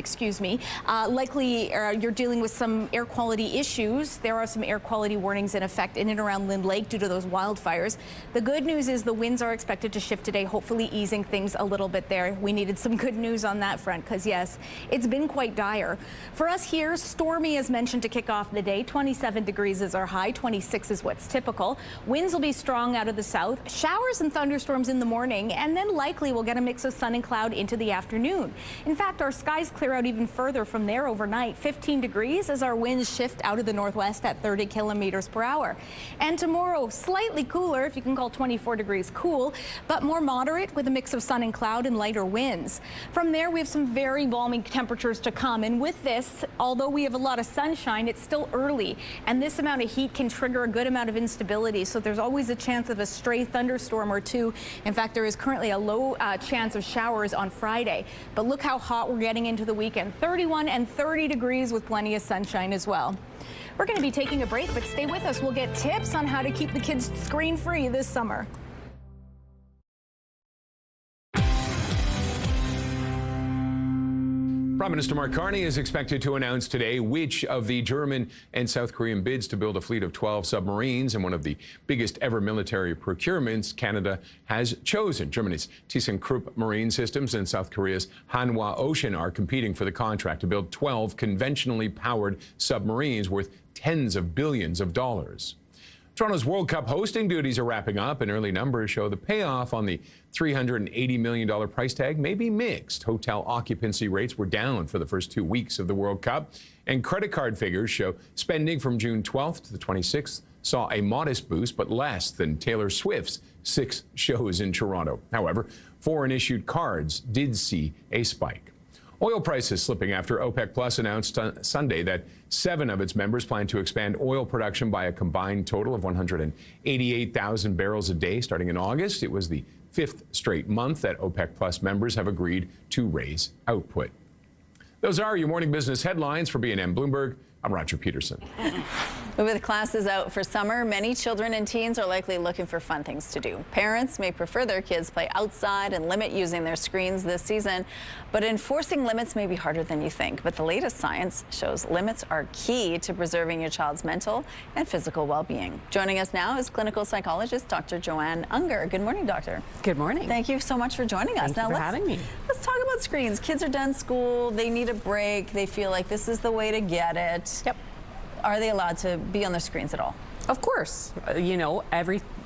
likely you're dealing with some air quality issues. There are some air quality warnings in effect in and around Lynn Lake due to those wildfires. The good news is the winds are expected to shift today, hopefully easing things a little bit there. We needed some good news on that front because, yes, it's been quite dire. For us here, stormy as mentioned to kick off the day. 27 degrees is our high, 26 is what's typical. Winds will be strong out of the south, showers and thunderstorms in the morning, and then likely we'll get a mix of sun and cloud into the afternoon. In fact, our skies clear out even further from there overnight. 15 degrees as our winds shift out of the northwest at 30 kilometers per hour. And tomorrow, slightly cooler, if you can call 24 degrees cool, but more moderate with a mix of sun and cloud and lighter winds. From there, we have some very balmy temperatures to come. And with this, although we have a lot of sunshine, it's still early. And this amount of heat can trigger a good amount of instability. So there's always a chance of a stray thunderstorm or two. In fact, there is currently a low chance of showers on Friday. But look how hot we're getting into the weekend. 31 and 30 degrees with plenty of sunshine as well. We're going to be taking a break, but stay with us. We'll get tips on how to keep the kids screen-free this summer. Prime Minister Mark Carney is expected to announce today which of the German and South Korean bids to build a fleet of 12 submarines in one of the biggest ever military procurements Canada has chosen. Germany's ThyssenKrupp Marine Systems and South Korea's Hanwha Ocean are competing for the contract to build 12 conventionally powered submarines worth tens of billions of dollars. Toronto's World Cup hosting duties are wrapping up, and early numbers show the payoff on the $380 million price tag may be mixed. Hotel occupancy rates were down for the first 2 weeks of the World Cup, and credit card figures show spending from June 12th to the 26th saw a modest boost, but less than Taylor Swift's 6 shows in Toronto. However, foreign-issued cards did see a spike. Oil prices slipping after OPEC Plus announced Sunday that 7 of its members plan to expand oil production by a combined total of 188,000 barrels a day starting in August. It was the 5th straight month that OPEC Plus members have agreed to raise output. Those are your morning business headlines. For BNN Bloomberg, I'm Roger Peterson. With classes out for summer, many children and teens are likely looking for fun things to do. Parents may prefer their kids play outside and limit using their screens this season, but enforcing limits may be harder than you think. But the latest science shows limits are key to preserving your child's mental and physical well-being. Joining us now is clinical psychologist Dr. Joanne Unger. Good morning, doctor. Good morning. Thank you so much for joining us. Thank you for having me. Let's talk about screens. Kids are done school. They need a break. They feel like this is the way to get it. Yep. Are they allowed to be on their screens at all? Of course. You know,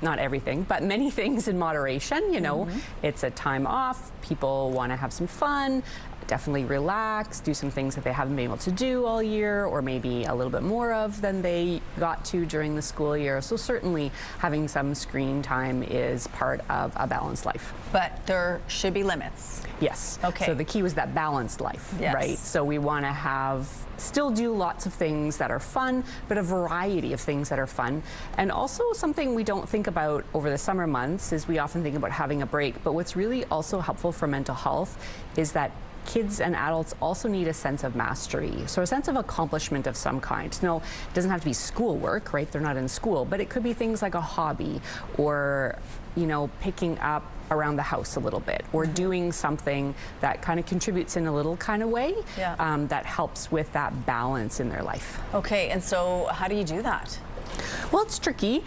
not everything, but many things in moderation. You know, it's a time off. People want to have some fun, definitely relax, do some things that they haven't been able to do all year, or maybe a little bit more of than they got to during the school year. So certainly having some screen time is part of a balanced life. But there should be limits. Yes. Okay. So the key was that balanced life, yes. Right? So we want to still do lots of things that are fun, but a variety of things that are fun. And also something we don't think about over the summer months is we often think about having a break, but what's really also helpful for mental health is that kids and adults also need a sense of mastery, so a sense of accomplishment of some kind. No, it doesn't have to be schoolwork, right? They're not in school, but it could be things like a hobby or, you know, picking up around the house a little bit or doing something that kind of contributes in a little kind of way that helps with that balance in their life. Okay, and so how do you do that? Well, it's tricky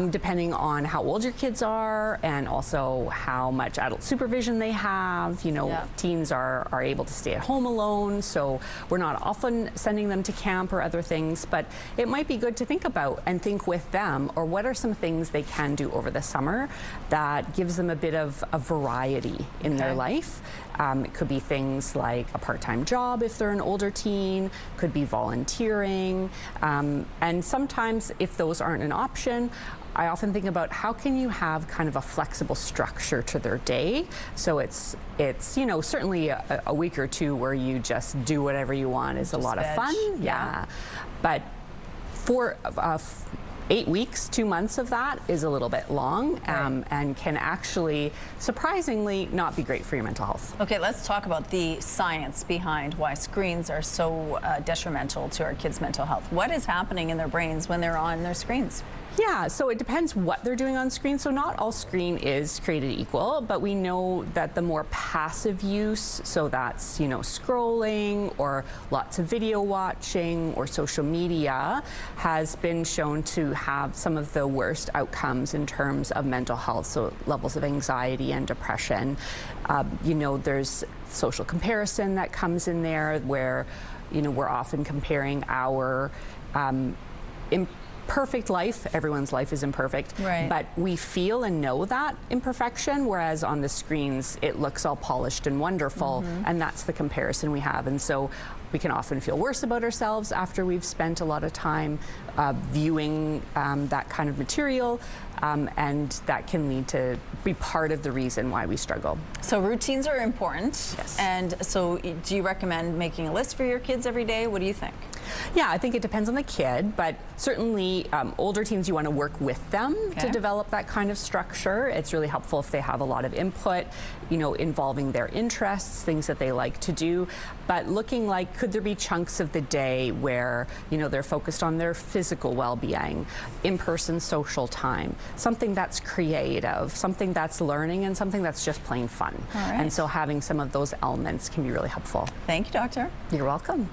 depending on how old your kids are and also how much adult supervision they have. You know, teens are able to stay at home alone, so we're not often sending them to camp or other things, but it might be good to think about and think with them, or what are some things they can do over the summer that gives them a bit of a variety in their life. It could be things like a part-time job if they're an older teen, could be volunteering, and sometimes if those aren't an option, I often think about how can you have kind of a flexible structure to their day. So it's you know, certainly a week or two where you just do whatever you want is a lot of fun. Yeah. But for 8 weeks, 2 months of that is a little bit long, and can actually, surprisingly, not be great for your mental health. Okay, let's talk about the science behind why screens are so detrimental to our kids' mental health. What is happening in their brains when they're on their screens? Yeah, so it depends what they're doing on screen. So not all screen is created equal, but we know that the more passive use, so that's, you know, scrolling or lots of video watching or social media, has been shown to have some of the worst outcomes in terms of mental health, so levels of anxiety and depression. You know, there's social comparison that comes in there where, you know, we're often comparing our imperfect life. Everyone's life is imperfect, but we feel and know that imperfection, whereas on the screens it looks all polished and wonderful, and that's the comparison we have. And so we can often feel worse about ourselves after we've spent a lot of time viewing that kind of material, and that can lead to be part of the reason why we struggle. So routines are important. Yes. And so do you recommend making a list for your kids every day? What do you think? Yeah, I think it depends on the kid, but certainly older teens, you want to work with them to develop that kind of structure. It's really helpful if they have a lot of input, you know, involving their interests, things that they like to do, but looking like, could there be chunks of the day where, you know, they're focused on their physical well-being, in-person social time, something that's creative, something that's learning, and something that's just plain fun. All right. And so having some of those elements can be really helpful. Thank you, Doctor. You're welcome.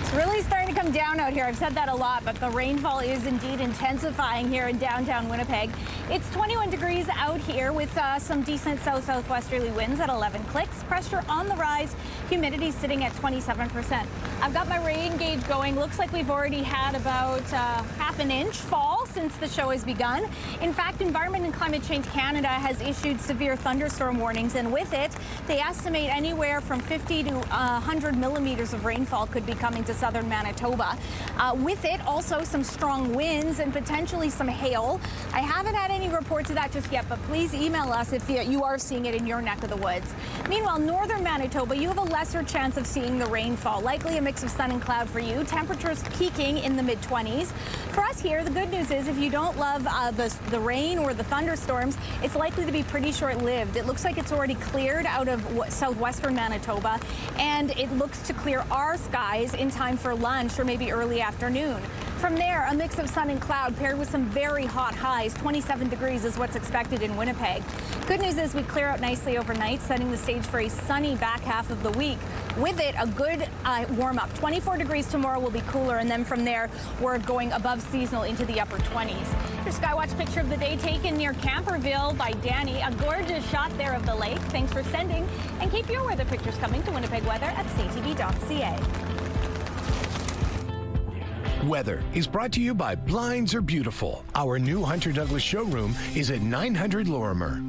It's really starting to come down out here. I've said that a lot, but the rainfall is indeed intensifying here in downtown Winnipeg. It's 21 degrees out here with some decent south-southwesterly winds at 11 clicks. Pressure on the rise, humidity sitting at 27%. I've got my rain gauge going. Looks like we've already had about half an inch fall since the show has begun. In fact, Environment and Climate Change Canada has issued severe thunderstorm warnings, and with it, they estimate anywhere from 50 to 100 millimeters of rainfall could be coming to southern Manitoba. With it, also some strong winds and potentially some hail. I haven't had any reports of that just yet, but please email us if you are seeing it in your neck of the woods. Meanwhile, northern Manitoba, you have a lesser chance of seeing the rainfall. Likely a mix of sun and cloud for you. Temperatures peaking in the mid-20s. For us here, the good news is if you don't love the rain or the thunderstorms, it's likely to be pretty short-lived. It looks like it's already cleared out of southwestern Manitoba, and it looks to clear our skies in time for lunch or maybe early afternoon. From there, a mix of sun and cloud paired with some very hot highs. 27 degrees is what's expected in Winnipeg. Good news is we clear out nicely overnight, setting the stage for a sunny back half of the week. With it, a good warm-up. 24 degrees tomorrow will be cooler, and then from there, we're going above seasonal into the upper 20s. Your Skywatch picture of the day taken near Camperville by Danny. A gorgeous shot there of the lake. Thanks for sending, and keep your weather pictures coming to Winnipeg Weather at ctv.ca. Weather is brought to you by Blinds Are Beautiful. Our new Hunter Douglas showroom is at 900 Lorimer.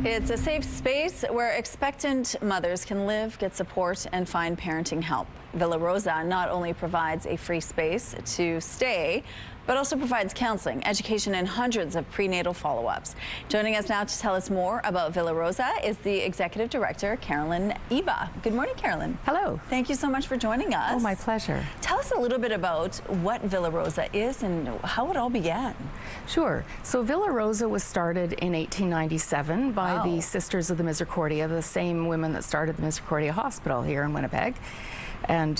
It's a safe space where expectant mothers can live, get support, and find parenting help. Villa Rosa not only provides a free space to stay, but also provides counseling, education, and hundreds of prenatal follow-ups. Joining us now to tell us more about Villa Rosa is the Executive Director, Carolyn Eva. Good morning, Carolyn. Hello. Thank you so much for joining us. Oh, my pleasure. Tell us a little bit about what Villa Rosa is and how it all began. Sure. So Villa Rosa was started in 1897 by the Sisters of the Misericordia, the same women that started the Misericordia Hospital here in Winnipeg. And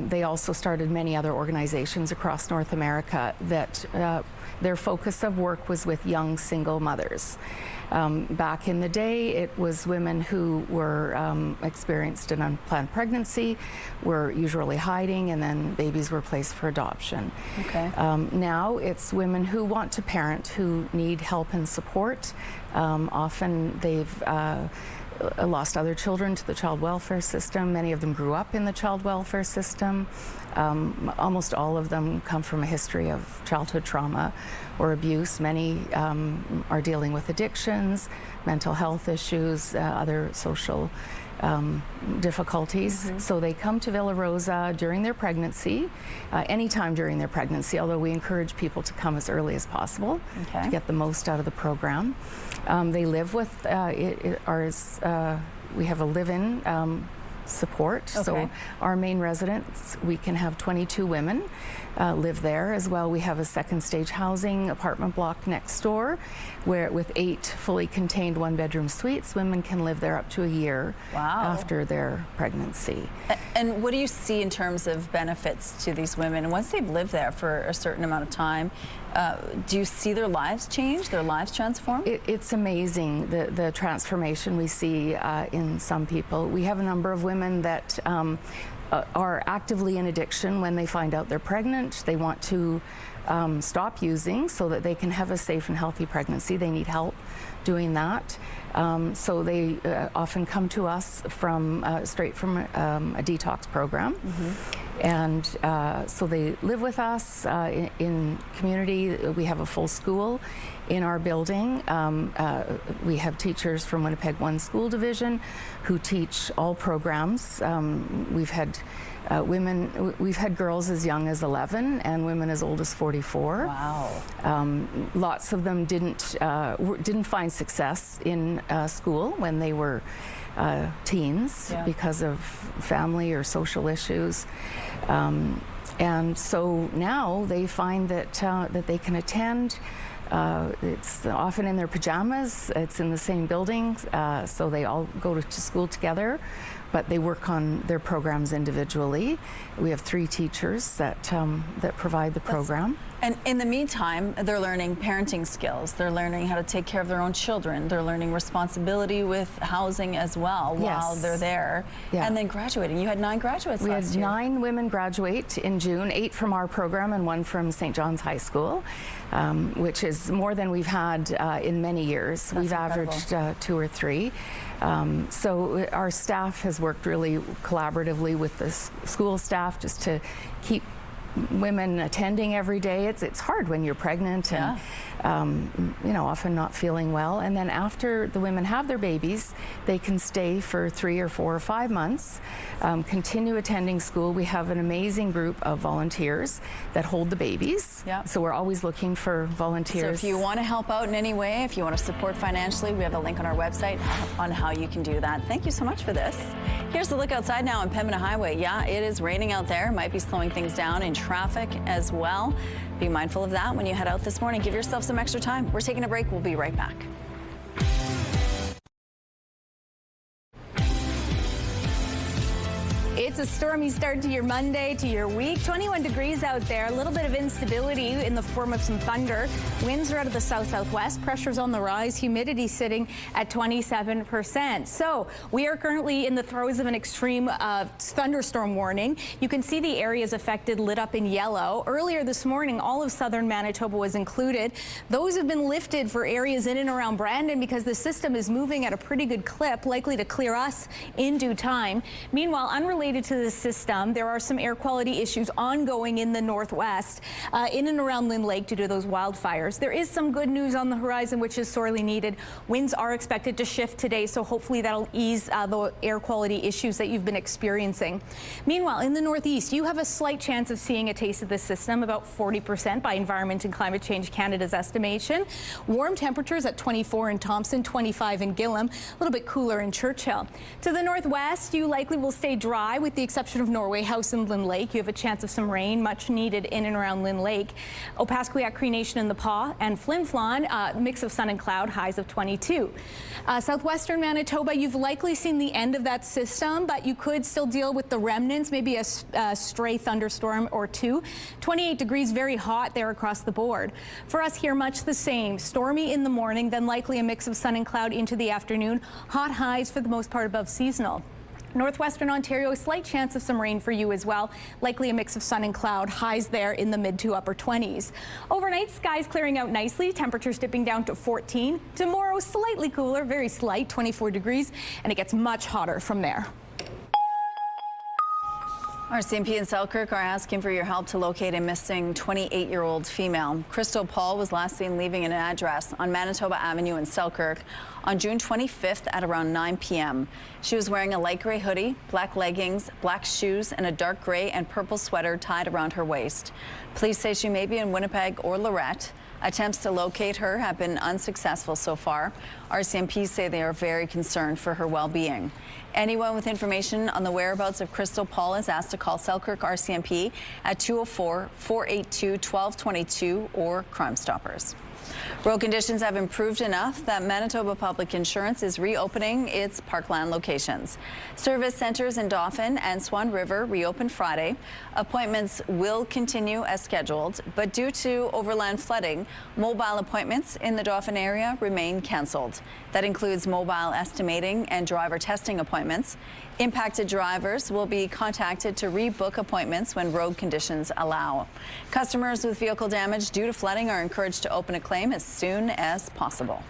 they also started many other organizations across North America that their focus of work was with young single mothers. Back in the day, it was women who were experienced an unplanned pregnancy, were usually hiding, and then babies were placed for adoption. Okay. Now it's women who want to parent, who need help and support. Often they've lost other children to the child welfare system. Many of them grew up in the child welfare system. Almost all of them come from a history of childhood trauma or abuse. Many are dealing with addictions, mental health issues, other social difficulties. So they come to Villa Rosa during their pregnancy, anytime during their pregnancy, although we encourage people to come as early as possible to get the most out of the program. They live with we have a live-in support. Okay. So our main residence, we can have 22 women live there as well. We have a second stage housing apartment block next door where with 8 fully contained 1-bedroom suites, women can live there up to a year after their pregnancy. And what do you see in terms of benefits to these women? And once they've lived there for a certain amount of time, do you see their lives change, their lives transform? It's amazing, the transformation we see in some people. We have a number of women that are actively in addiction when they find out they're pregnant. They want to stop using so that they can have a safe and healthy pregnancy. They need help doing that. So they often come to us from straight from a detox program. And so they live with us in community. We have a full school in our building. We have teachers from Winnipeg 1 School Division who teach all programs. We've had we've had girls as young as 11 and women as old as 44. Wow. Lots of them didn't find success in school when they were teens because of family or social issues. And so now they find that that they can attend. It's often in their pajamas. It's in the same building, so they all go to school together, but they work on their programs individually. We have 3 teachers that provide the program. And in the meantime, they're learning parenting skills. They're learning how to take care of their own children. They're learning responsibility with housing as well while they're there. And then graduating. You had 9 graduates last year. We had 9 women graduate in June, 8 from our program and 1 from St. John's High School, which is more than we've had in many years. We've averaged 2 or 3. So our staff has worked really collaboratively with the school staff just to keep women attending every day. It's hard when you're pregnant and you know, often not feeling well. And then after the women have their babies, they can stay for 3 or 4 or 5 months, continue attending school. We have an amazing group of volunteers that hold the babies. So we're always looking for volunteers. So if you want to help out in any way, if you want to support financially, we have a link on our website on how you can do that. Thank you so much for this. Here's the look outside now on Pembina Highway. Yeah, it is raining out there. Might be slowing things down in traffic as well. Be mindful of that when you head out this morning. Give yourself some extra time. We're taking a break. We'll be right back. It's a stormy start to your Monday, to your week. 21 degrees out there, a little bit of instability in the form of some thunder. Winds are out of the south-southwest, pressure's on the rise, humidity sitting at 27%. So we are currently in the throes of an extreme thunderstorm warning. You can see the areas affected lit up in yellow. Earlier this morning, all of southern Manitoba was included. Those have been lifted for areas in and around Brandon because the system is moving at a pretty good clip, likely to clear us in due time. Meanwhile, unrelated to the system, there are some air quality issues ongoing in the northwest, in and around Lynn Lake due to those wildfires. There is some good news on the horizon, which is sorely needed. Winds are expected to shift today, so hopefully that'll ease the air quality issues that you've been experiencing. Meanwhile, in the northeast, you have a slight chance of seeing a taste of this system, about 40% by Environment and Climate Change Canada's estimation. Warm temperatures at 24 in Thompson, 25 in Gillam, a little bit cooler in Churchill. To the northwest, you likely will stay dry with the exception of Norway House and Lynn Lake. You have a chance of some rain, much needed in and around Lynn Lake. Opaskwayak, Cree Nation and the Paw, and Flin Flon, mix of sun and cloud, highs of 22. Southwestern Manitoba, you've likely seen the end of that system, but you could still deal with the remnants, maybe a stray thunderstorm or 2. 28 degrees, very hot there across the board. For us here, much the same. Stormy in the morning, then likely a mix of sun and cloud into the afternoon. Hot highs for the most part above seasonal. Northwestern Ontario, a slight chance of some rain for you as well. Likely a mix of sun and cloud, highs there in the mid to upper 20s. Overnight, skies clearing out nicely, temperatures dipping down to 14. Tomorrow, slightly cooler, very slight, 24 degrees, and it gets much hotter from there. RCMP and Selkirk are asking for your help to locate a missing 28-year-old female. Crystal Paul was last seen leaving an address on Manitoba Avenue in Selkirk on June 25th at around 9 p.m. She was wearing a light gray hoodie, black leggings, black shoes, and a dark gray and purple sweater tied around her waist. Police say she may be in Winnipeg or Lorette. Attempts to locate her have been unsuccessful so far. RCMP say they are very concerned for her well-being. Anyone with information on the whereabouts of Crystal Paul is asked to call Selkirk RCMP at 204-482-1222 or Crime Stoppers. Road conditions have improved enough that Manitoba Public Insurance is reopening its parkland locations. Service centers in Dauphin and Swan River reopened Friday. Appointments will continue as scheduled, but due to overland flooding, mobile appointments in the Dauphin area remain cancelled. That includes mobile estimating and driver testing appointments. Impacted drivers will be contacted to rebook appointments when road conditions allow. Customers with vehicle damage due to flooding are encouraged to open a claim as soon as possible.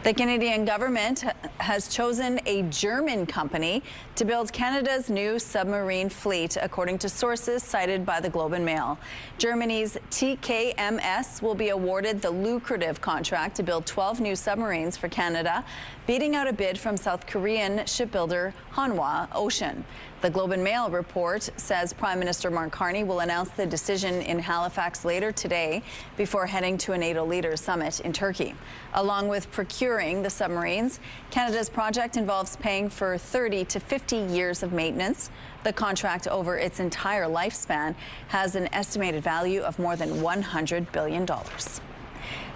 The Canadian government has chosen a German company to build Canada's new submarine fleet, according to sources cited by the Globe and Mail. Germany's TKMS will be awarded the lucrative contract to build 12 new submarines for Canada, beating out a bid from South Korean shipbuilder Hanwha Ocean. The Globe and Mail report says Prime Minister Mark Carney will announce the decision in Halifax later today before heading to a NATO leaders summit in Turkey. Along with procuring the submarines, Canada's project involves paying for 30 to 50 years of maintenance. The contract over its entire lifespan has an estimated value of more than $100 billion.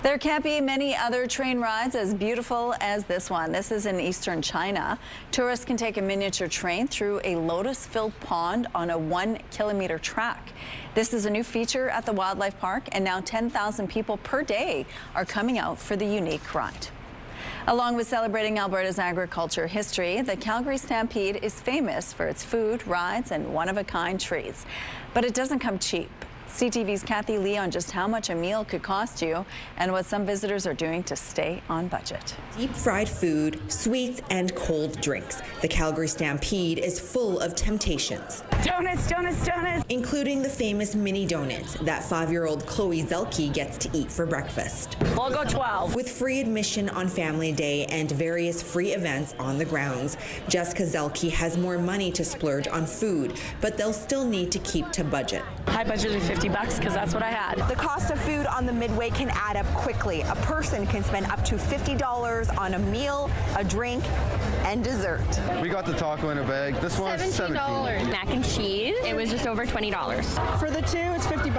There can't be many other train rides as beautiful as this one. This is in eastern China. Tourists can take a miniature train through a lotus-filled pond on a 1-kilometer track. This is a new feature at the wildlife park, and now 10,000 people per day are coming out for the unique ride. Along with celebrating Alberta's agriculture history, the Calgary Stampede is famous for its food, rides, and one-of-a-kind treats. But it doesn't come cheap. CTV's Kathy Lee on just how much a meal could cost you and what some visitors are doing to stay on budget. Deep fried food, sweets, and cold drinks. The Calgary Stampede is full of temptations. Donuts, donuts, donuts. Including the famous mini donuts that 5-year-old Chloe Zelke gets to eat for breakfast. I'll go 12. With free admission on Family Day and various free events on the grounds, Jessica Zelke has more money to splurge on food, but they'll still need to keep to budget. I budgeted $50 because that's what I had. The cost of food on the Midway can add up quickly. A person can spend up to $50 on a meal, a drink, and dessert. We got the taco in a bag. This one's $17. Mac and cheese, it was just over $20. For the two, it's $50.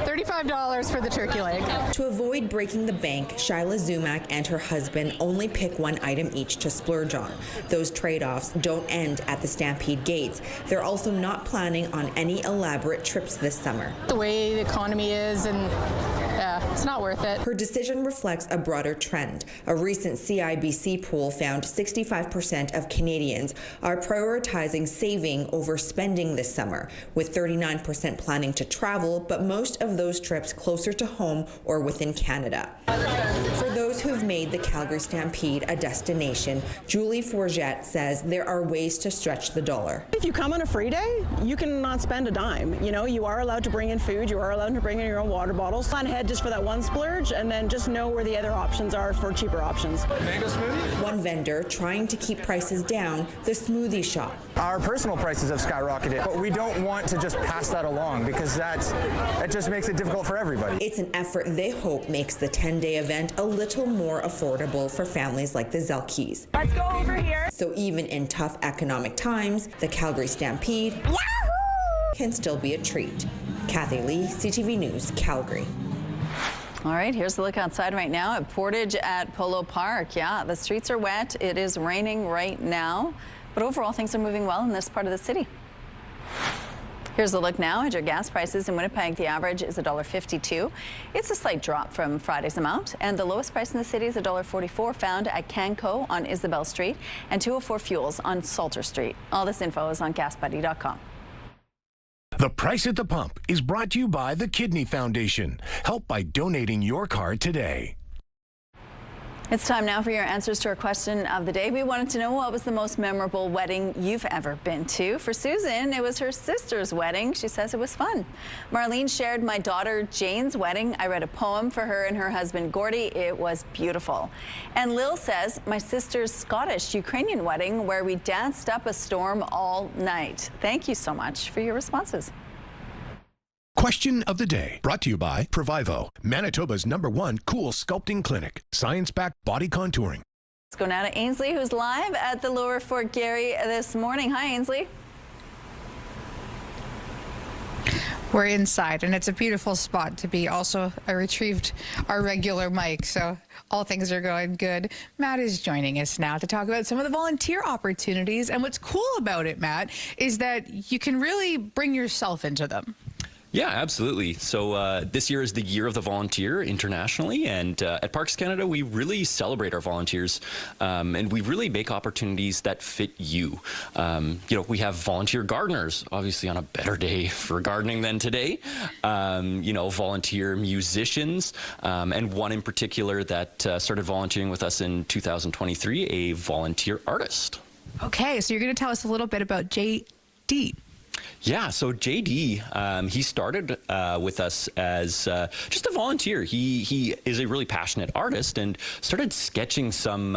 $35 for the turkey leg. To avoid breaking the bank, Shyla Zumak and her husband only pick one item each to splurge on. Those trade-offs don't end at the Stampede gates. They're also not planning on any elaborate trips this summer. The way the economy is, and it's not worth it. Her decision reflects a broader trend. A recent CIBC poll found 65% of Canadians are prioritizing saving over spending this summer, with 39% planning to travel, but most of those trips closer to home or within Canada. For those who've made the Calgary Stampede a destination, Julie Forget says there are ways to stretch the dollar. If you come on a free day, you can not spend a dime. You know, you are allowed to bring in food, you are allowed to bring in your own water bottles. Plan ahead just for that one splurge, and then just know where the other options are for cheaper options. Mango smoothie? One vendor trying to keep prices down, the smoothie shop. Our personal prices have skyrocketed, but we don't want to just pass that along because that just makes it difficult for everybody. It's an effort they hope makes the 10-day event a little more affordable for families like the Zelkes. Let's go over here. So even in tough economic times, the Calgary Stampede can still be a treat. Kathy Lee, CTV News, Calgary. All right, here's a look outside right now at Portage at Polo Park. Yeah, the streets are wet. It is raining right now, but overall things are moving well in this part of the city. Here's a look now at your gas prices in Winnipeg. The average is $1.52. It's a slight drop from Friday's amount, and the lowest price in the city is $1.44, found at Canco on Isabel Street and 204 Fuels on Salter Street. All this info is on gasbuddy.com. The Price at the Pump is brought to you by the Kidney Foundation. Help by donating your card today. It's time now for your answers to our question of the day. We wanted to know what was the most memorable wedding you've ever been to. For Susan, it was her sister's wedding. She says it was fun. Marlene shared my daughter Jane's wedding. I read a poem for her and her husband Gordy. It was beautiful. And Lil says my sister's Scottish-Ukrainian wedding where we danced up a storm all night. Thank you so much for your responses. Question of the day, brought to you by Provivo, Manitoba's #1 cool sculpting clinic. Science-backed body contouring. Let's go now to Ainsley, who's live at the Lower Fort Garry this morning. Hi, Ainsley. We're inside, and it's a beautiful spot to be. Also, I retrieved our regular mic, so all things are going good. Matt is joining us now to talk about some of the volunteer opportunities. And what's cool about it, Matt, is that you can really bring yourself into them. Yeah, absolutely. So this year is the Year of the Volunteer internationally, and at Parks Canada, we really celebrate our volunteers, and we really make opportunities that fit you. We have volunteer gardeners, obviously on a better day for gardening than today. Volunteer musicians, and one in particular that started volunteering with us in 2023, a volunteer artist. Okay, so you're going to tell us a little bit about JD. Yeah, so JD, he started with us as just a volunteer. He is a really passionate artist and started sketching some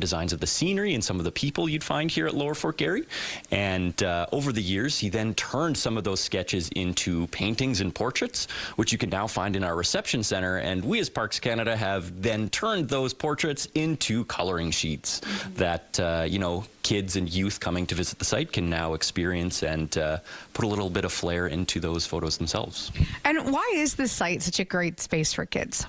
designs of the scenery and some of the people you'd find here at Lower Fort Garry. And over the years, he then turned some of those sketches into paintings and portraits, which you can now find in our reception center. And we as Parks Canada have then turned those portraits into coloring sheets that, kids and youth coming to visit the site can now experience and put a little bit of flair into those photos themselves. And why is this site such a great space for kids?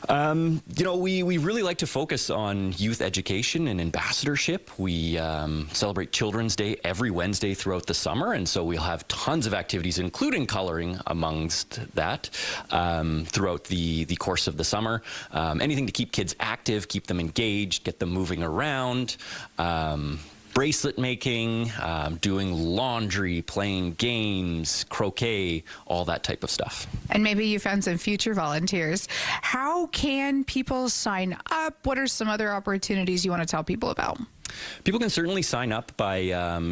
We really like to focus on youth education and ambassadorship. We celebrate Children's Day every Wednesday throughout the summer, and so we'll have tons of activities, including coloring amongst that throughout the course of the summer. Anything to keep kids active, keep them engaged, get them moving around. Bracelet making, doing laundry, playing games, croquet, all that type of stuff. And maybe you found some future volunteers. How can people sign up? What are some other opportunities you want to tell people about? People can certainly sign up by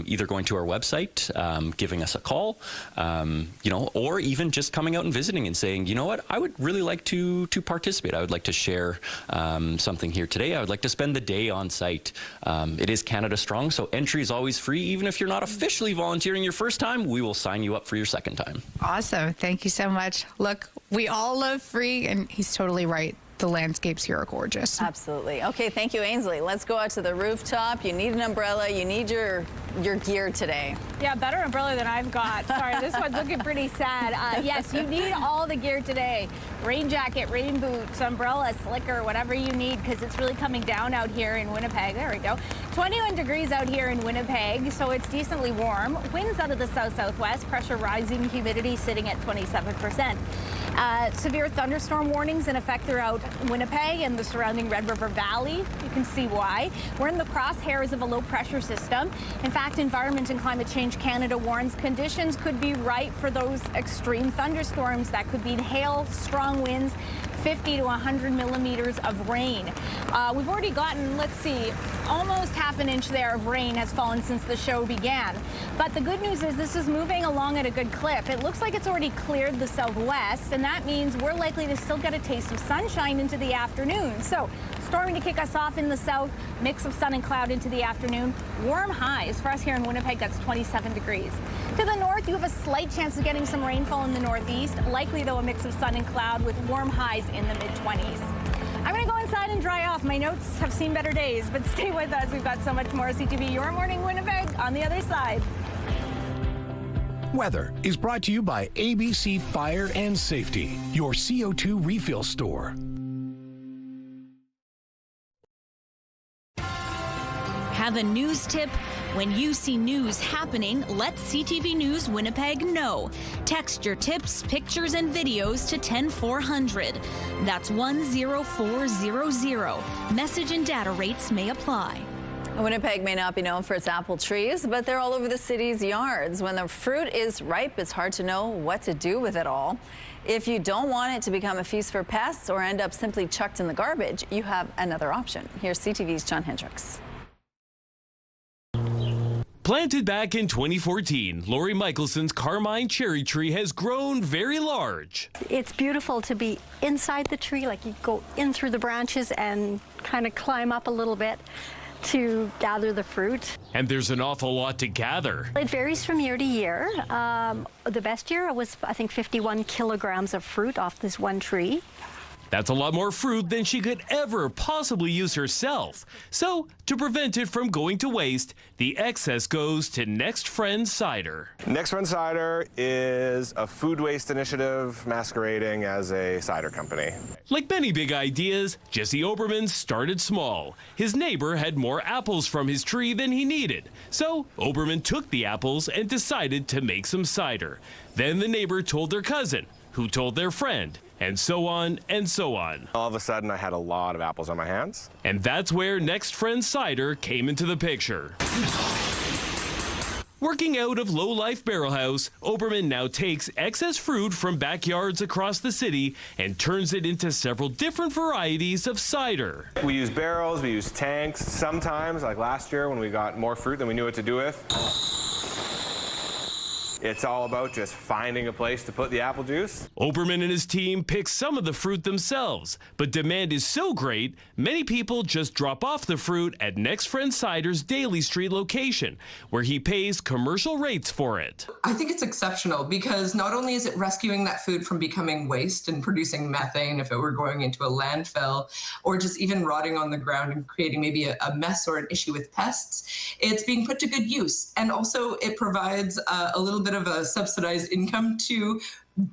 either going to our website, giving us a call, or even just coming out and visiting and saying, you know what, I would really like to participate. I would like to share something here today. I would like to spend the day on site. It is Canada Strong, so entry is always free. Even if you're not officially volunteering your first time, we will sign you up for your second time. Awesome. Thank you so much. Look, we all love free, and he's totally right. The landscapes here are gorgeous. Absolutely. Okay, thank you, Ainsley. Let's go out to the rooftop. You need an umbrella. You need your gear today. Yeah, better umbrella than I've got. Sorry, this one's looking pretty sad. Yes, you need all the gear today. Rain jacket, rain boots, umbrella, slicker, whatever you need, because it's really coming down out here in Winnipeg. There we go. 21 degrees out here in Winnipeg, so it's decently warm. Winds out of the south-southwest, pressure rising, humidity sitting at 27%. Severe thunderstorm warnings in effect throughout Winnipeg and the surrounding Red River Valley. You can see why. We're in the crosshairs of a low pressure system. In fact, Environment and Climate Change Canada warns conditions could be right for those extreme thunderstorms that could mean hail, strong winds, 50 to 100 millimeters of rain. We've already gotten, let's see, almost half an inch there of rain has fallen since the show began. But the good news is this is moving along at a good clip. It looks like it's already cleared the southwest, and that means we're likely to still get a taste of sunshine into the afternoon. So storming to kick us off in the south, mix of sun and cloud into the afternoon. Warm highs for us here in Winnipeg, that's 27 degrees. To the north, you have a slight chance of getting some rainfall in the northeast. Likely, though, a mix of sun and cloud with warm highs in the mid-20s. I'm going to go inside and dry off. My notes have seen better days, but stay with us. We've got so much more. CTV, Your Morning Winnipeg, on the other side. Weather is brought to you by ABC Fire and Safety, your CO2 refill store. Have a news tip? When you see news happening, let CTV News Winnipeg know. Text your tips, pictures, and videos to 10400. That's 10400. Message and data rates may apply. Winnipeg may not be known for its apple trees, but they're all over the city's yards. When the fruit is ripe, it's hard to know what to do with it all. If you don't want it to become a feast for pests or end up simply chucked in the garbage, you have another option. Here's CTV's John Hendricks. Planted back in 2014, Lori Michelson's Carmine cherry tree has grown very large. It's beautiful to be inside the tree, like you go in through the branches and kind of climb up a little bit. to gather the fruit. And there's an awful lot to gather. It varies from year to year. The best year was, I think, 51 kilograms of fruit off this one tree. That's a lot more fruit than she could ever possibly use herself. So, to prevent it from going to waste, the excess goes to Next Friend Cider. Next Friend Cider is a food waste initiative masquerading as a cider company. Like many big ideas, Jesse Oberman started small. His neighbor had more apples from his tree than he needed. So, Oberman took the apples and decided to make some cider. Then the neighbor told their cousin, who told their friend, and so on and so on. All of a sudden, I had a lot of apples on my hands. And that's where Next Friend Cider came into the picture. Working out of Low Life Barrel House, Oberman now takes excess fruit from backyards across the city and turns it into several different varieties of cider. We use barrels, we use tanks. Sometimes, like last year when we got more fruit than we knew what to do with, it's all about just finding a place to put the apple juice. Oberman and his team pick some of the fruit themselves, but demand is so great, many people just drop off the fruit at Next Friend Cider's Daly Street location, where he pays commercial rates for it. I think it's exceptional because not only is it rescuing that food from becoming waste and producing methane if it were going into a landfill, or just even rotting on the ground and creating maybe a mess or an issue with pests, it's being put to good use. And also it provides a little bit of a subsidized income to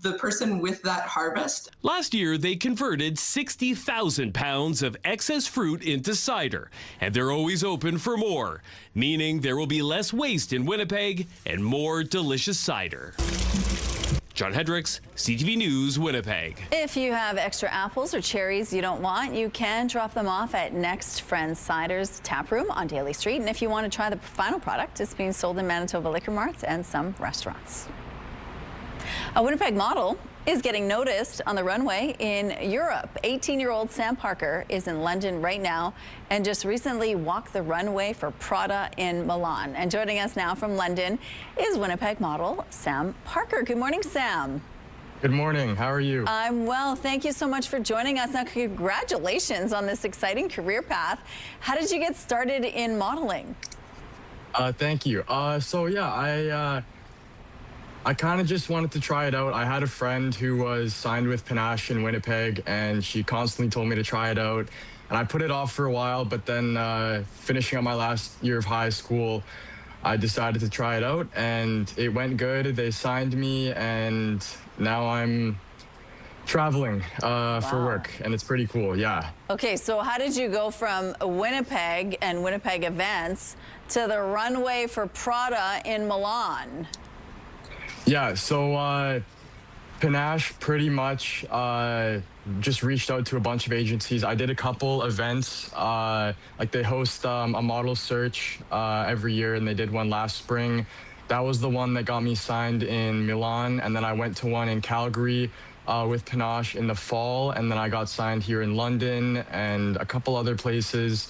the person with that harvest. Last year, they converted 60,000 pounds of excess fruit into cider, and they're always open for more, meaning there will be less waste in Winnipeg and more delicious cider. John Hendricks, CTV News, Winnipeg. If you have extra apples or cherries you don't want, you can drop them off at Next Friend Cider's tap room on Daly Street. And if you want to try the final product, it's being sold in Manitoba liquor marts and some restaurants. A Winnipeg model is getting noticed on the runway in Europe. 18-year-old Sam Parker is in London right now and just recently walked the runway for Prada in Milan. And joining us now from London is Winnipeg model Sam Parker. Good morning, Sam. Good morning. How are you? I'm well. Thank you so much for joining us. Now, congratulations on this exciting career path. How did you get started in modeling? Thank you. I kind of just wanted to try it out. I had a friend who was signed with Panache in Winnipeg, and she constantly told me to try it out. And I put it off for a while, but then finishing up my last year of high school, I decided to try it out, and it went good. They signed me, and now I'm traveling for work, and it's pretty cool, yeah. Okay, so how did you go from Winnipeg and Winnipeg events to the runway for Prada in Milan? Yeah, so Panache pretty much just reached out to a bunch of agencies. I did a couple events, like they host a model search every year, and they did one last spring. That was the one that got me signed in Milan, and then I went to one in Calgary with Panache in the fall, and then I got signed here in London and a couple other places.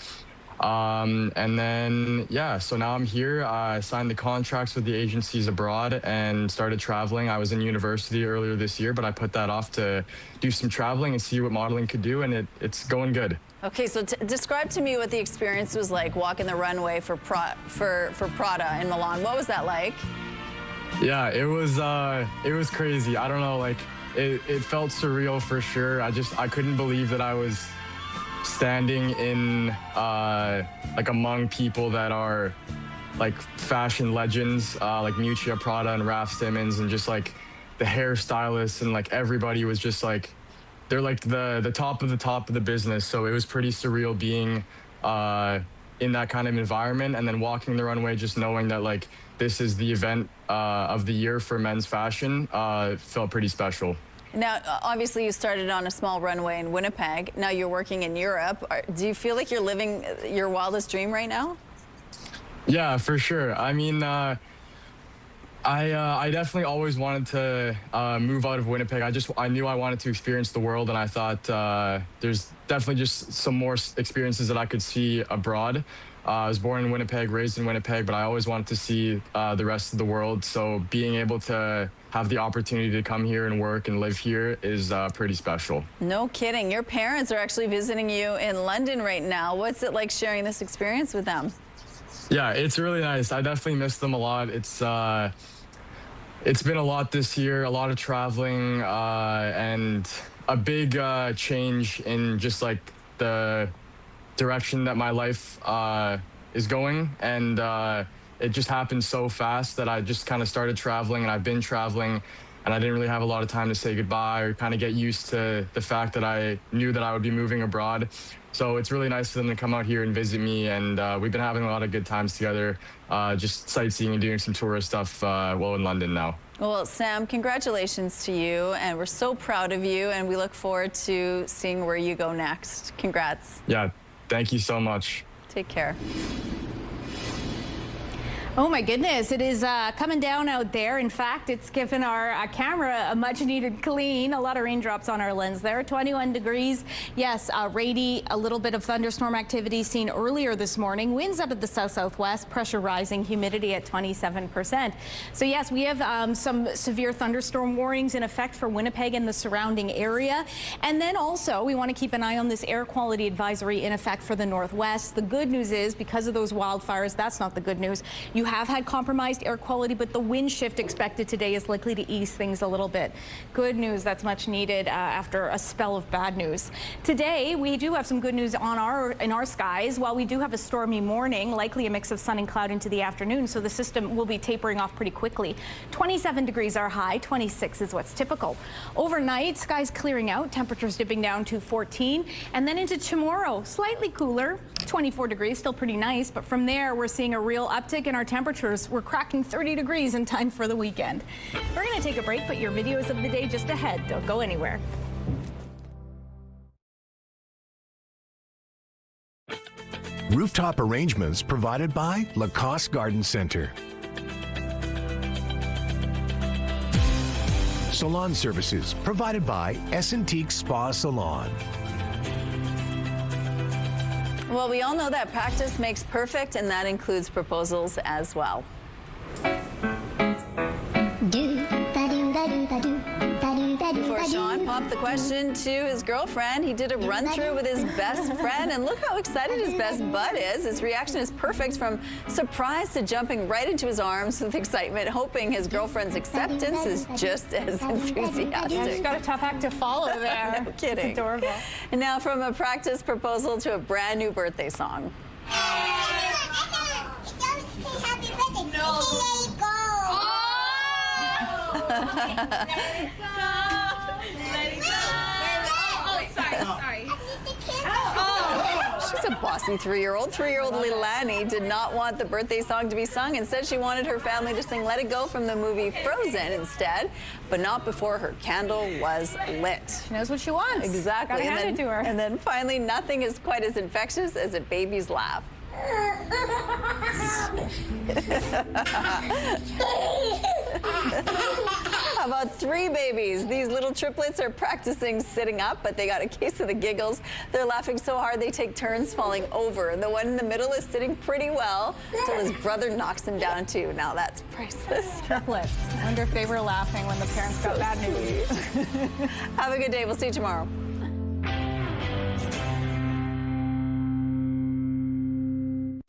And then, yeah, so now I'm here. I signed the contracts with the agencies abroad and started traveling. I was in university earlier this year, but I put that off to do some traveling and see what modeling could do, and it's going good. Okay, so describe to me what the experience was like walking the runway for Prada in Milan. What was that like? Yeah, it was crazy. I don't know, like it felt surreal for sure. I couldn't believe that I was standing in like among people that are like fashion legends, like Miuccia Prada and Raf Simons, and just like the hairstylists, and like everybody was just like, they're like the top of the business. So it was pretty surreal being in that kind of environment, and then walking the runway, just knowing that like this is the event of the year for men's fashion, felt pretty special. Now, obviously, you started on a small runway in Winnipeg. Now you're working in Europe. Do you feel like you're living your wildest dream right now? Yeah, for sure. I mean, I definitely always wanted to move out of Winnipeg. I knew I wanted to experience the world, and I thought there's definitely just some more experiences that I could see abroad. I was born in Winnipeg, raised in Winnipeg, but I always wanted to see the rest of the world. So being able to have the opportunity to come here and work and live here is pretty special. No kidding. Your parents are actually visiting you in London right now. What's it like sharing this experience with them? Yeah, it's really nice. I definitely miss them a lot. It's been a lot this year, a lot of traveling, and a big change in just like the direction that my life is going. And it just happened so fast that I just kind of started traveling, and I've been traveling, and I didn't really have a lot of time to say goodbye or kind of get used to the fact that I knew that I would be moving abroad. So it's really nice for them to come out here and visit me, and we've been having a lot of good times together, just sightseeing and doing some tourist stuff while in London now. Well, Sam, congratulations to you, and we're so proud of you, and we look forward to seeing where you go next. Congrats. Yeah, thank you so much. Take care. Oh my goodness, it is coming down out there. In fact, it's given our camera a much needed clean. A lot of raindrops on our lens there. 21 degrees. Yes, rainy, a little bit of thunderstorm activity seen earlier this morning. Winds out of the south-southwest, pressure rising, humidity at 27%. So yes, we have some severe thunderstorm warnings in effect for Winnipeg and the surrounding area. And then also we want to keep an eye on this air quality advisory in effect for the northwest. The good news is, because of those wildfires, that's not the good news. You have had compromised air quality, but the wind shift expected today is likely to ease things a little bit. Good news, that's much needed after a spell of bad news. Today, we do have some good news on in our skies. While we do have a stormy morning, likely a mix of sun and cloud into the afternoon, so the system will be tapering off pretty quickly. 27 degrees are high, 26 is what's typical. Overnight, skies clearing out, temperatures dipping down to 14, and then into tomorrow, slightly cooler, 24 degrees, still pretty nice, but from there, we're seeing a real uptick in our temperatures. We're cracking 30 degrees in time for the weekend. We're going to take a break, but your videos of the day just ahead. Don't go anywhere. Rooftop arrangements provided by Lacoste Garden Center. Salon services provided by Essentique Spa Salon. Well, we all know that practice makes perfect, and that includes proposals as well. Before Sean popped the question to his girlfriend, he did a run-through with his best friend, and look how excited his best bud is. His reaction is perfect, from surprise to jumping right into his arms with excitement, hoping his girlfriend's acceptance is just as enthusiastic. Yeah, she's got a tough act to follow there. No kidding. It's adorable. And now from a practice proposal to a brand new birthday song. She's a bossy three-year-old. Three-year-old little Annie did not want the birthday song to be sung. Instead, she wanted her family to sing Let It Go from the movie Frozen instead, but not before her candle was lit. She knows what she wants. Exactly. Gotta hand it to her. And then finally, nothing is quite as infectious as a baby's laugh. How about three babies? These little triplets are practicing sitting up, but they got a case of the giggles. They're laughing so hard they take turns falling over. The one in the middle is sitting pretty well until his brother knocks him down too. Now that's priceless. Triplets. I wonder if they were laughing when the parents got bad news. Have a good day. We'll see you tomorrow.